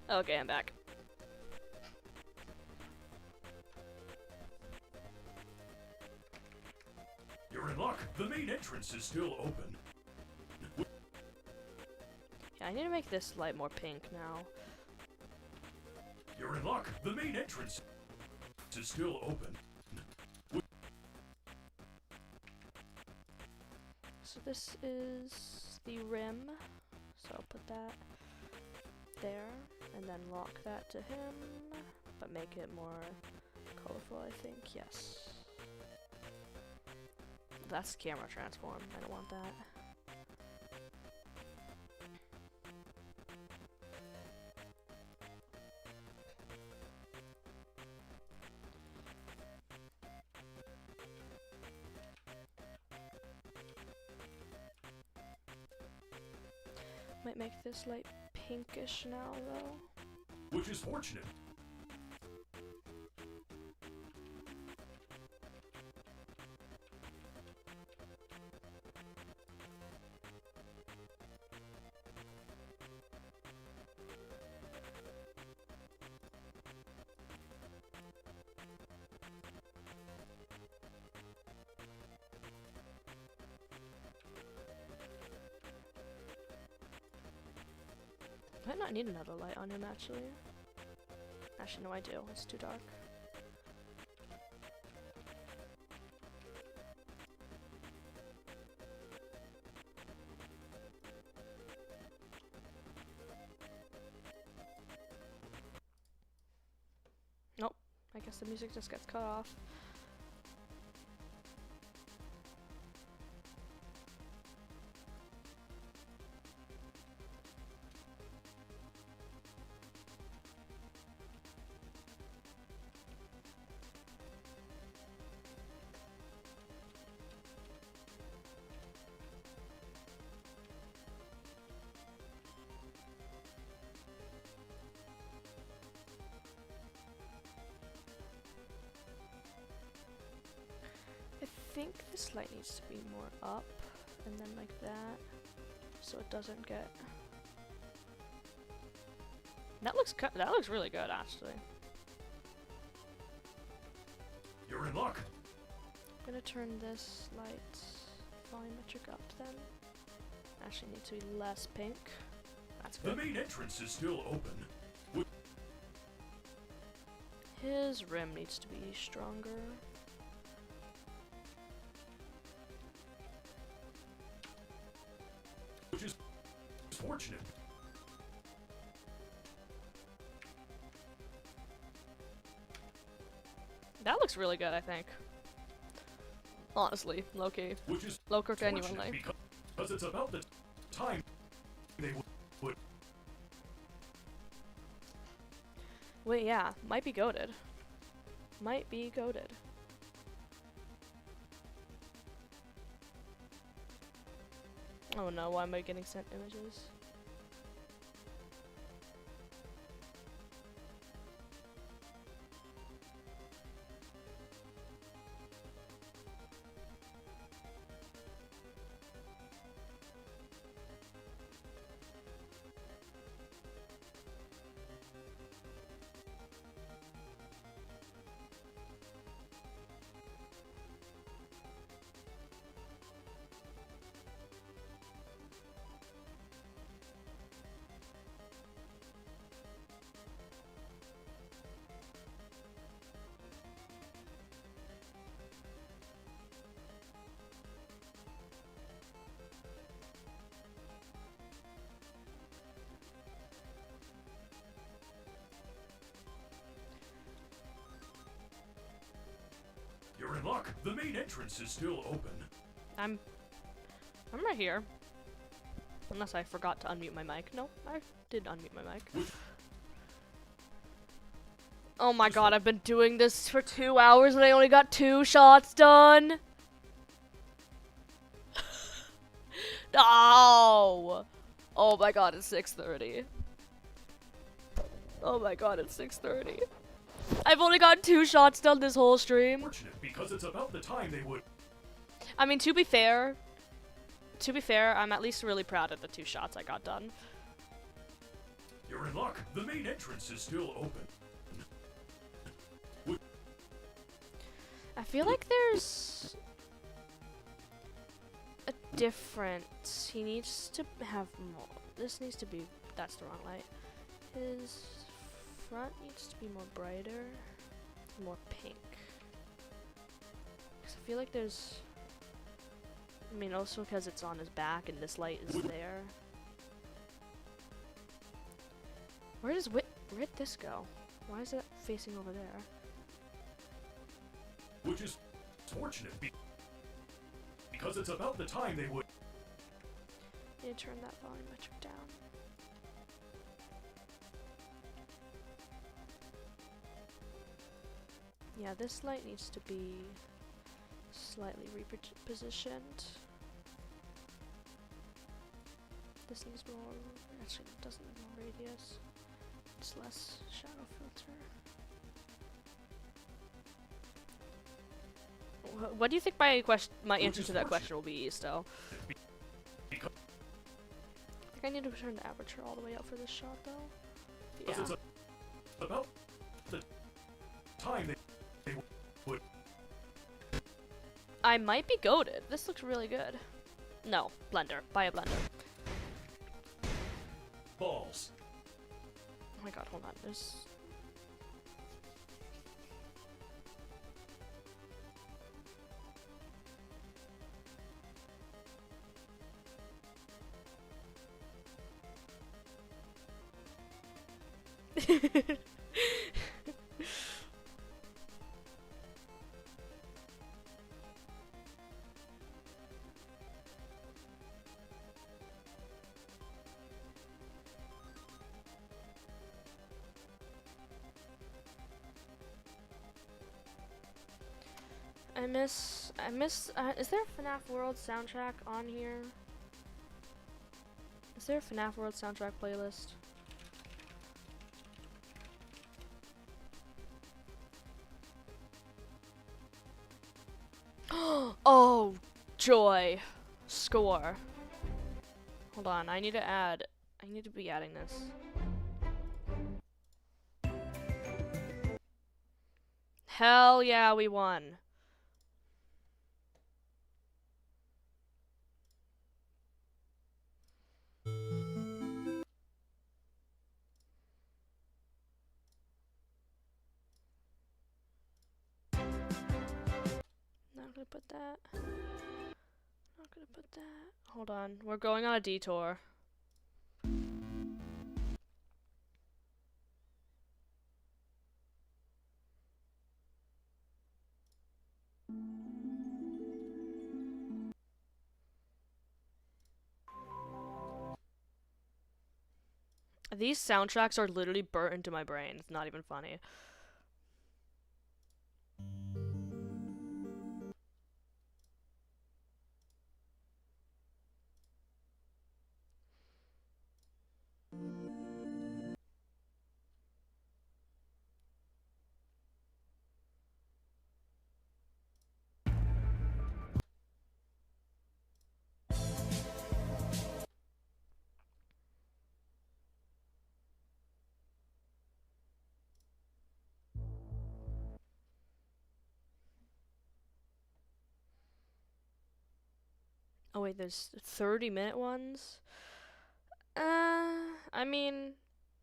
Okay, I'm back. You're in luck. The main entrance is still open. Yeah, I need to make this light more pink now. You're in luck. The main entrance is still open. So this is the rim. So I'll put that there, and then lock that to him, but make it more colorful, I think. Yes. That's camera transform. I don't want that. Might make this light pinkish now, though. Which is fortunate. Might not need another light on him, actually. Actually, no, I do. It's too dark. I guess the music just gets cut off. I think this light needs to be more up, and then like that, so it doesn't get. That looks really good, actually. You're in luck. I'm gonna turn this light volumetric up then. Actually, needs to be less pink. That's The good. main entrance is still open. His rim needs to be stronger. Which is fortunate. That looks really good, I think. Honestly, low-key. Which is Low-key fortunate genuinely. because it's about the time they would. Wait, yeah. Might be goated. Might be goated. Oh no, why am I getting sent images? You're in luck. The main entrance is still open. I'm right here. Unless I forgot to unmute my mic. No, I did unmute my mic. Oh my god, I've been doing this for 2 hours and I only got 2 shots done. No! Oh my god, it's 6:30. Oh my god, it's 6:30. I've only got 2 shots done this whole stream. Fortunate because it's about the time they would. I mean, to be fair, I'm at least really proud of the 2 shots I got done. You're in luck. The main entrance is still open. I feel like there's a difference. He needs to have more. This needs to be. That's the wrong light. His front needs to be more brighter, more pink. 'Cause I feel like there's. I mean, also because it's on his back and this light is there. Where'd this go? Why is it facing over there? Which is fortunate because it's about the time they would. Need to turn that volumetric down. Yeah, this light needs to be slightly repositioned. This needs more. Actually, it doesn't need more radius. It's less shadow filter. What do you think my answer to that question will be, Easto? I think I need to turn the aperture all the way up for this shot, though. Yeah. It's about the time they would. I might be goated. This looks really good. No, blender. Buy a blender. Balls. Oh my god, hold on. There's. I miss, is there a FNAF World soundtrack on here? Is there a FNAF World soundtrack playlist? Oh, joy. Score. Hold on, I need to be adding this. Hell yeah, we won. Not gonna put that. Not gonna put that. Hold on, we're going on a detour. These soundtracks are literally burnt into my brain. It's not even funny. Oh wait, there's 30-minute ones? I mean,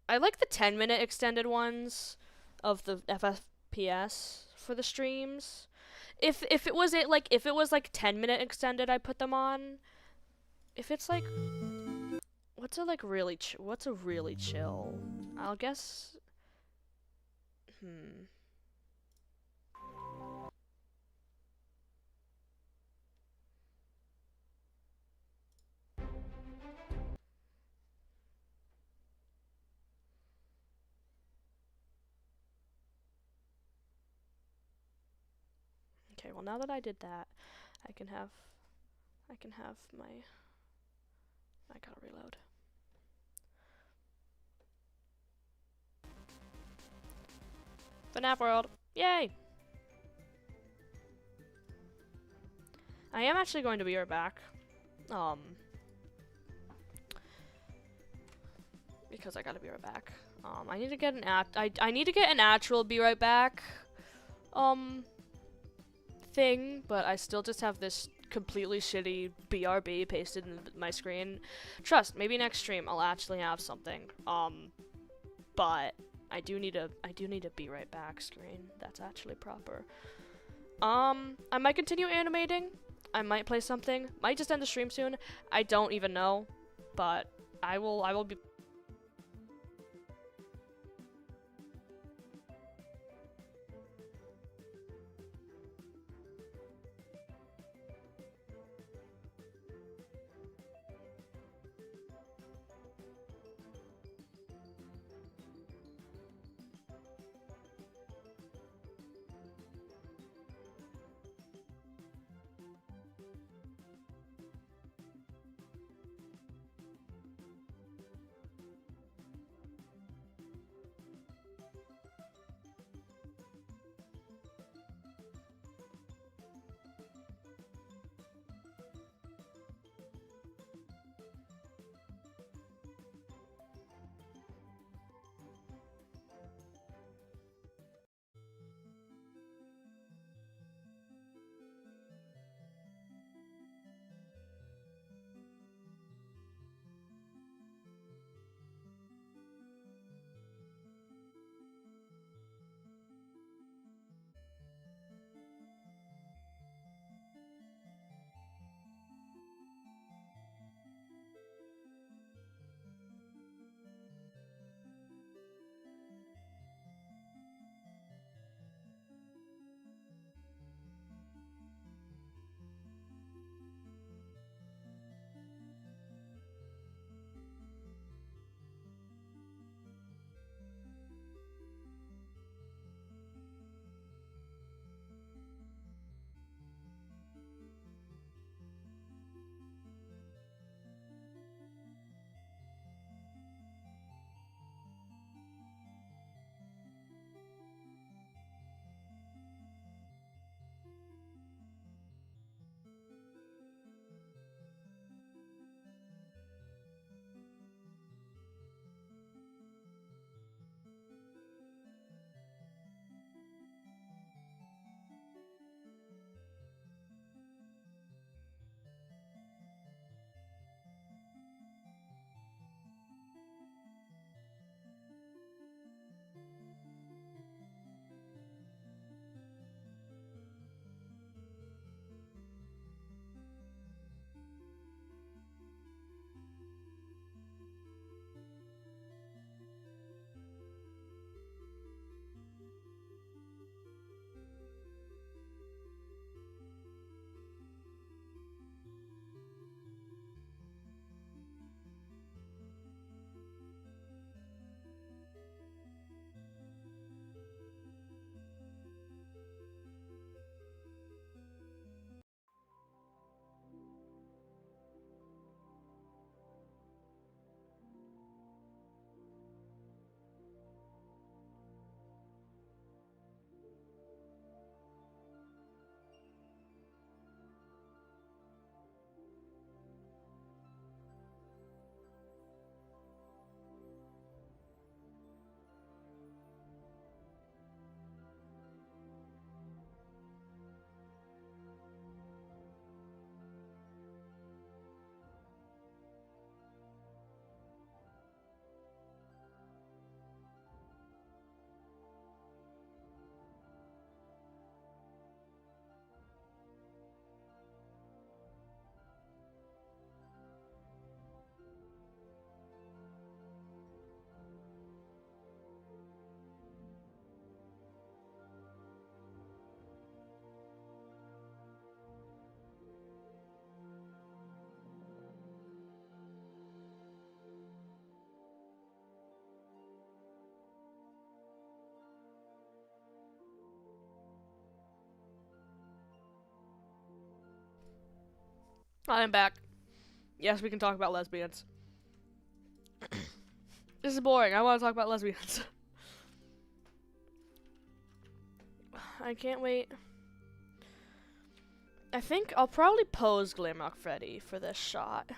I like the 10-minute extended ones of the FFPS for the streams. If it was if it was like 10-minute extended, I put them on. If it's like, what's a really chill? I'll guess. Okay, well now that I did that, I can have my, I gotta reload. FNAF World, yay! I am actually going to be right back. Because I gotta be right back. I need to get an I need to get an actual be right back, thing, but I still just have this completely shitty BRB pasted in my screen. Trust, maybe next stream I'll actually have something. But I do need a be right back screen that's actually proper. I might continue animating. I might play something. Might just end the stream soon. I don't even know, but I will be I'm back. Yes, we can talk about lesbians. This is boring. I want to talk about lesbians. I can't wait. I think I'll probably pose Glamrock Freddy for this shot.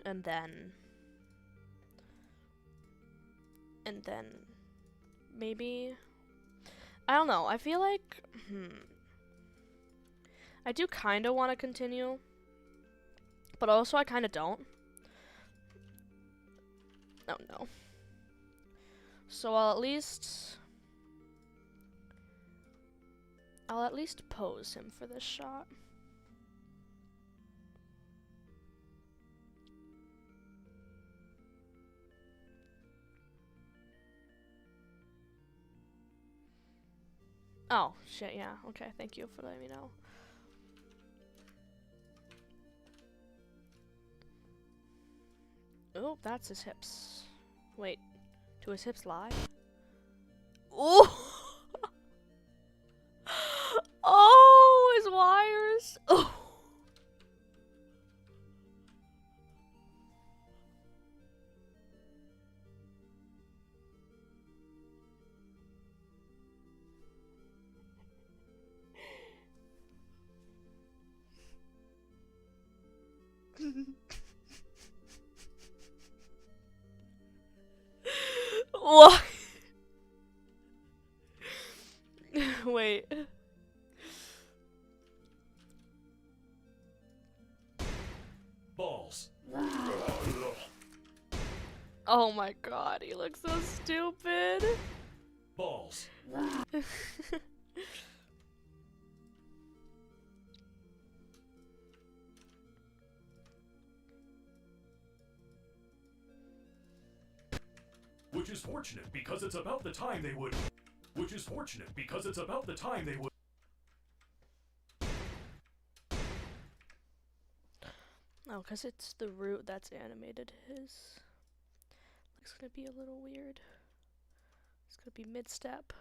And then maybe, I don't know. I feel like, I do kind of want to continue, but also I kind of don't. Oh no. So I'll at least pose him for this shot. Oh, shit, yeah. Okay, thank you for letting me know. Oh, that's his hips. Wait, do his hips lie? Oh! Oh, his wires! Oh! What? Wait. Balls. Oh my god, he looks so stupid. Balls. Which is fortunate because it's about the time they would. Which is fortunate because it's about the time they would. Oh, because it's the root that's animated. His looks gonna be a little weird. It's gonna be mid-step.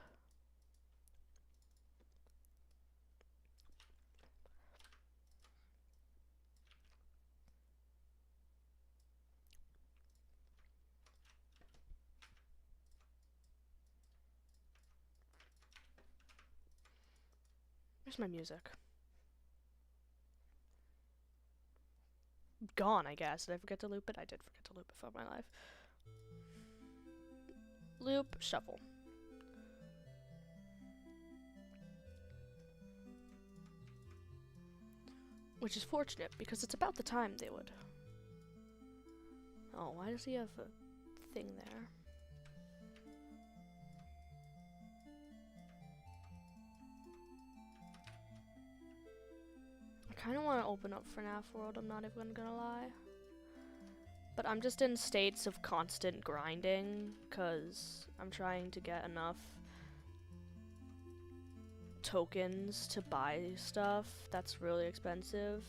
Where's my music? Gone, I guess. Did I forget to loop it? I did forget to loop it for my life. Loop, shuffle. Which is fortunate, because it's about the time they would. Oh, why does he have a thing there? I kind of want to open up for FNAF World, I'm not even gonna lie. But I'm just in states of constant grinding, because I'm trying to get enough tokens to buy stuff that's really expensive,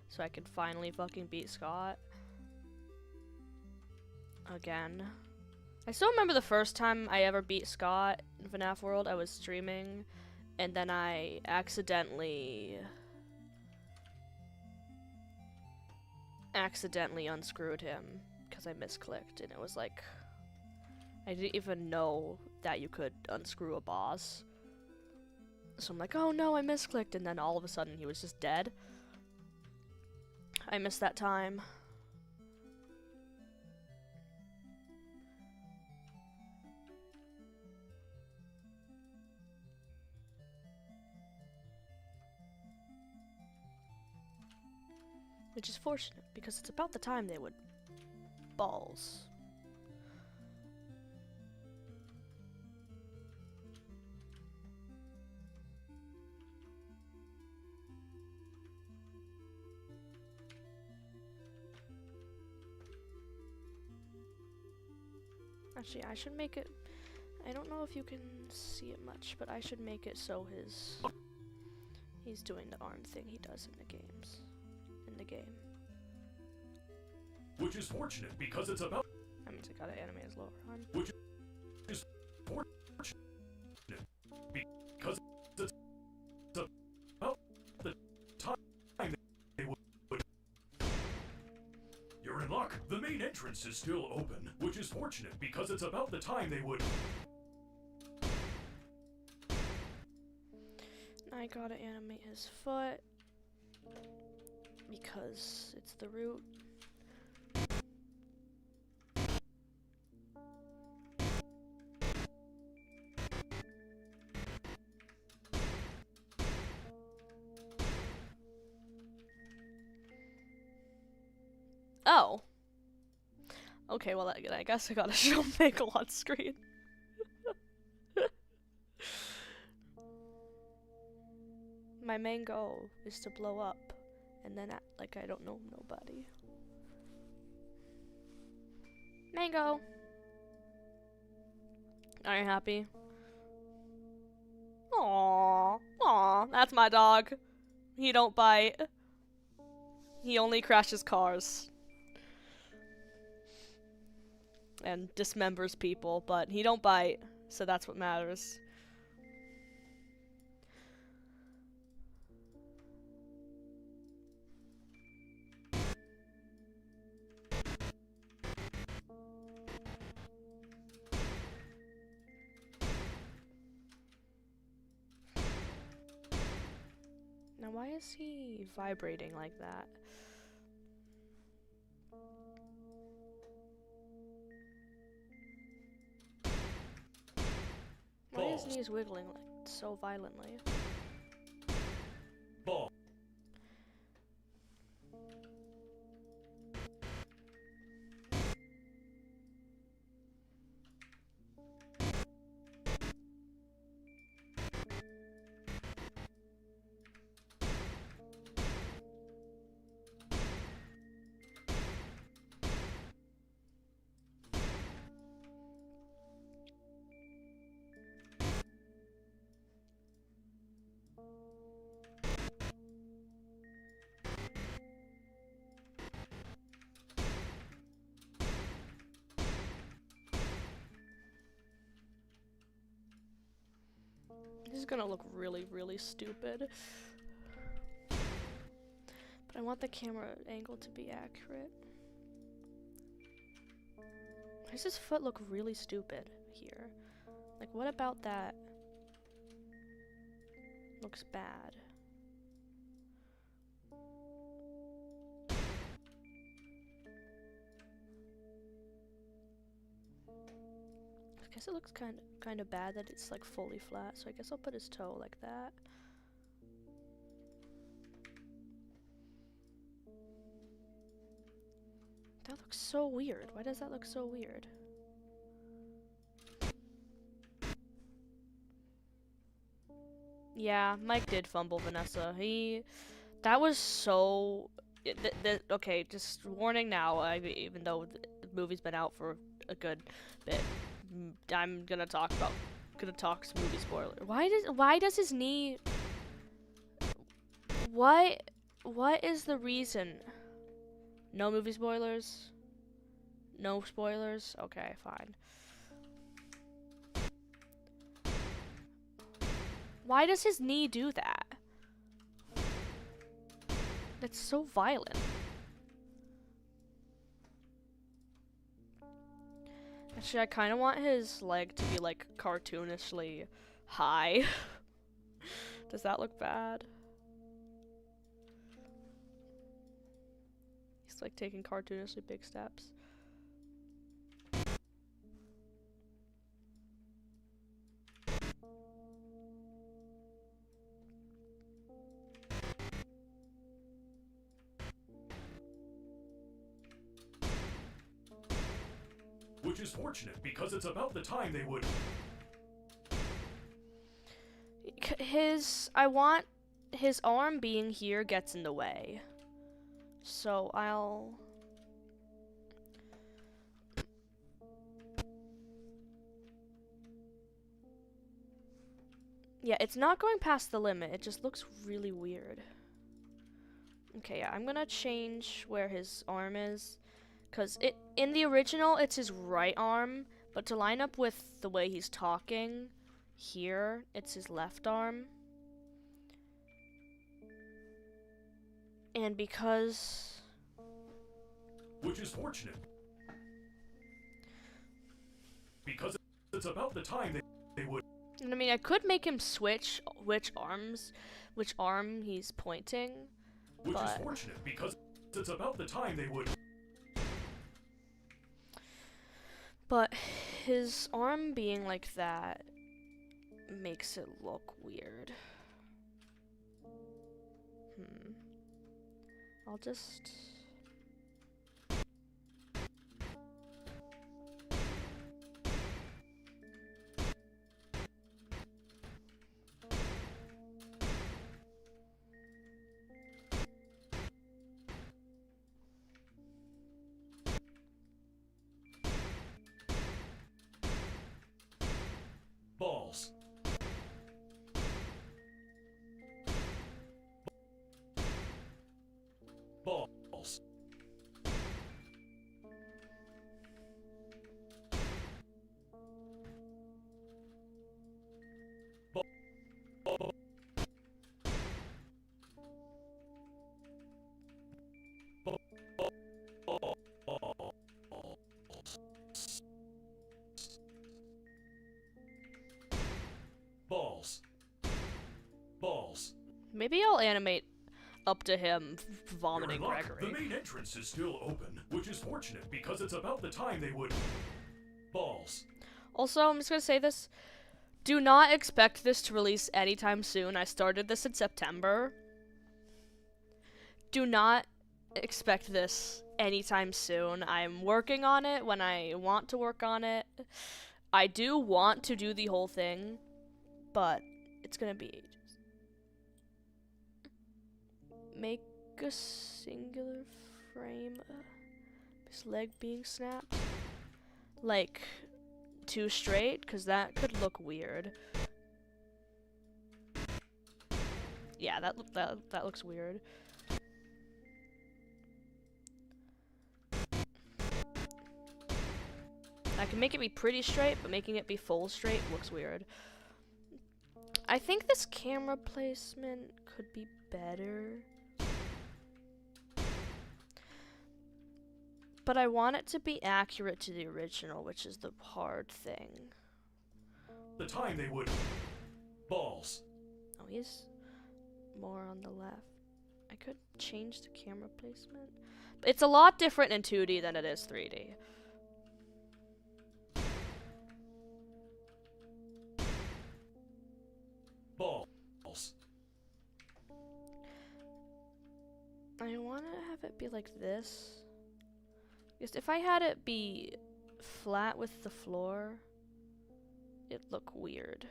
so I can finally fucking beat Scott. Again. I still remember the first time I ever beat Scott in FNAF World. I was streaming, and then I accidentally unscrewed him because I misclicked, and it was like, I didn't even know that you could unscrew a boss. So I'm like, oh no, I misclicked, and then all of a sudden he was just dead. I missed that time. Which is fortunate, because it's about the time they would. Balls. Actually, I should make it, I don't know if you can see it much, but I should make it so he's doing the arm thing he does in the games. The game. Which is fortunate because it's about. That means I gotta animate his lower arm. Which is fortunate because it's about the main entrance is still open, which is fortunate because it's about the time they would. I gotta animate his foot because it's the root. Oh. Okay, well, I guess I gotta show Michael on screen. My main goal is to blow up and then act like I don't know nobody. Mango! Are you happy? Aww. Aww. That's my dog. He don't bite. He only crashes cars. And dismembers people, but he don't bite, so that's what matters. Now why is he vibrating like that? Why his knees wiggling like so violently? Ball. This is gonna look really, really stupid. But I want the camera angle to be accurate. Why does his foot look really stupid here? Like, what about that looks bad? I guess it looks kind of bad that it's like fully flat, so I guess I'll put his toe like that. That looks so weird. Why does that look so weird? Yeah, Mike did fumble Vanessa. That was so... okay, just warning now, even though the movie's been out for a good bit. I'm gonna talk some movie spoiler. Why does his knee... What is the reason? No movie spoilers? No spoilers? Okay, fine. Why does his knee do that? That's so violent. Actually, I kind of want his leg to be like cartoonishly high. Does that look bad? He's like taking cartoonishly big steps. Which is fortunate because it's about the time they would. I want his arm being here gets in the way. So I'll... Yeah, it's not going past the limit. It just looks really weird. Okay, yeah, I'm gonna change where his arm is. Because in the original, it's his right arm. But to line up with the way he's talking here, it's his left arm. And because... Which is fortunate. because it's about the time they would. And I mean, I could make him switch which arm he's pointing, Which is but fortunate because it's about the time they would. but his arm being like that makes it look weird. I'll just... Balls. Balls. Balls. Balls. Maybe I'll animate up to him vomiting You're in luck. Gregory. The main entrance is still open, which is fortunate because it's about the time they would. Balls. Also, I'm just gonna say this. Do not expect this to release anytime soon. I started this in September. Do not expect this anytime soon. I'm working on it when I want to work on it. I do want to do the whole thing, but it's gonna be ages. Make a singular frame. His leg being snapped. Like, too straight, because that could look weird. Yeah, that looks weird. I can make it be pretty straight, but making it be full straight looks weird. I think this camera placement could be better. But I want it to be accurate to the original, which is the hard thing. The time they would. Balls. Oh, he's more on the left. I could change the camera placement. But it's a lot different in 2D than it is 3D. Balls. I want to have it be like this. Because if I had it be flat with the floor, it'd look weird.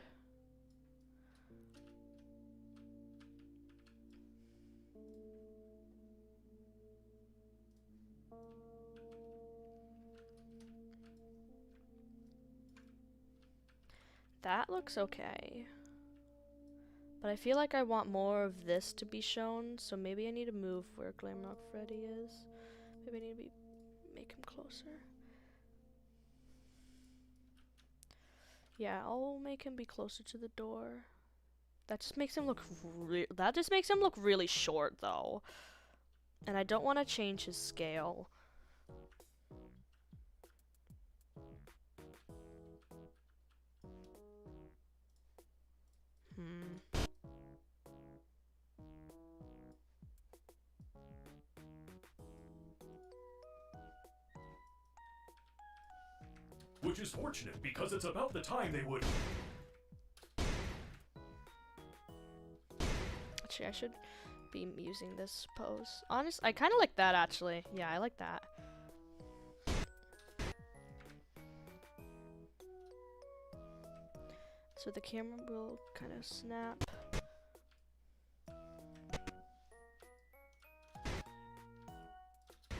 That looks okay. But I feel like I want more of this to be shown, so maybe I need to move where Glamrock Freddy is. Maybe I need to make him closer. Yeah, I'll make him be closer to the door. That just makes him look really short though. And I don't want to change his scale. Which is fortunate because it's about the time they would. Actually, I should be using this pose. Honest, I kind of like that actually. Yeah, I like that. So the camera will kind of snap.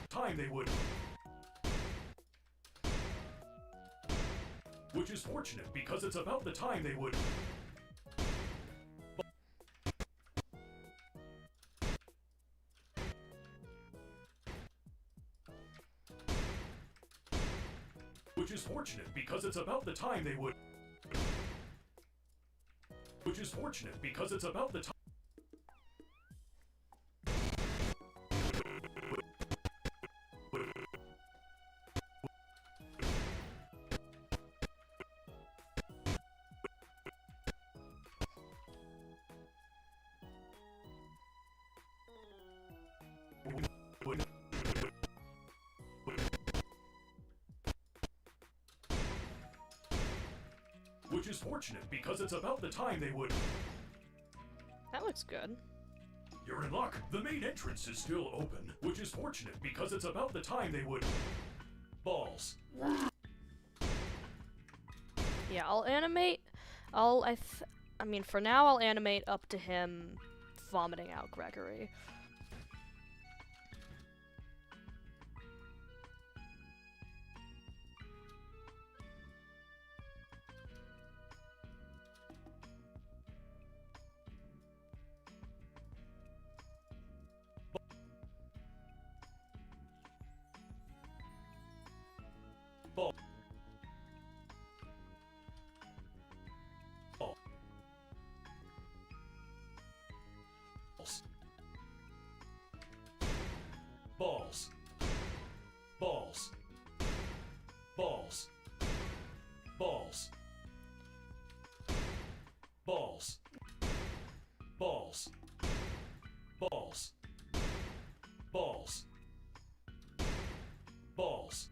Time they would. Which is fortunate because it's about the time they would. Which is fortunate because it's about the time they would. Which is fortunate because it's about the time. Which is fortunate because it's about the time they would. That looks good. You're in luck. The main entrance is still open, which is fortunate because it's about the time they would. Balls. Yeah, I'll animate. I mean, for now, I'll animate up to him vomiting out Gregory. Ball. Balls. Balls. Balls. Balls. Balls. Balls. Balls. Balls. Balls. Balls.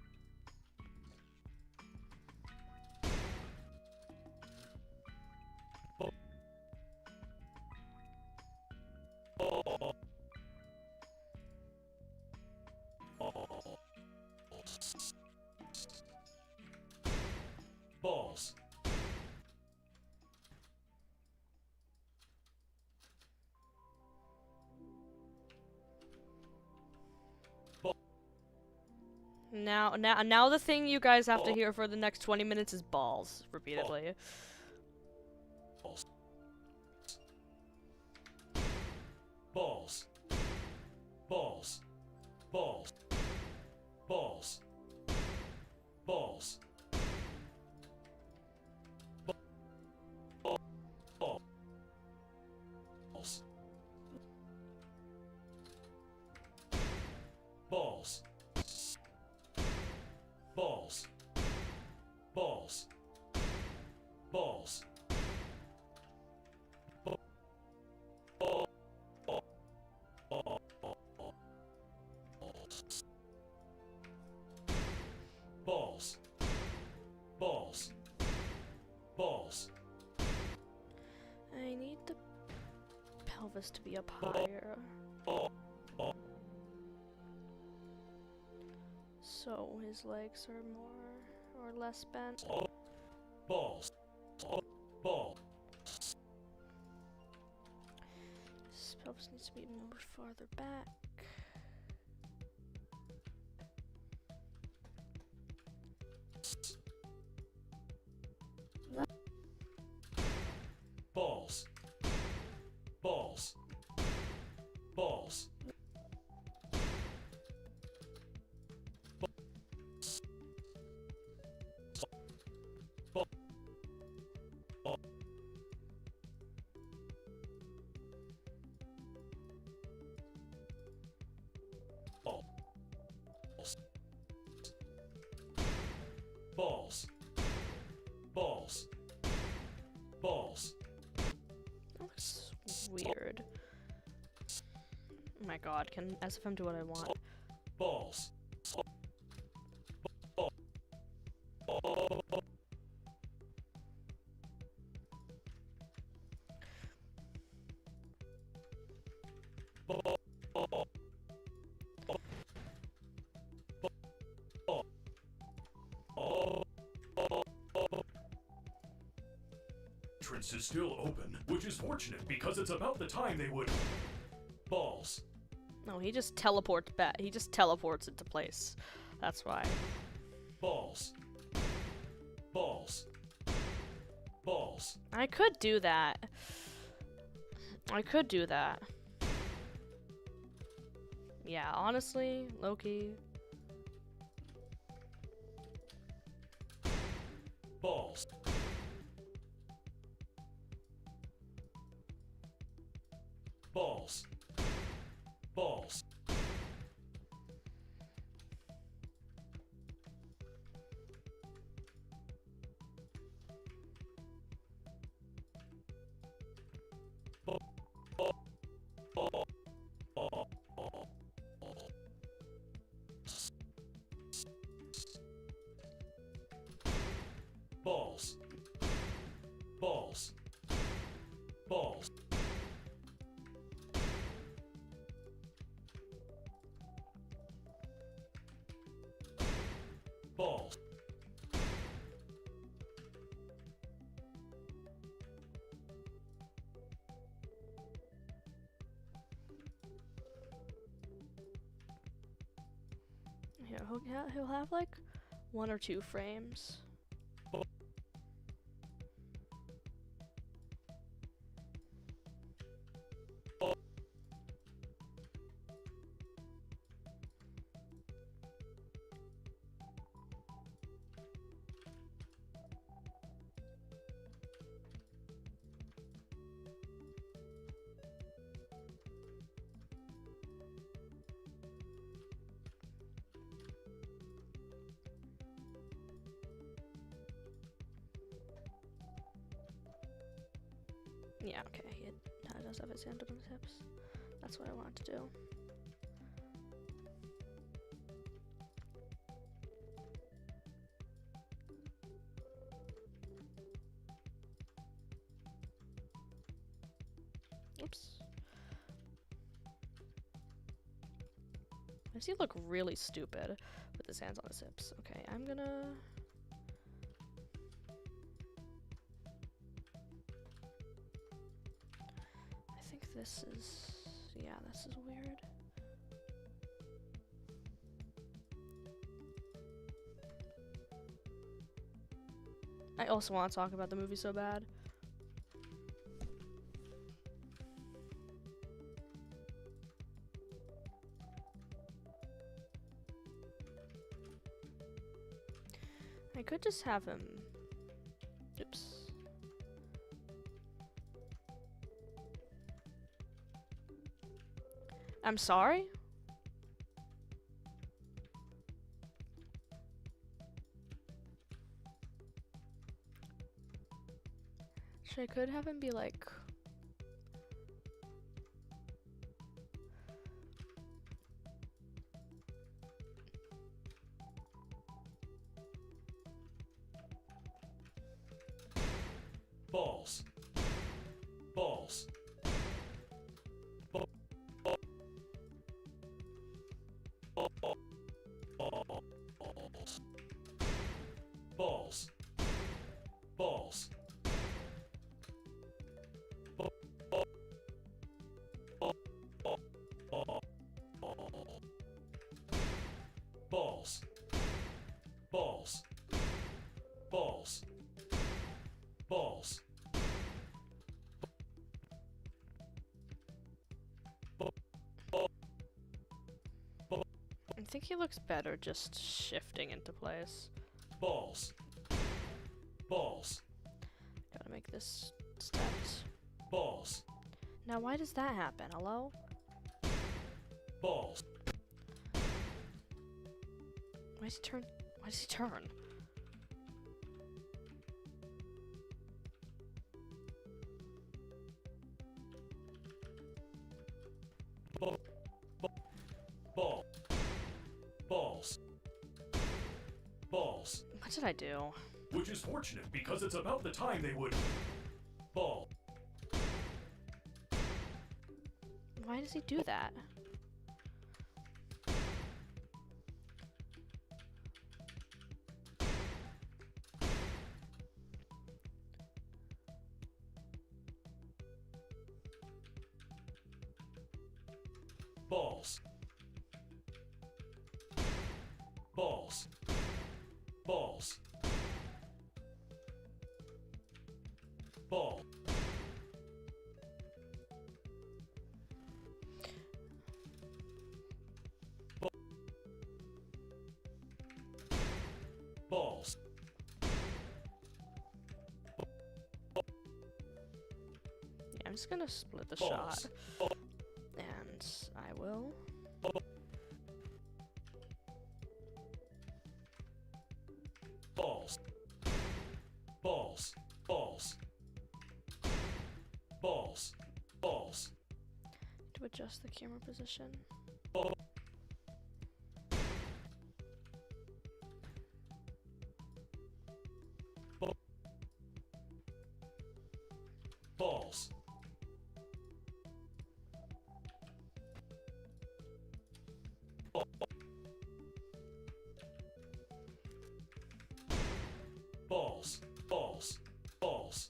Now the thing you guys have to hear for the next 20 minutes is balls, repeatedly. Balls. Balls. Balls. Balls. Balls. Balls. Balls. Balls. Balls. Balls. Balls. Balls. Balls. I need the pelvis to be up higher. So his legs are more or less bent. Balls. Ball. His pelvis needs to be moved farther back. Balls. Balls. Balls. Balls. Balls. Balls. That looks weird. Oh my god, can SFM do what I want? Balls. Entrance is still open, which is fortunate because it's about the time they would. Balls. No, he just teleports back. He just teleports into place. That's why. Balls. Balls. Balls. I could do that. I could do that. Yeah, honestly, low-key. Balls. Balls. Balls. Here, he'll have like 1 or 2 frames. Yeah, okay, he does have his hand on his hips. That's what I wanted to do. Oops. Does he look really stupid with his hands on his hips? Okay, I'm gonna... I think this is... yeah, this is weird. I also want to talk about the movie so bad. I could just have him... oops. I'm sorry? I could have him be like... Balls. Balls. Balls. Balls. Balls. Balls. Balls. Balls. I think he looks better just shifting into place. Balls. Balls. Gotta make this steps. Balls. Now why does that happen? Hello? Balls. Why does he turn? Why does he turn? Ball. Ball. Balls. Balls. What did I do? Which is fortunate because it's about the time they would. Ball. Why does he do that? Balls. Balls. Balls. Ball. Balls. Yeah, I'm just gonna split the Balls. shot. And I will. Balls. Balls. Balls. Balls. Balls. To adjust the camera position. Ball. Balls. Balls. Balls. Balls.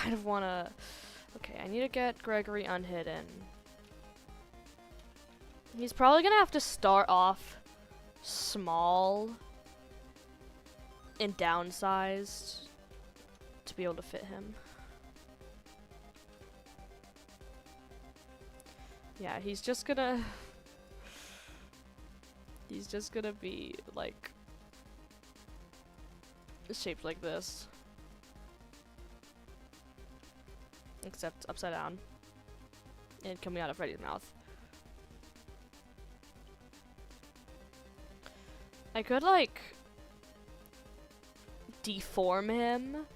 kind of wanna... Okay, I need to get Gregory unhidden. He's probably gonna have to start off small and downsized to be able to fit him. Yeah, he's just gonna be like shaped like this. Except upside down. And coming out of Freddy's mouth. I could like deform him.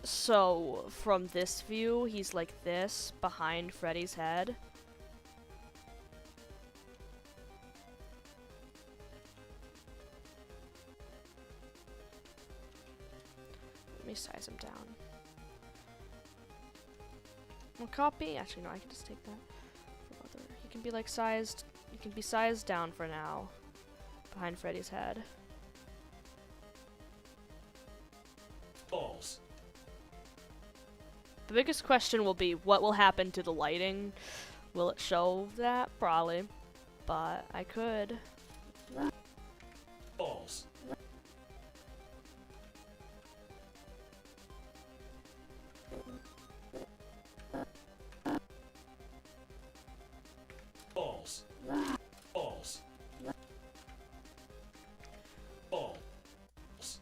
So from this view, he's like this behind Freddy's head. Let me size him down. We'll copy. Actually, no, I can just take that. He can be like sized. He can be sized down for now, behind Freddy's head. Balls. The biggest question will be what will happen to the lighting. Will it show that? Probably. But I could. Balls. Balls. Balls. Balls. Balls. Balls.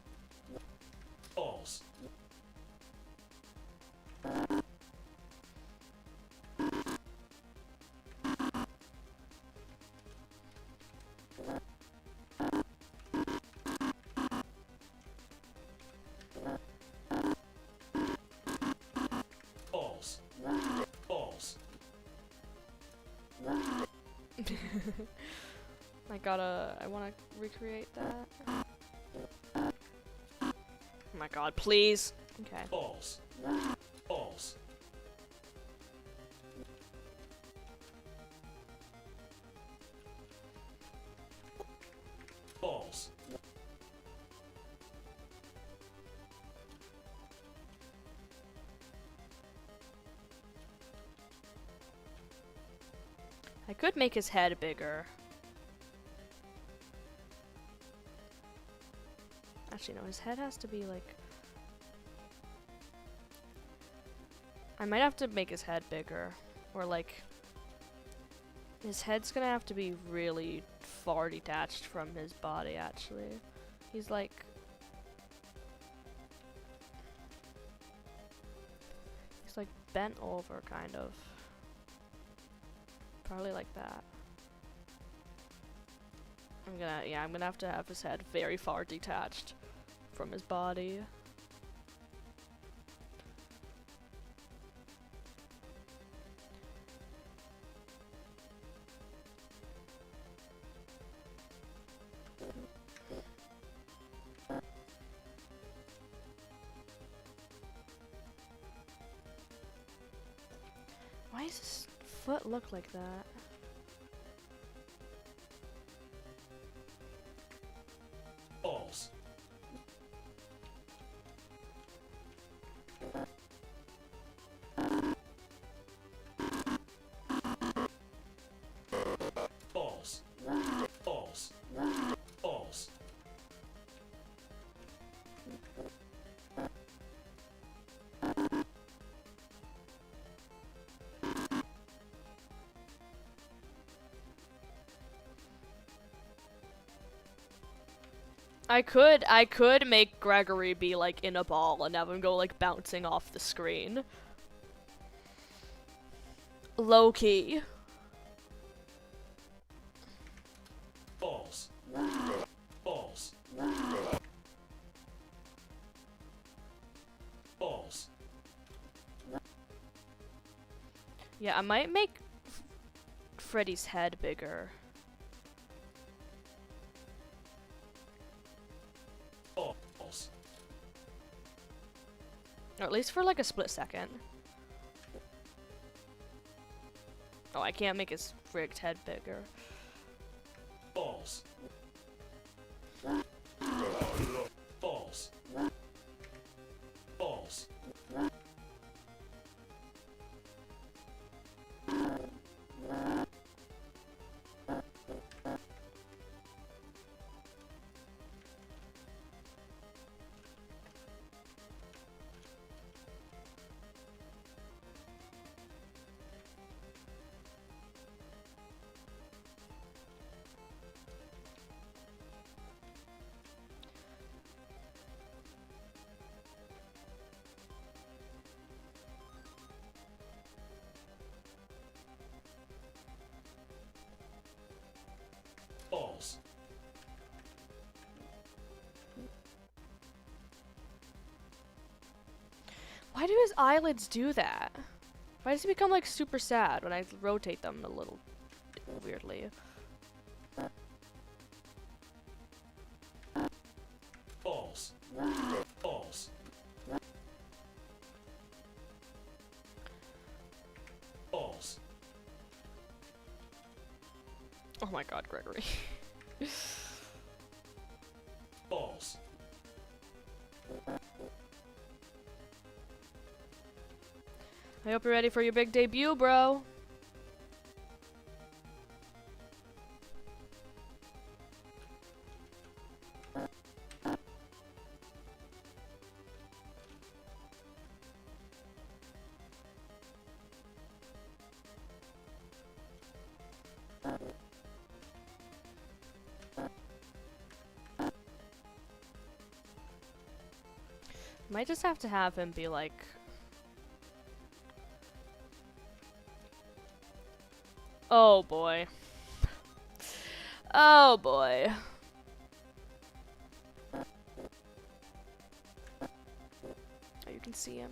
Balls. I wanna recreate that. Oh my god, please. Okay. Balls. Balls. Balls. I could make his head bigger. Actually, no, his head has to be like... I might have to make his head bigger. Or like... His head's gonna have to be really far detached from his body, actually. He's like... He's like bent over, kind of. Probably like that. I'm gonna have to have his head very far detached from his body. Why does his foot look like that? Balls. Balls. Balls. Balls. I could make Gregory be like in a ball and have him go like bouncing off the screen. Low key. Balls. Balls. Balls. Yeah, I might make Freddy's head bigger. Balls. Or at least for like a split second. Oh, I can't make his rigged head bigger. Balls. Balls. Balls. Why do his eyelids do that? Why does he become like super sad when I rotate them a little weirdly? False. False. False. Oh my god, Gregory. False. I hope you're ready for your big debut, bro. Might just have to have him be like... Oh boy. Oh boy. Oh, you can see him.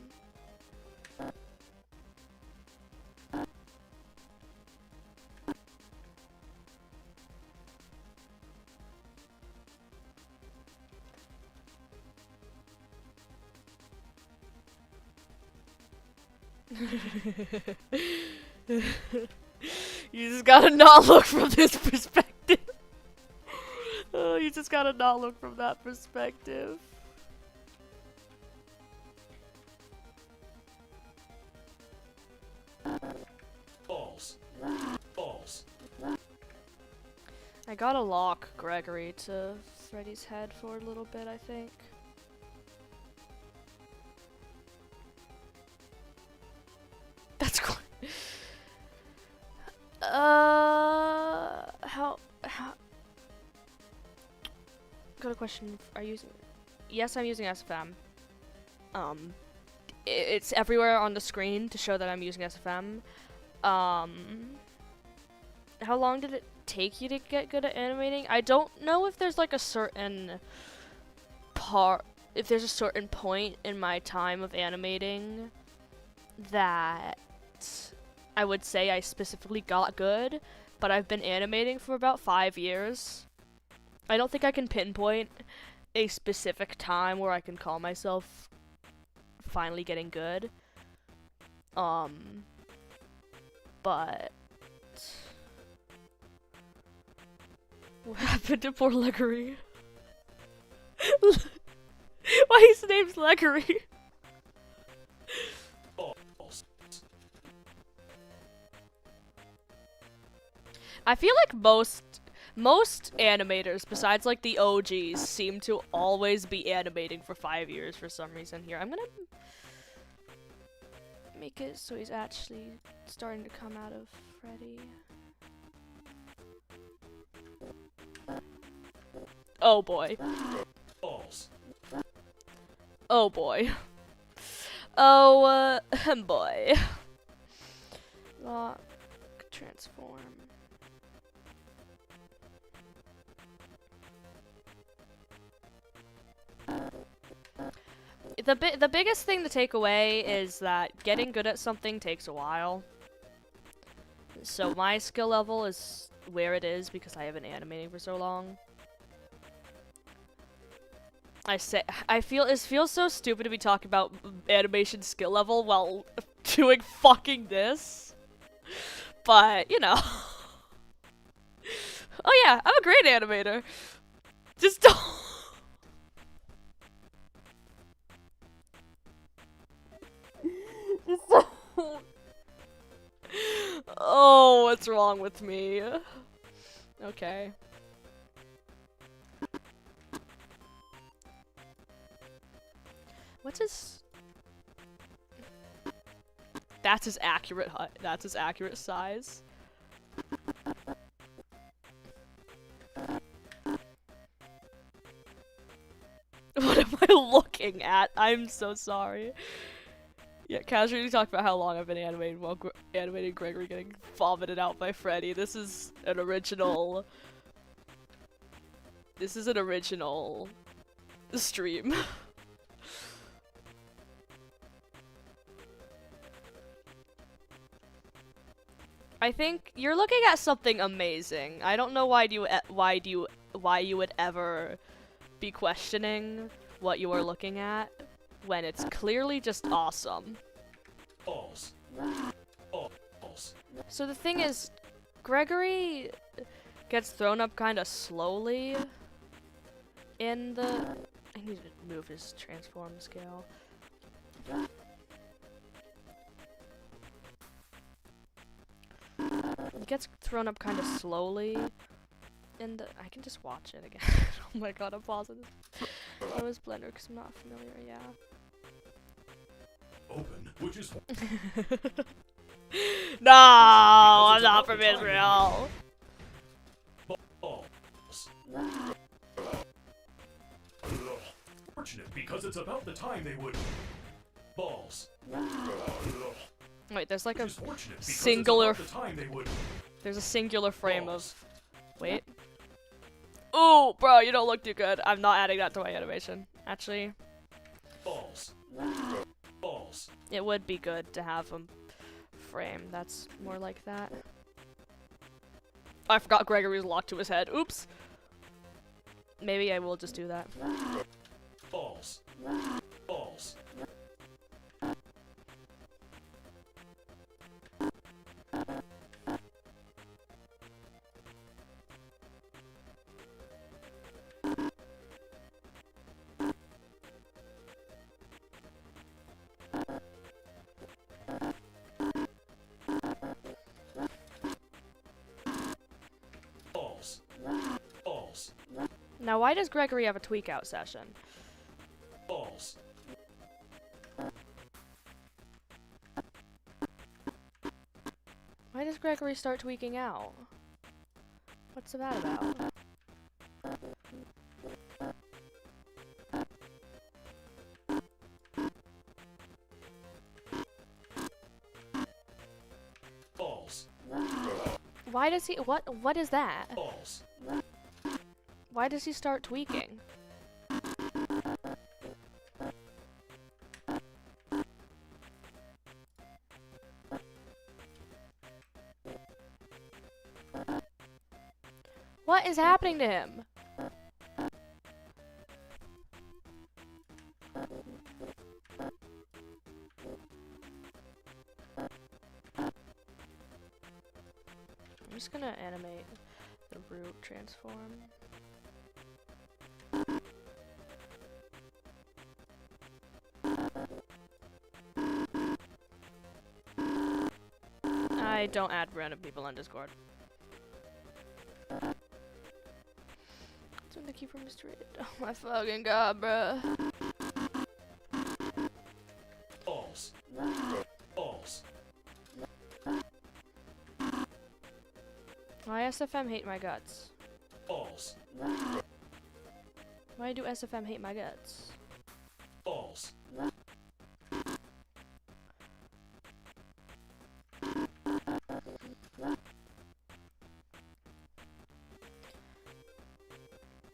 You just gotta not look from this perspective. Oh, you just gotta not look from that perspective. False. False. I gotta lock Gregory to Freddy's head for a little bit, I think. That's cool. How? Got a question. Are you using? Yes, I'm using SFM. It's everywhere on the screen to show that I'm using SFM. How long did it take you to get good at animating? I don't know if there's like a certain if there's a certain point in my time of animating that I would say I specifically got good, but I've been animating for about 5 years. I don't think I can pinpoint a specific time where I can call myself finally getting good. But what happened to poor Leggery? Why his name's Leggery? False. I feel like most animators, besides like the OGs, seem to always be animating for 5 years for some reason here. I'm gonna make it so he's actually starting to come out of Freddy. Oh boy. False. Oh boy. Oh, boy. Lock, transform. The biggest thing to take away is that getting good at something takes a while. So my skill level is where it is because I have been animating for so long. It feels so stupid to be talking about animation skill level while doing fucking this. But, you know. Oh yeah, I'm a great animator. Just don't. Just don't. Oh, what's wrong with me? Okay. What's his... That's his accurate that's his accurate size. What am I looking at? I'm so sorry. Yeah, casually talk about how long I've been animating while animating Gregory getting vomited out by Freddy. This is an original... This is an original stream. I think you're looking at something amazing. I don't know why you would ever be questioning what you are looking at when it's clearly just awesome. Balls. Balls. So the thing is, Gregory gets thrown up kind of slowly in the... I need to move his transform scale. He gets thrown up kind of slowly in the... I can just watch it again. Oh my god, I'm pausing this. I was Blender because I'm not familiar, yeah. Open, which is... No, I'm not from Israel. Balls. Fortunate because it's about the time they would... Balls. Wait, there's like a Which is fortunate because it's singular... about the time they would... There's a singular frame Balls. of... Wait. Ooh, bro, you don't look too good. I'm not adding that to my animation. Actually, Balls. Balls. it would be good to have a frame that's more like that. I forgot Gregory's locked to his head. Oops. Maybe I will just do that. Balls. Balls. Balls. Balls. Now, why does Gregory have a tweak out session? Balls. Why does Gregory start tweaking out? What's that about? Balls. Why does he- what is that? Balls. Why does he start tweaking? What is happening to him? I'm just gonna animate the root transform. I don't add random people on Discord. So Nikki from Mystery. Oh my fucking god, bruh. Balls. Balls. Why SFM hate my guts? Balls. Why do SFM hate my guts? Balls.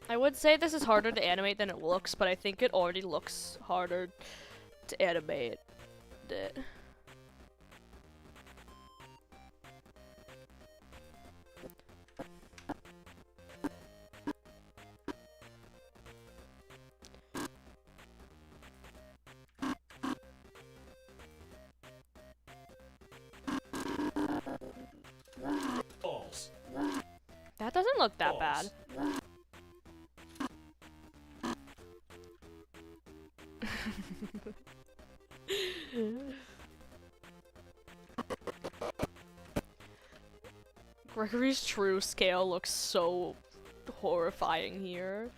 I would say this is harder to animate than it looks, but I think it already looks harder to animate it. Balls. That doesn't look that Balls. bad. Gregory's true scale looks so horrifying here.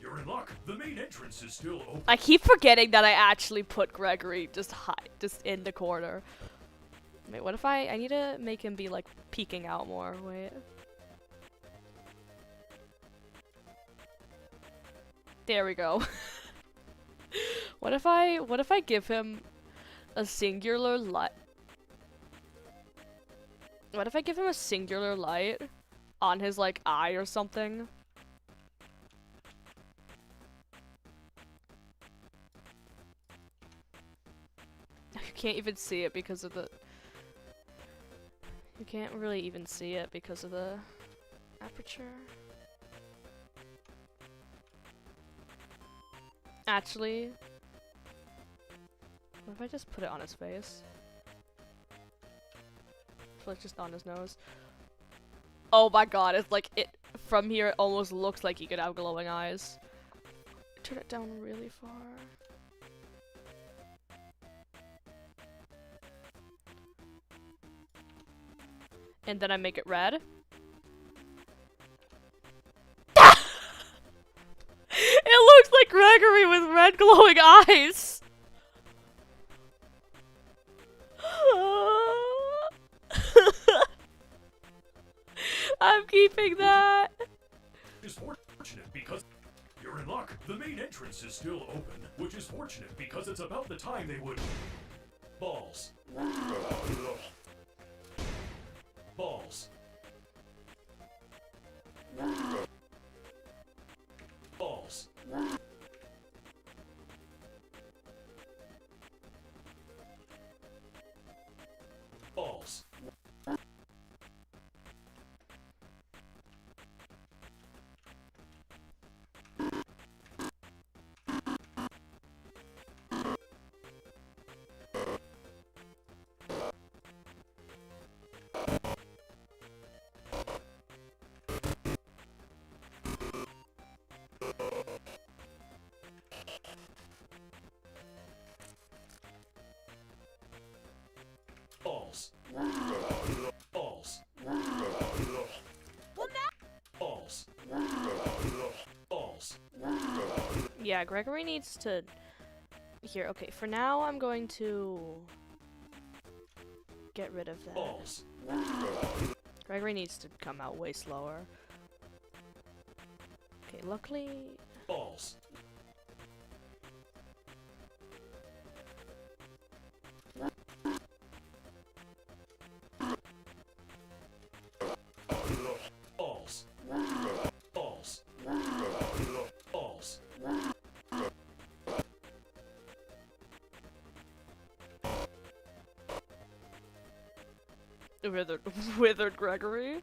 You're in luck. The main entrance is still open. I keep forgetting that I actually put Gregory just in the corner. Wait, what if I need to make him be like peeking out more. Wait. There we go. What if I give him a singular light? What if I give him a singular light on his like eye or something? can't even see it because of the... You can't really even see it because of the aperture. Actually, what if I just put it on his face? So it's just on his nose. Oh my god, it's like it from here it almost looks like he could have glowing eyes. Turn it down really far. And then I make it red. It looks like Gregory with red glowing eyes. I'm keeping that. Is fortunate because you're in luck. The main entrance is still open, which is fortunate because it's about the time they would. Balls. Balls. Balls. Balls. Balls. Balls. Balls. Balls. Yeah, Gregory needs to... Here, okay, for now I'm going to... get rid of that. Balls. Gregory needs to come out way slower. Okay, luckily... Balls. Balls. Balls. Balls. Withered Gregory.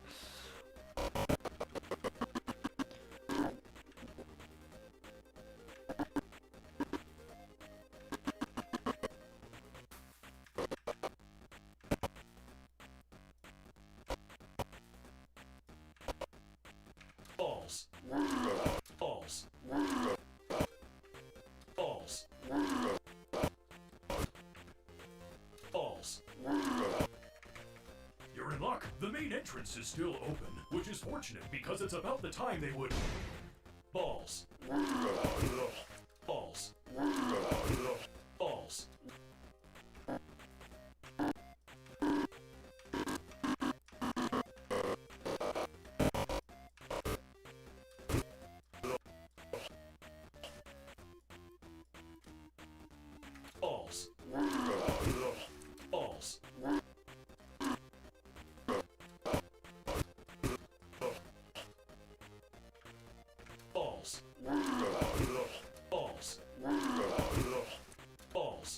Balls. Balls. Balls. Balls. You're in luck. The main entrance is still open, which is fortunate because it's about the time they would. Balls. Balls. Balls. Balls. Balls. Balls. Balls.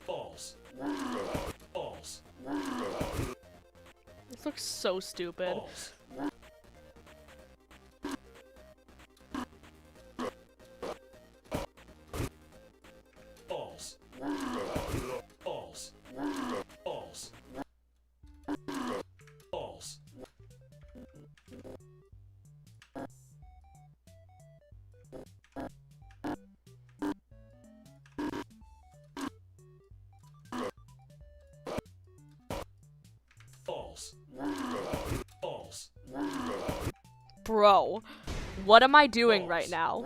Balls. Balls. Balls. This looks so stupid. Balls. Balls. Balls. Balls. Balls. Balls. Balls. Bro, what am I doing right now?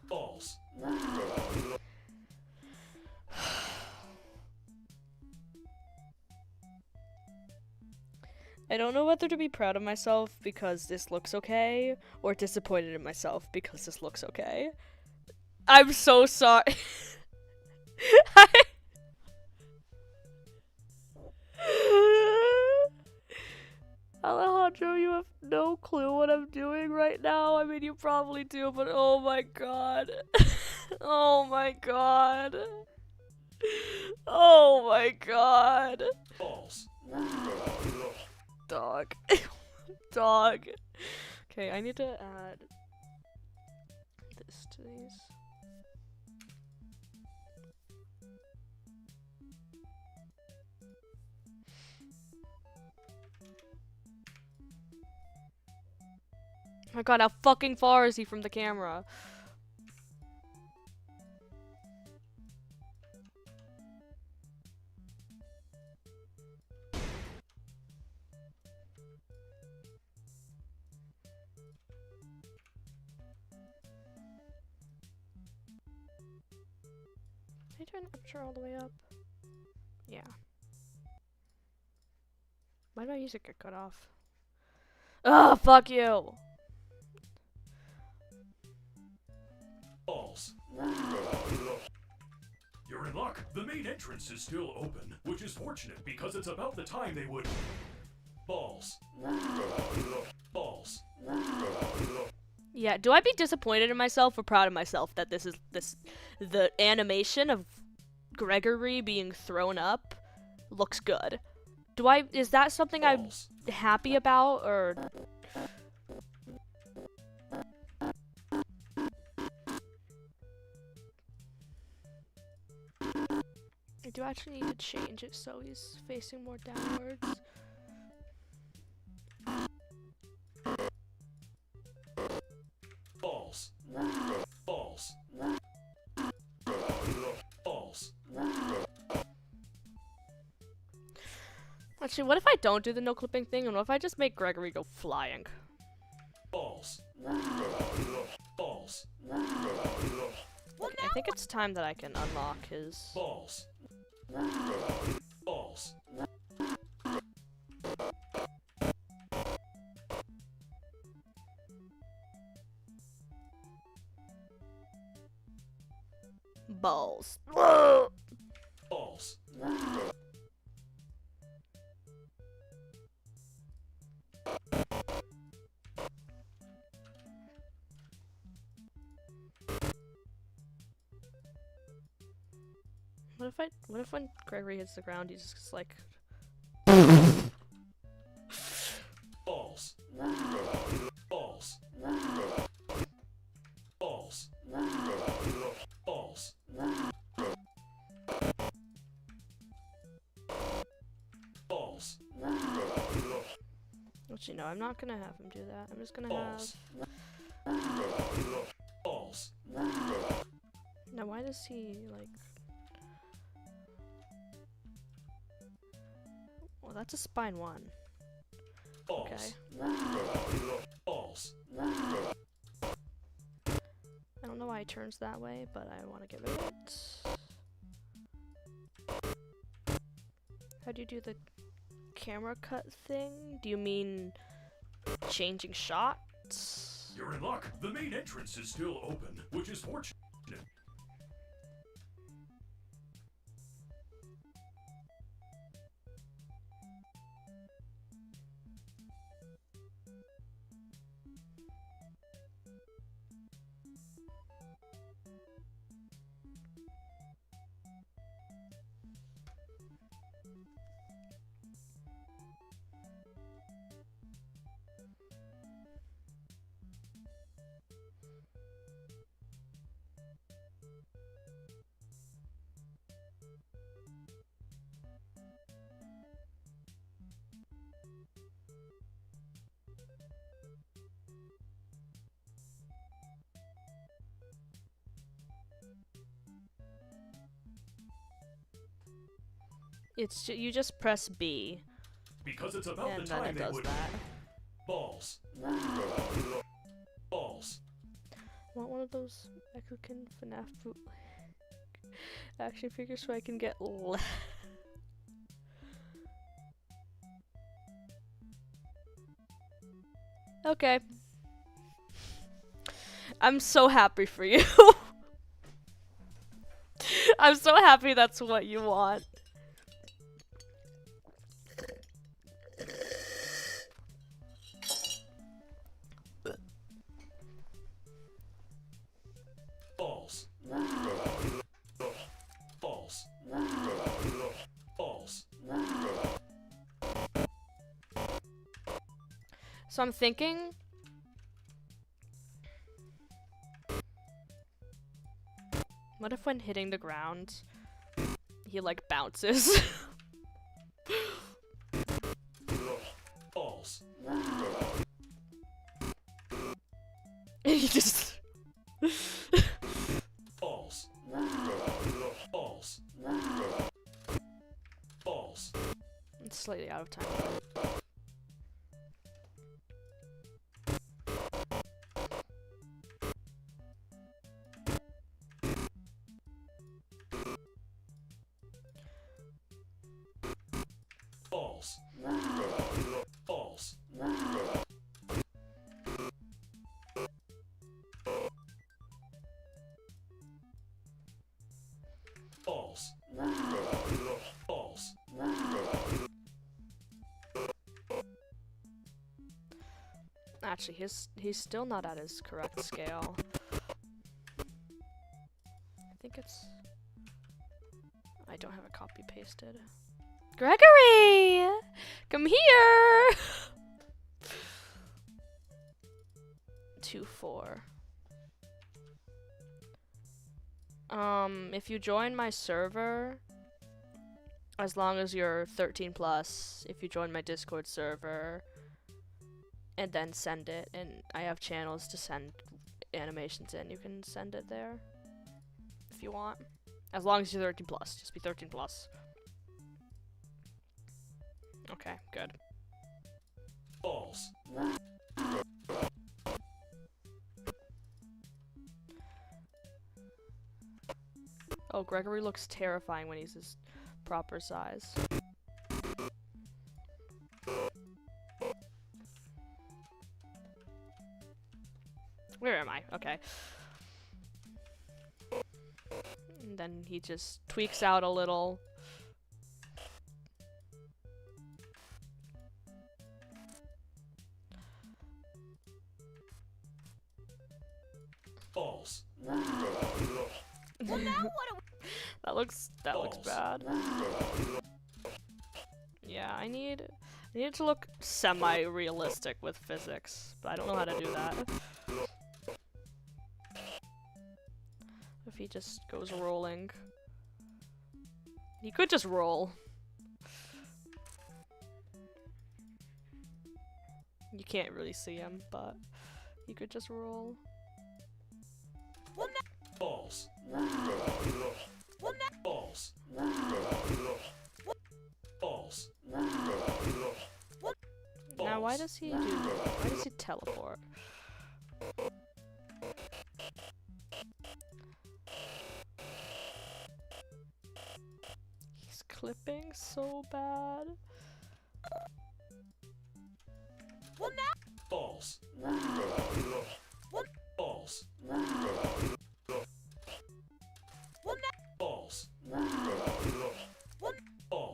Balls. I don't know whether to be proud of myself because this looks okay, or disappointed in myself because this looks okay. I'm so sorry. Alejandro, you have no clue what I'm doing right now. I mean, you probably do, but oh my god. Oh my god. Oh my god. Balls. Dog. Dog. Okay, I need to add this to these. Oh my god, how fucking far is he from the camera? Can I turn the aperture all the way up? Yeah. Why did my music get cut off? Oh, fuck you! Balls. You're in luck. The main entrance is still open, which is fortunate because it's about the time they would. Balls. Balls. Yeah, do I be disappointed in myself or proud of myself that the animation of Gregory being thrown up looks good? Is that something Balls. I'm happy about, or? I do actually need to change it so he's facing more downwards. Balls. Balls. Balls. Actually, what if I don't do the no clipping thing, and what if I just make Gregory go flying? Balls. Balls. Okay, I think it's time that I can unlock his... Balls. Balls. balls. Balls. What if when Gregory hits the ground, he's just like... Balls. Balls. Balls. Balls. Balls. Actually, no, I'm not gonna have him do that. I'm just gonna Balls. have... Balls. Now, why does he, like... Well, that's a spine 1. Balls. Okay. Balls. I don't know why it turns that way, but I want to get rid of it. How do you do the camera cut thing? Do you mean changing shots? You're in luck. The main entrance is still open, which is fortunate. You just press B, Because it's about and the then time it they does would. that. Balls. Balls. Want one of those Mexican FNAF action figures so I can get Okay. I'm so happy for you. I'm so happy that's what you want. So I'm thinking... What if when hitting the ground, he like bounces? False. He just... False. False. False. It's slightly out of time. False. False. False. False. Actually, he's still not at his correct scale. I think it's... I don't have it copy pasted. Gregory! Come here! 2-4. If you join my server, as long as you're 13 plus, if you join my Discord server, and then send it, and I have channels to send animations in, you can send it there, if you want. As long as you're 13 plus, just be 13 plus. Okay, good. False. Oh, Gregory looks terrifying when he's his proper size. Where am I? Okay. And then he just tweaks out a little. False. Well, now what do That looks bad. Yeah, I need it to look semi-realistic with physics, but I don't know how to do that. If he just goes rolling. He could just roll. You can't really see him, but he could just roll. False. False. False. Now, why does he do that? Why does he teleport? He's clipping so bad. False. False. False. False. False.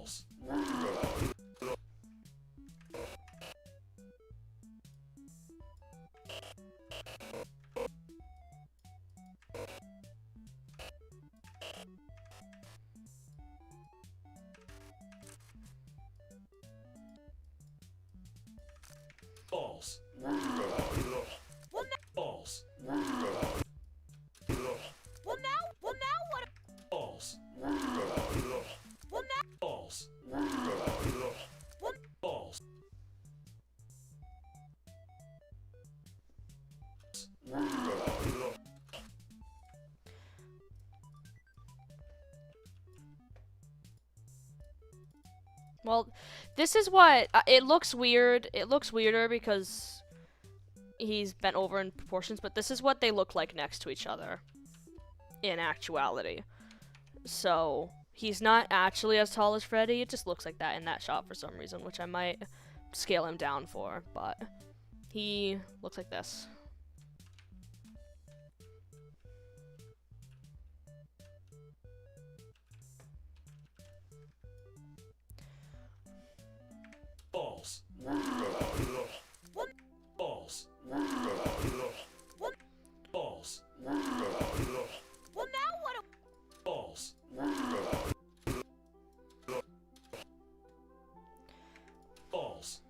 False. well now what False. False. False. Well, this is what it looks weird. It looks weirder because he's bent over in proportions, but this is what they look like next to each other in actuality. So he's not actually as tall as Freddy. It just looks like that in that shot for some reason, which I might scale him down for, but he looks like this. False. False. False. well now what False. False.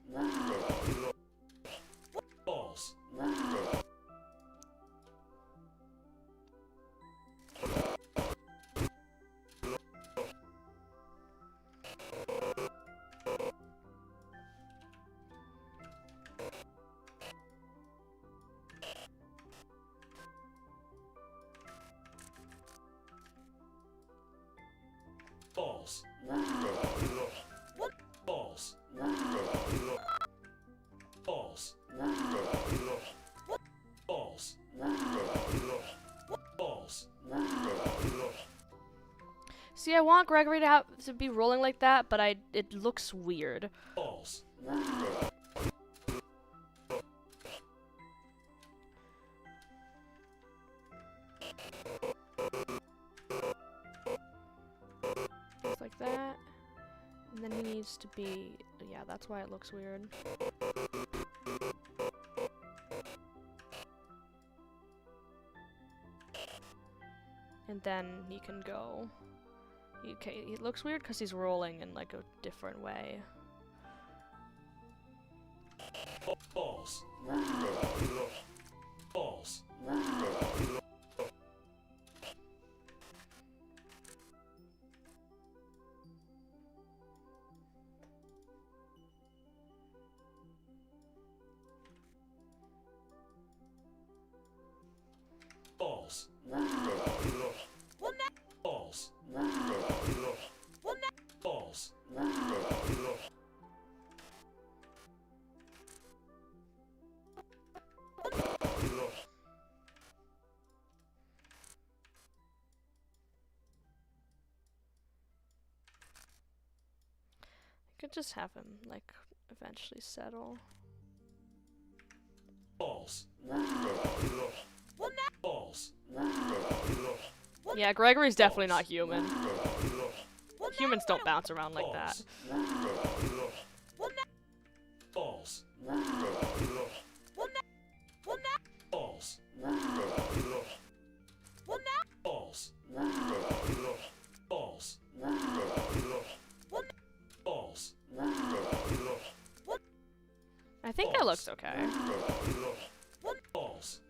Balls. Balls. Balls. Balls. Balls. See, I want Gregory to be rolling like that, but it looks weird. Balls. Just like that. And then he needs to be, yeah, that's why it looks weird. And then he can go. Okay, it looks weird because he's rolling in like a different way. Balls. Balls. Balls. Balls. Balls. I could just have him like eventually settle. Balls. Balls. Yeah, Gregory's definitely not human. Humans don't bounce around like that. Balls. Balls. Balls. Balls. Balls. I think that looks okay. Balls.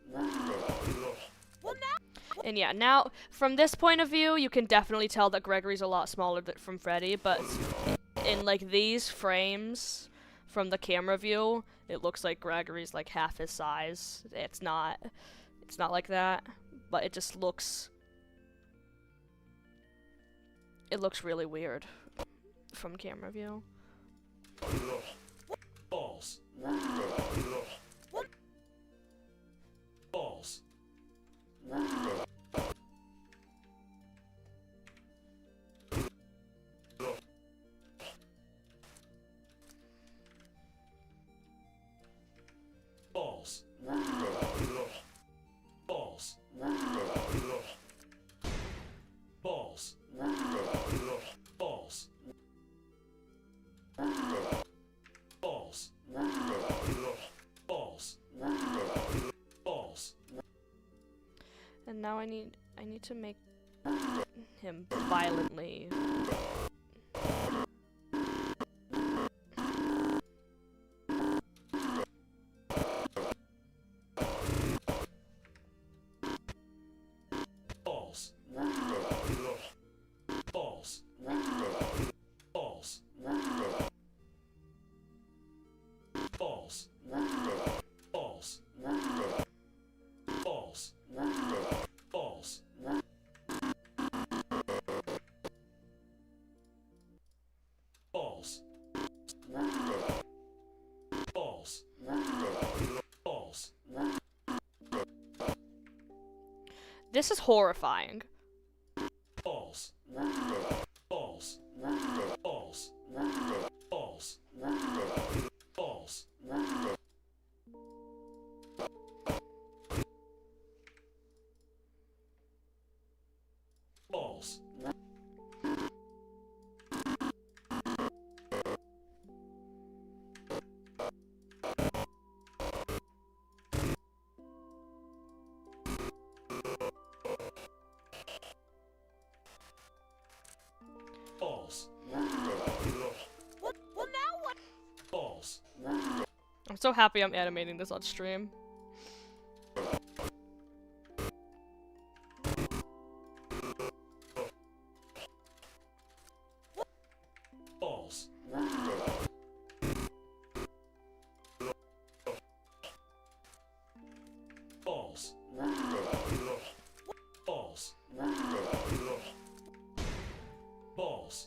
And yeah, now, from this point of view, you can definitely tell that Gregory's a lot smaller from Freddy, but in, like, these frames from the camera view, it looks like Gregory's, like, half his size. It's not like that, but it just looks... It looks really weird from camera view. Balls. Balls. Balls. Balls. Balls. Balls. Balls. Balls. Balls. And now I need to make him violently... Balls. Balls. Balls. Balls. Balls. Balls. Balls. Balls. Balls. Balls. This is horrifying. Balls. Balls. Balls. Balls. Balls. Balls. Balls. Well, now what? Balls. I'm so happy I'm animating this on stream. Balls. Balls. Balls. Balls.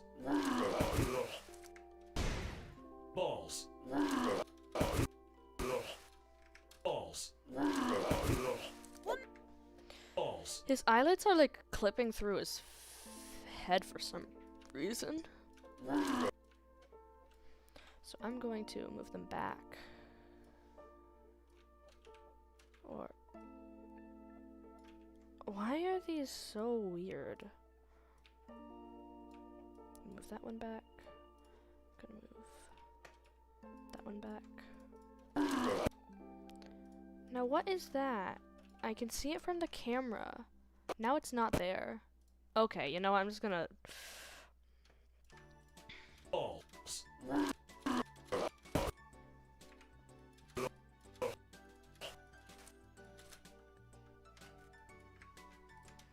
His eyelids are like clipping through his head for some reason. So I'm going to move them back. Or why are these so weird? Move that one back. Gonna move that one back. Now what is that? I can see it from the camera. Now it's not there. Okay, you know what? I'm just gonna... Balls.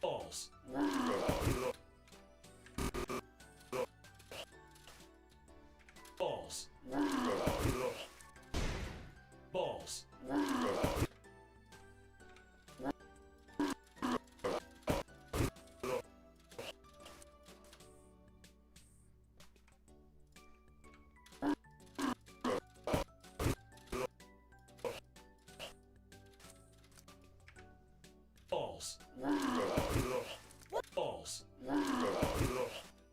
Balls. Balls. Balls. Balls. Balls. Balls. Balls.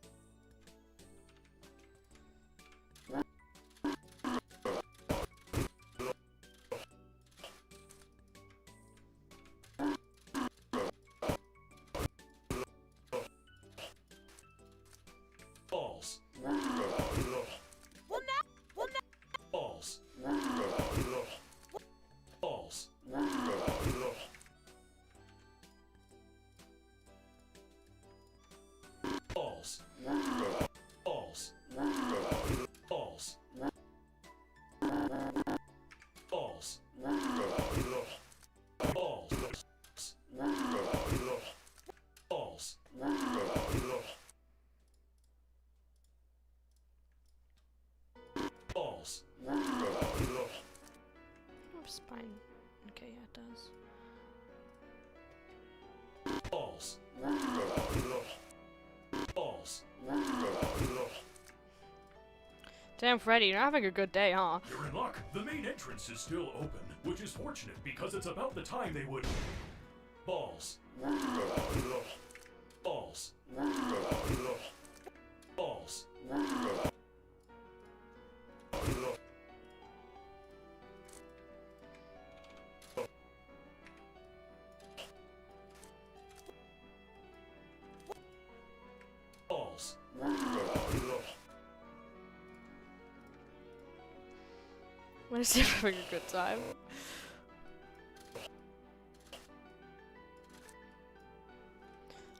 Balls. Balls. Balls. Balls. Balls. Balls. Balls. Balls. Oh, spine. Okay, yeah, it does. Balls. Balls. Damn, Freddy, you're having a good day, huh? You're in luck. The main entrance is still open, which is fortunate because it's about the time they would. Balls. Balls. Balls. Balls. When is he having a good time?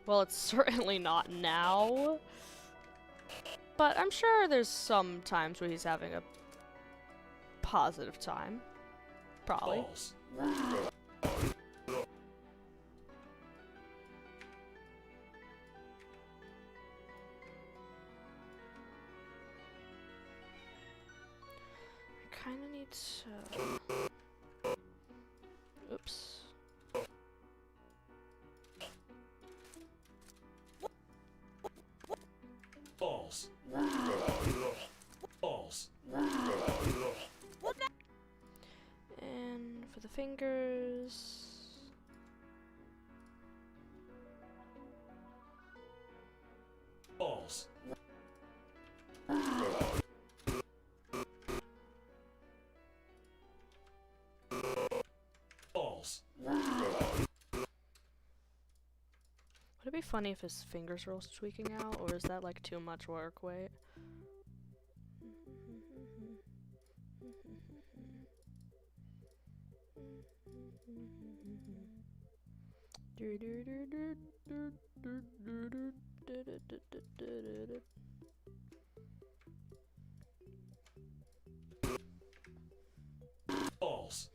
Well, it's certainly not now. But I'm sure there's some times where he's having a positive time. Probably. Balls. I kinda need to... Oops. Balls. Balls. And for the fingers... Balls. Balls. Would it be funny if his fingers were also tweaking out, or is that like too much work? Wait. Balls.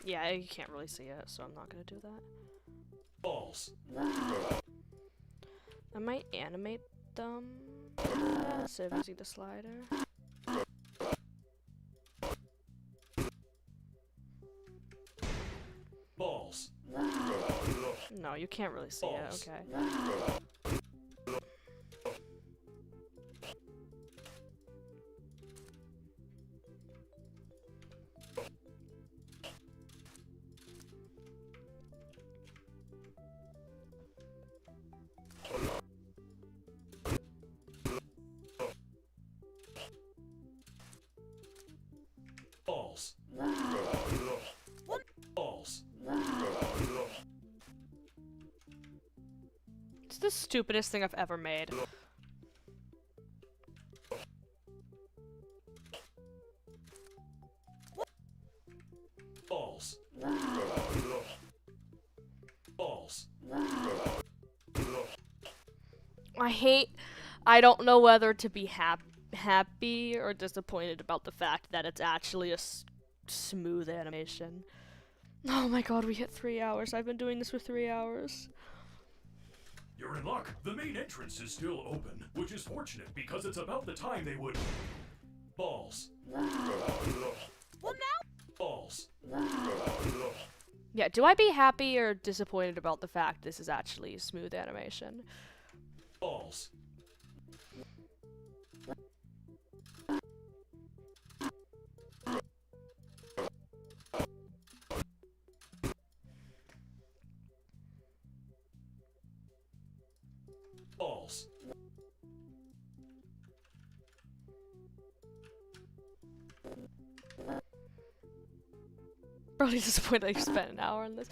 Yeah, you can't really see it, so I'm not gonna do that. Balls. I might animate them instead of using the slider. Balls. No, you can't really see Balls. it, okay. Balls. It's the stupidest thing I've ever made. Balls. Balls. I don't know whether to be happy or disappointed about the fact that it's actually a smooth animation. Oh my god, we hit 3 hours. I've been doing this for 3 hours. You're in luck. The main entrance is still open, which is fortunate because it's about the time they would. Balls. Well, now. Balls. Yeah, do I be happy or disappointed about the fact this is actually smooth animation? Balls. Balls. Really disappointed I spent an hour on this.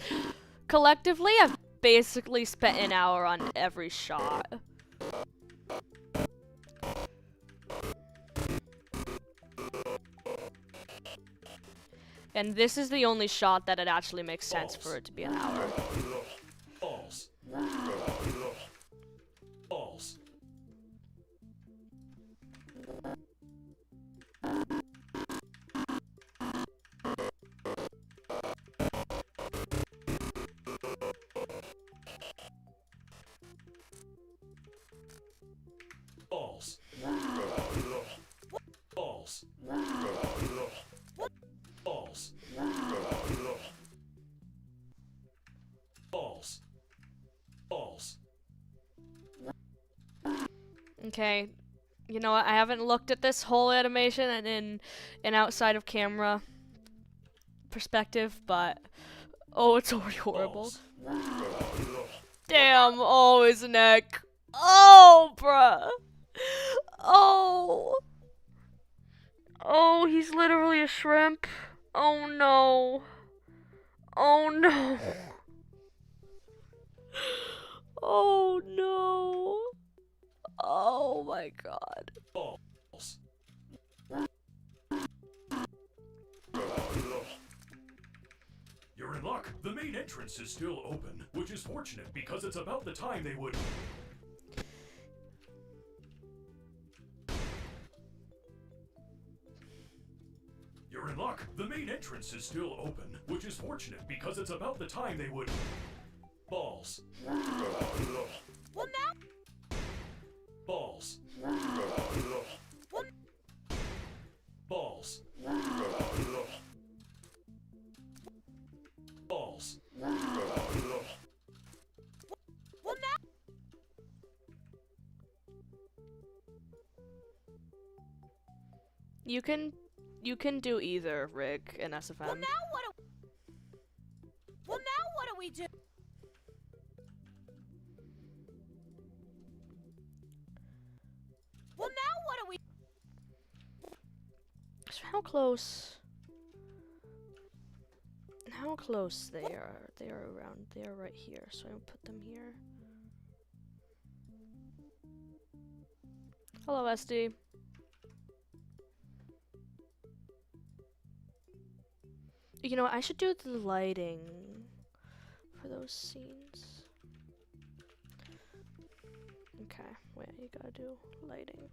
Collectively, I've basically spent an hour on every shot. And this is the only shot that it actually makes sense for it to be an hour. Balls. Balls. Balls. Balls. Balls. Balls. Balls. Okay, you know what? I haven't looked at this whole animation and in an outside of camera perspective, but oh, it's already horrible. Damn! Oh, his neck. Oh, bruh. Oh. Oh, he's literally a shrimp. Oh no. Oh no. Oh no. Oh my god. Balls. You're in luck. The main entrance is still open, which is fortunate because it's about the time they would. You're in luck. The main entrance is still open, which is fortunate because it's about the time they would. Balls. Well, now. Balls. Balls. Balls. Well, now. You can do either, Rick and SFM. Well, now what do? Well, now what do we do? Well, now what do we? So how close they are? They are around. They are right here. So I'll put them here. Hello, SD. You know what? I should do the lighting for those scenes. Okay, wait, you gotta do lighting.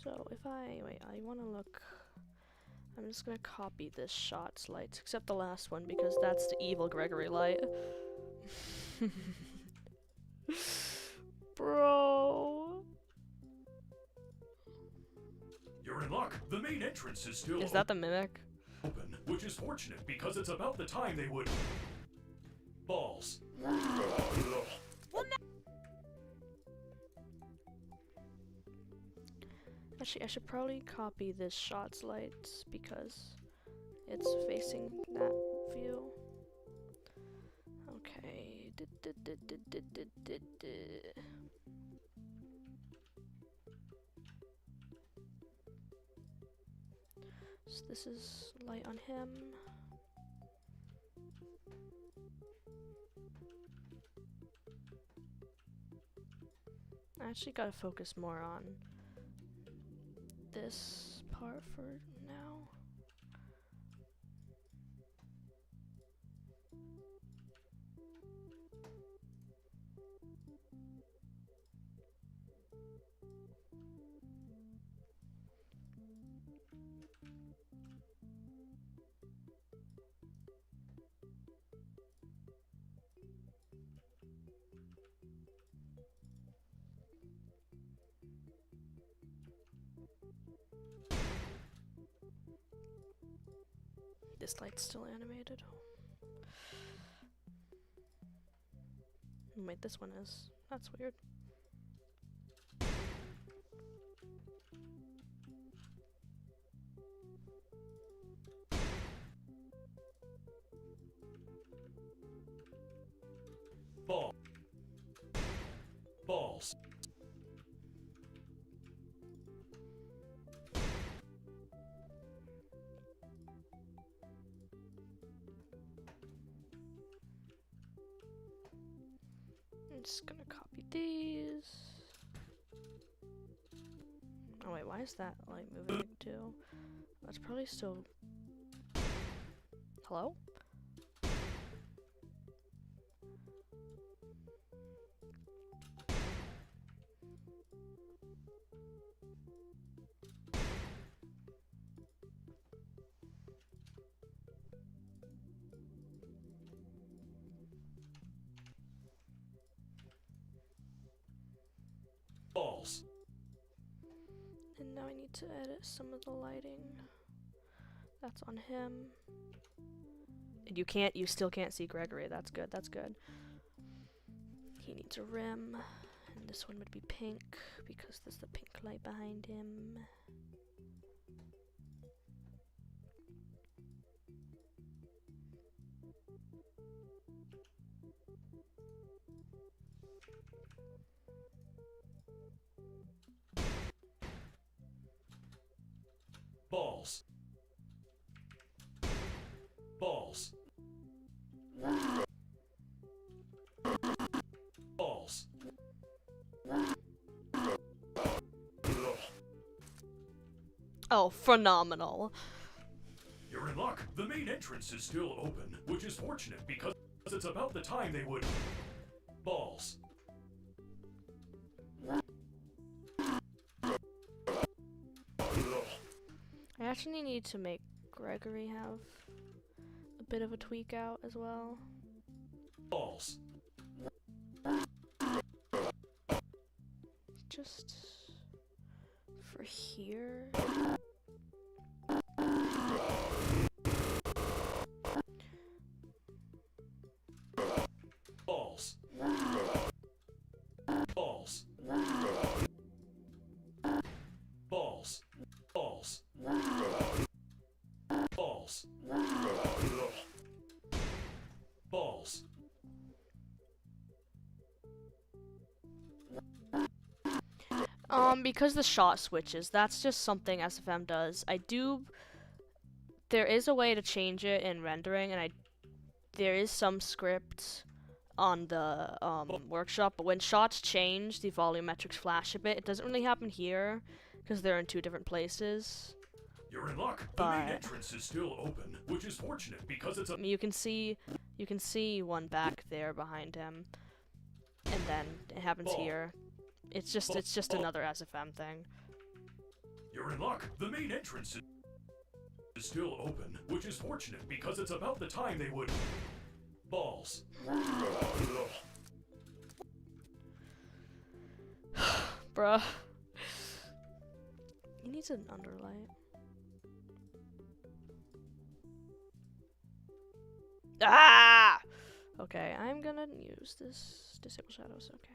So if I want to look. I'm just gonna copy this shot's lights, except the last one because that's the evil Gregory light. Bro. You're in luck. The main entrance is still Is that the mimic? open, which is fortunate because it's about the time they would. Balls. Well, now. Actually, I should probably copy this shot's lights because it's facing that view. Okay. So this is light on him. I actually gotta focus more on this part for now. This light's still animated. Wait, this one is. That's weird. Ball. Balls. I'm just gonna copy these. Oh wait, why is that light moving too? That's probably still... Hello? Balls. And now I need to edit some of the lighting. That's on him. And you still can't see Gregory. That's good, that's good. He needs a rim. And this one would be pink, because there's the pink light behind him. Balls. Balls. Balls. Oh, phenomenal. You're in luck. The main entrance is still open, which is fortunate because it's about the time they would... Balls. I actually need to make Gregory have a bit of a tweak out as well. Balls. Just for here. Balls. Balls. Balls. Balls. Balls. Balls. Because the shot switches, that's just something SFM does. There is a way to change it in rendering, and there is some script on the workshop, but when shots change, the volumetrics flash a bit. It doesn't really happen here, because they're in two different places. You're in luck. The main entrance is still open, which is fortunate because it's a... You can see one back there behind him, and then it happens here. It's just another SFM thing. You're in luck. The main entrance is still open, which is fortunate because it's about the time they would... Balls. Bruh. He needs an underlight. Ah! Okay, I'm gonna use this disable shadows, okay.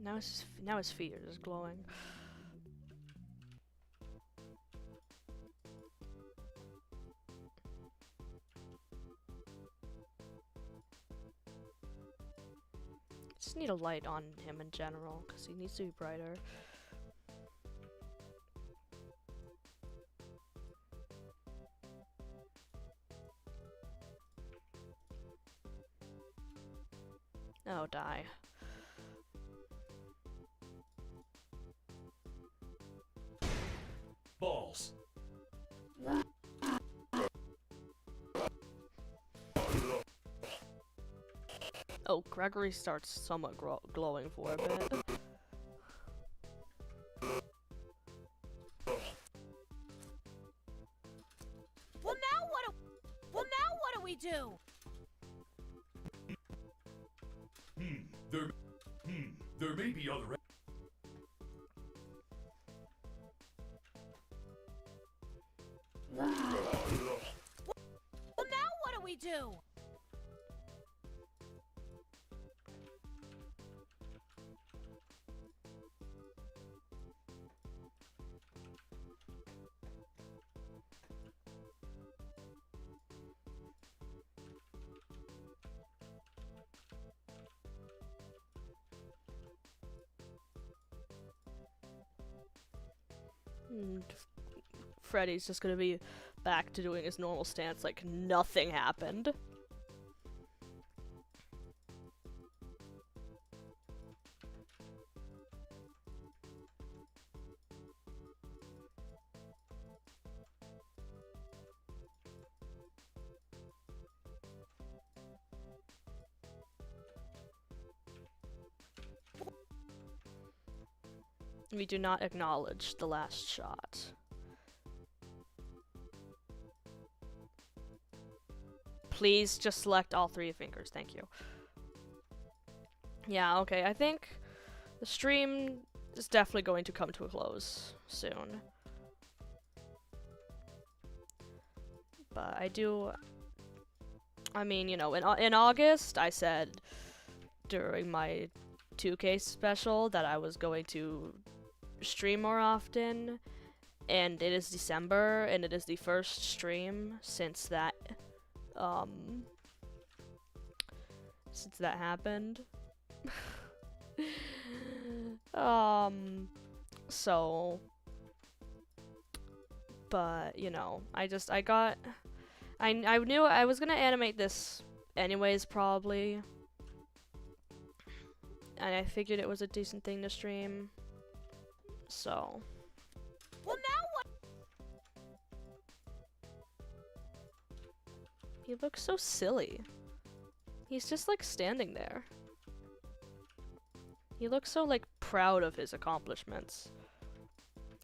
Now his feet are just glowing. Just need a light on him in general, because he needs to be brighter. Oh, die. Balls. Oh, Gregory starts somewhat glowing for a bit. Well, now what do we do? There may be other. Well, now what do we do? Freddy's just gonna be back to doing his normal stance like nothing happened. We do not acknowledge the last shot. Please just select all 3 fingers, thank you. Yeah, okay, I think the stream is definitely going to come to a close soon. But I mean, you know, in August, I said during my 2K special that I was going to stream more often, and it is December, and it is the first stream since that happened. So, but, you know, I knew I was gonna animate this anyways, probably, and I figured it was a decent thing to stream, so. Well, now what? He looks so silly. He's just like standing there. He looks so like proud of his accomplishments.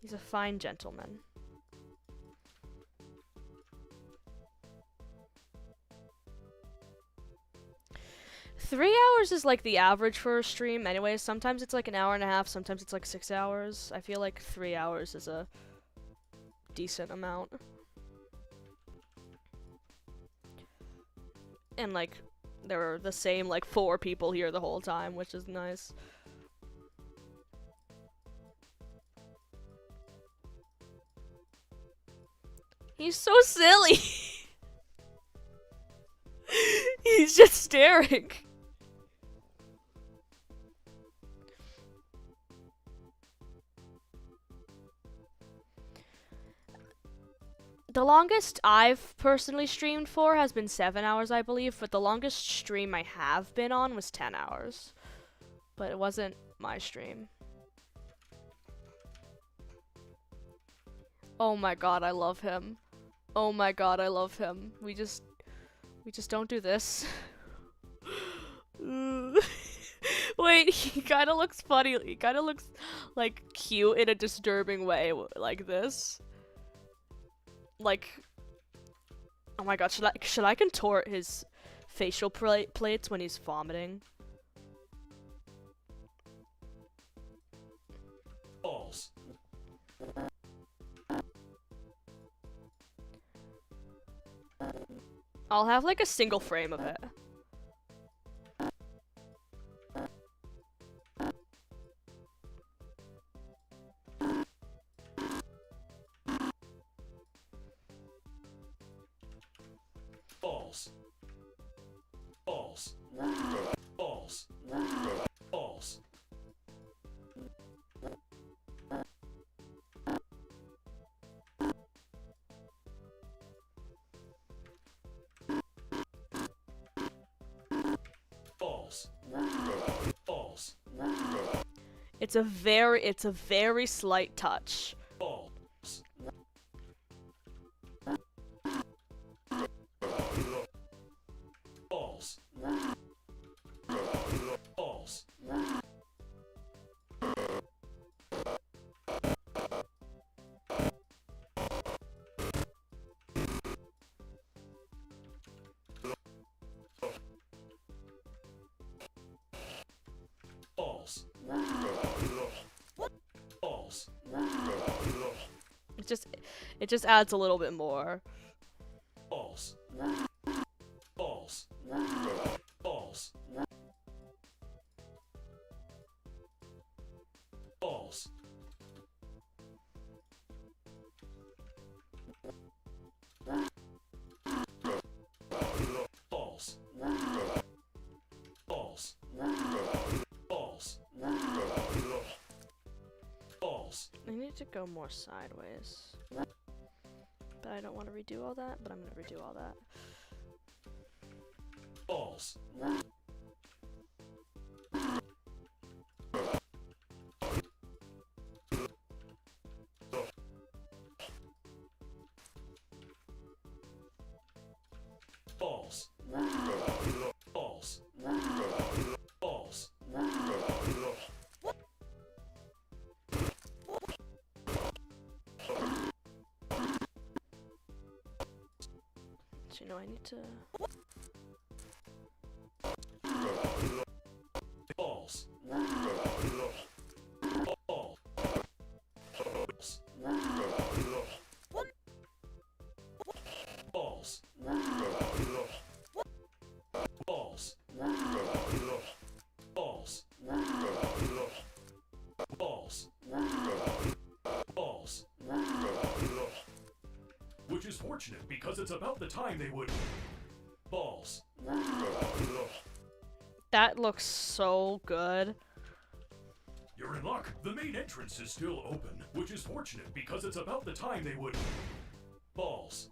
He's a fine gentleman. Three hours is like the average for a stream anyways. Sometimes it's like an hour and a half, sometimes it's like 6 hours. I feel like 3 hours is a decent amount. And like, there were the same like 4 people here the whole time, which is nice. He's so silly! He's just staring. The longest I've personally streamed for has been 7 hours, I believe, but the longest stream I have been on was 10 hours. But it wasn't my stream. Oh my god, I love him. Oh my god, I love him. We just don't do this. Wait, he kinda looks funny. He kinda looks like cute in a disturbing way like this. Like, oh my god, should I contort his facial plates when he's vomiting? Balls. I'll have like a single frame of it. False. False. False. False. False. False. It's a very slight touch. False. False. False. False. False. It just adds a little bit more. False. False. False. False. False. False. False. False. I need to go more sideways. But I don't want to redo all that, but I'm gonna redo all that. False. False. False. False. So, you know, I need to... False. False. False. False. False. False. False. Which is fortunate because it's about the time they would. False. That looks so good. You're in luck. The main entrance is still open, which is fortunate because it's about the time they would. False.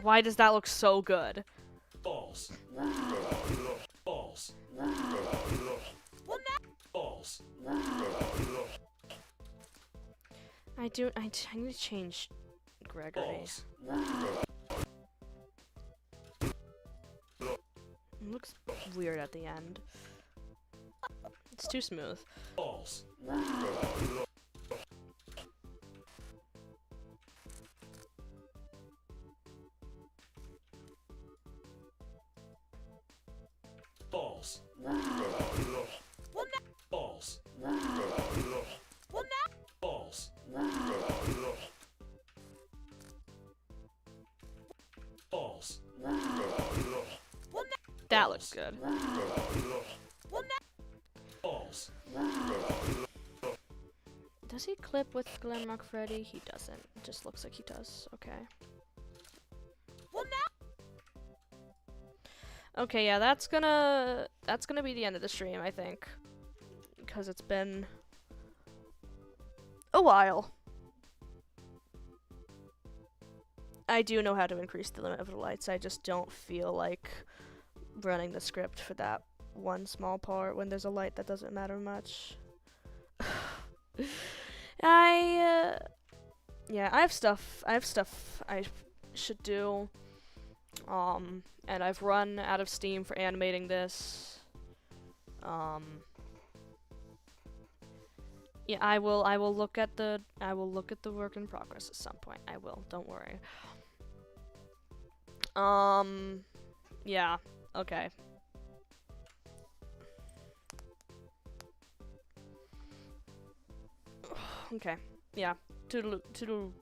Why does that look so good? False. False. False. I need to change Gregory. False. It looks weird at the end. It's too smooth. False. False. False. False. False. That looks good. False. Does he clip with Glamrock Freddy? He doesn't. It just looks like he does. Okay. Okay, yeah, that's gonna be the end of the stream, I think. Because it's been a while. I do know how to increase the limit of the lights, I just don't feel like running the script for that one small part when there's a light that doesn't matter much. Yeah, I have stuff I should do. And I've run out of steam for animating this. Yeah, I will look at the work in progress at some point. I will, don't worry. Yeah, okay. Okay, yeah. Toodaloo.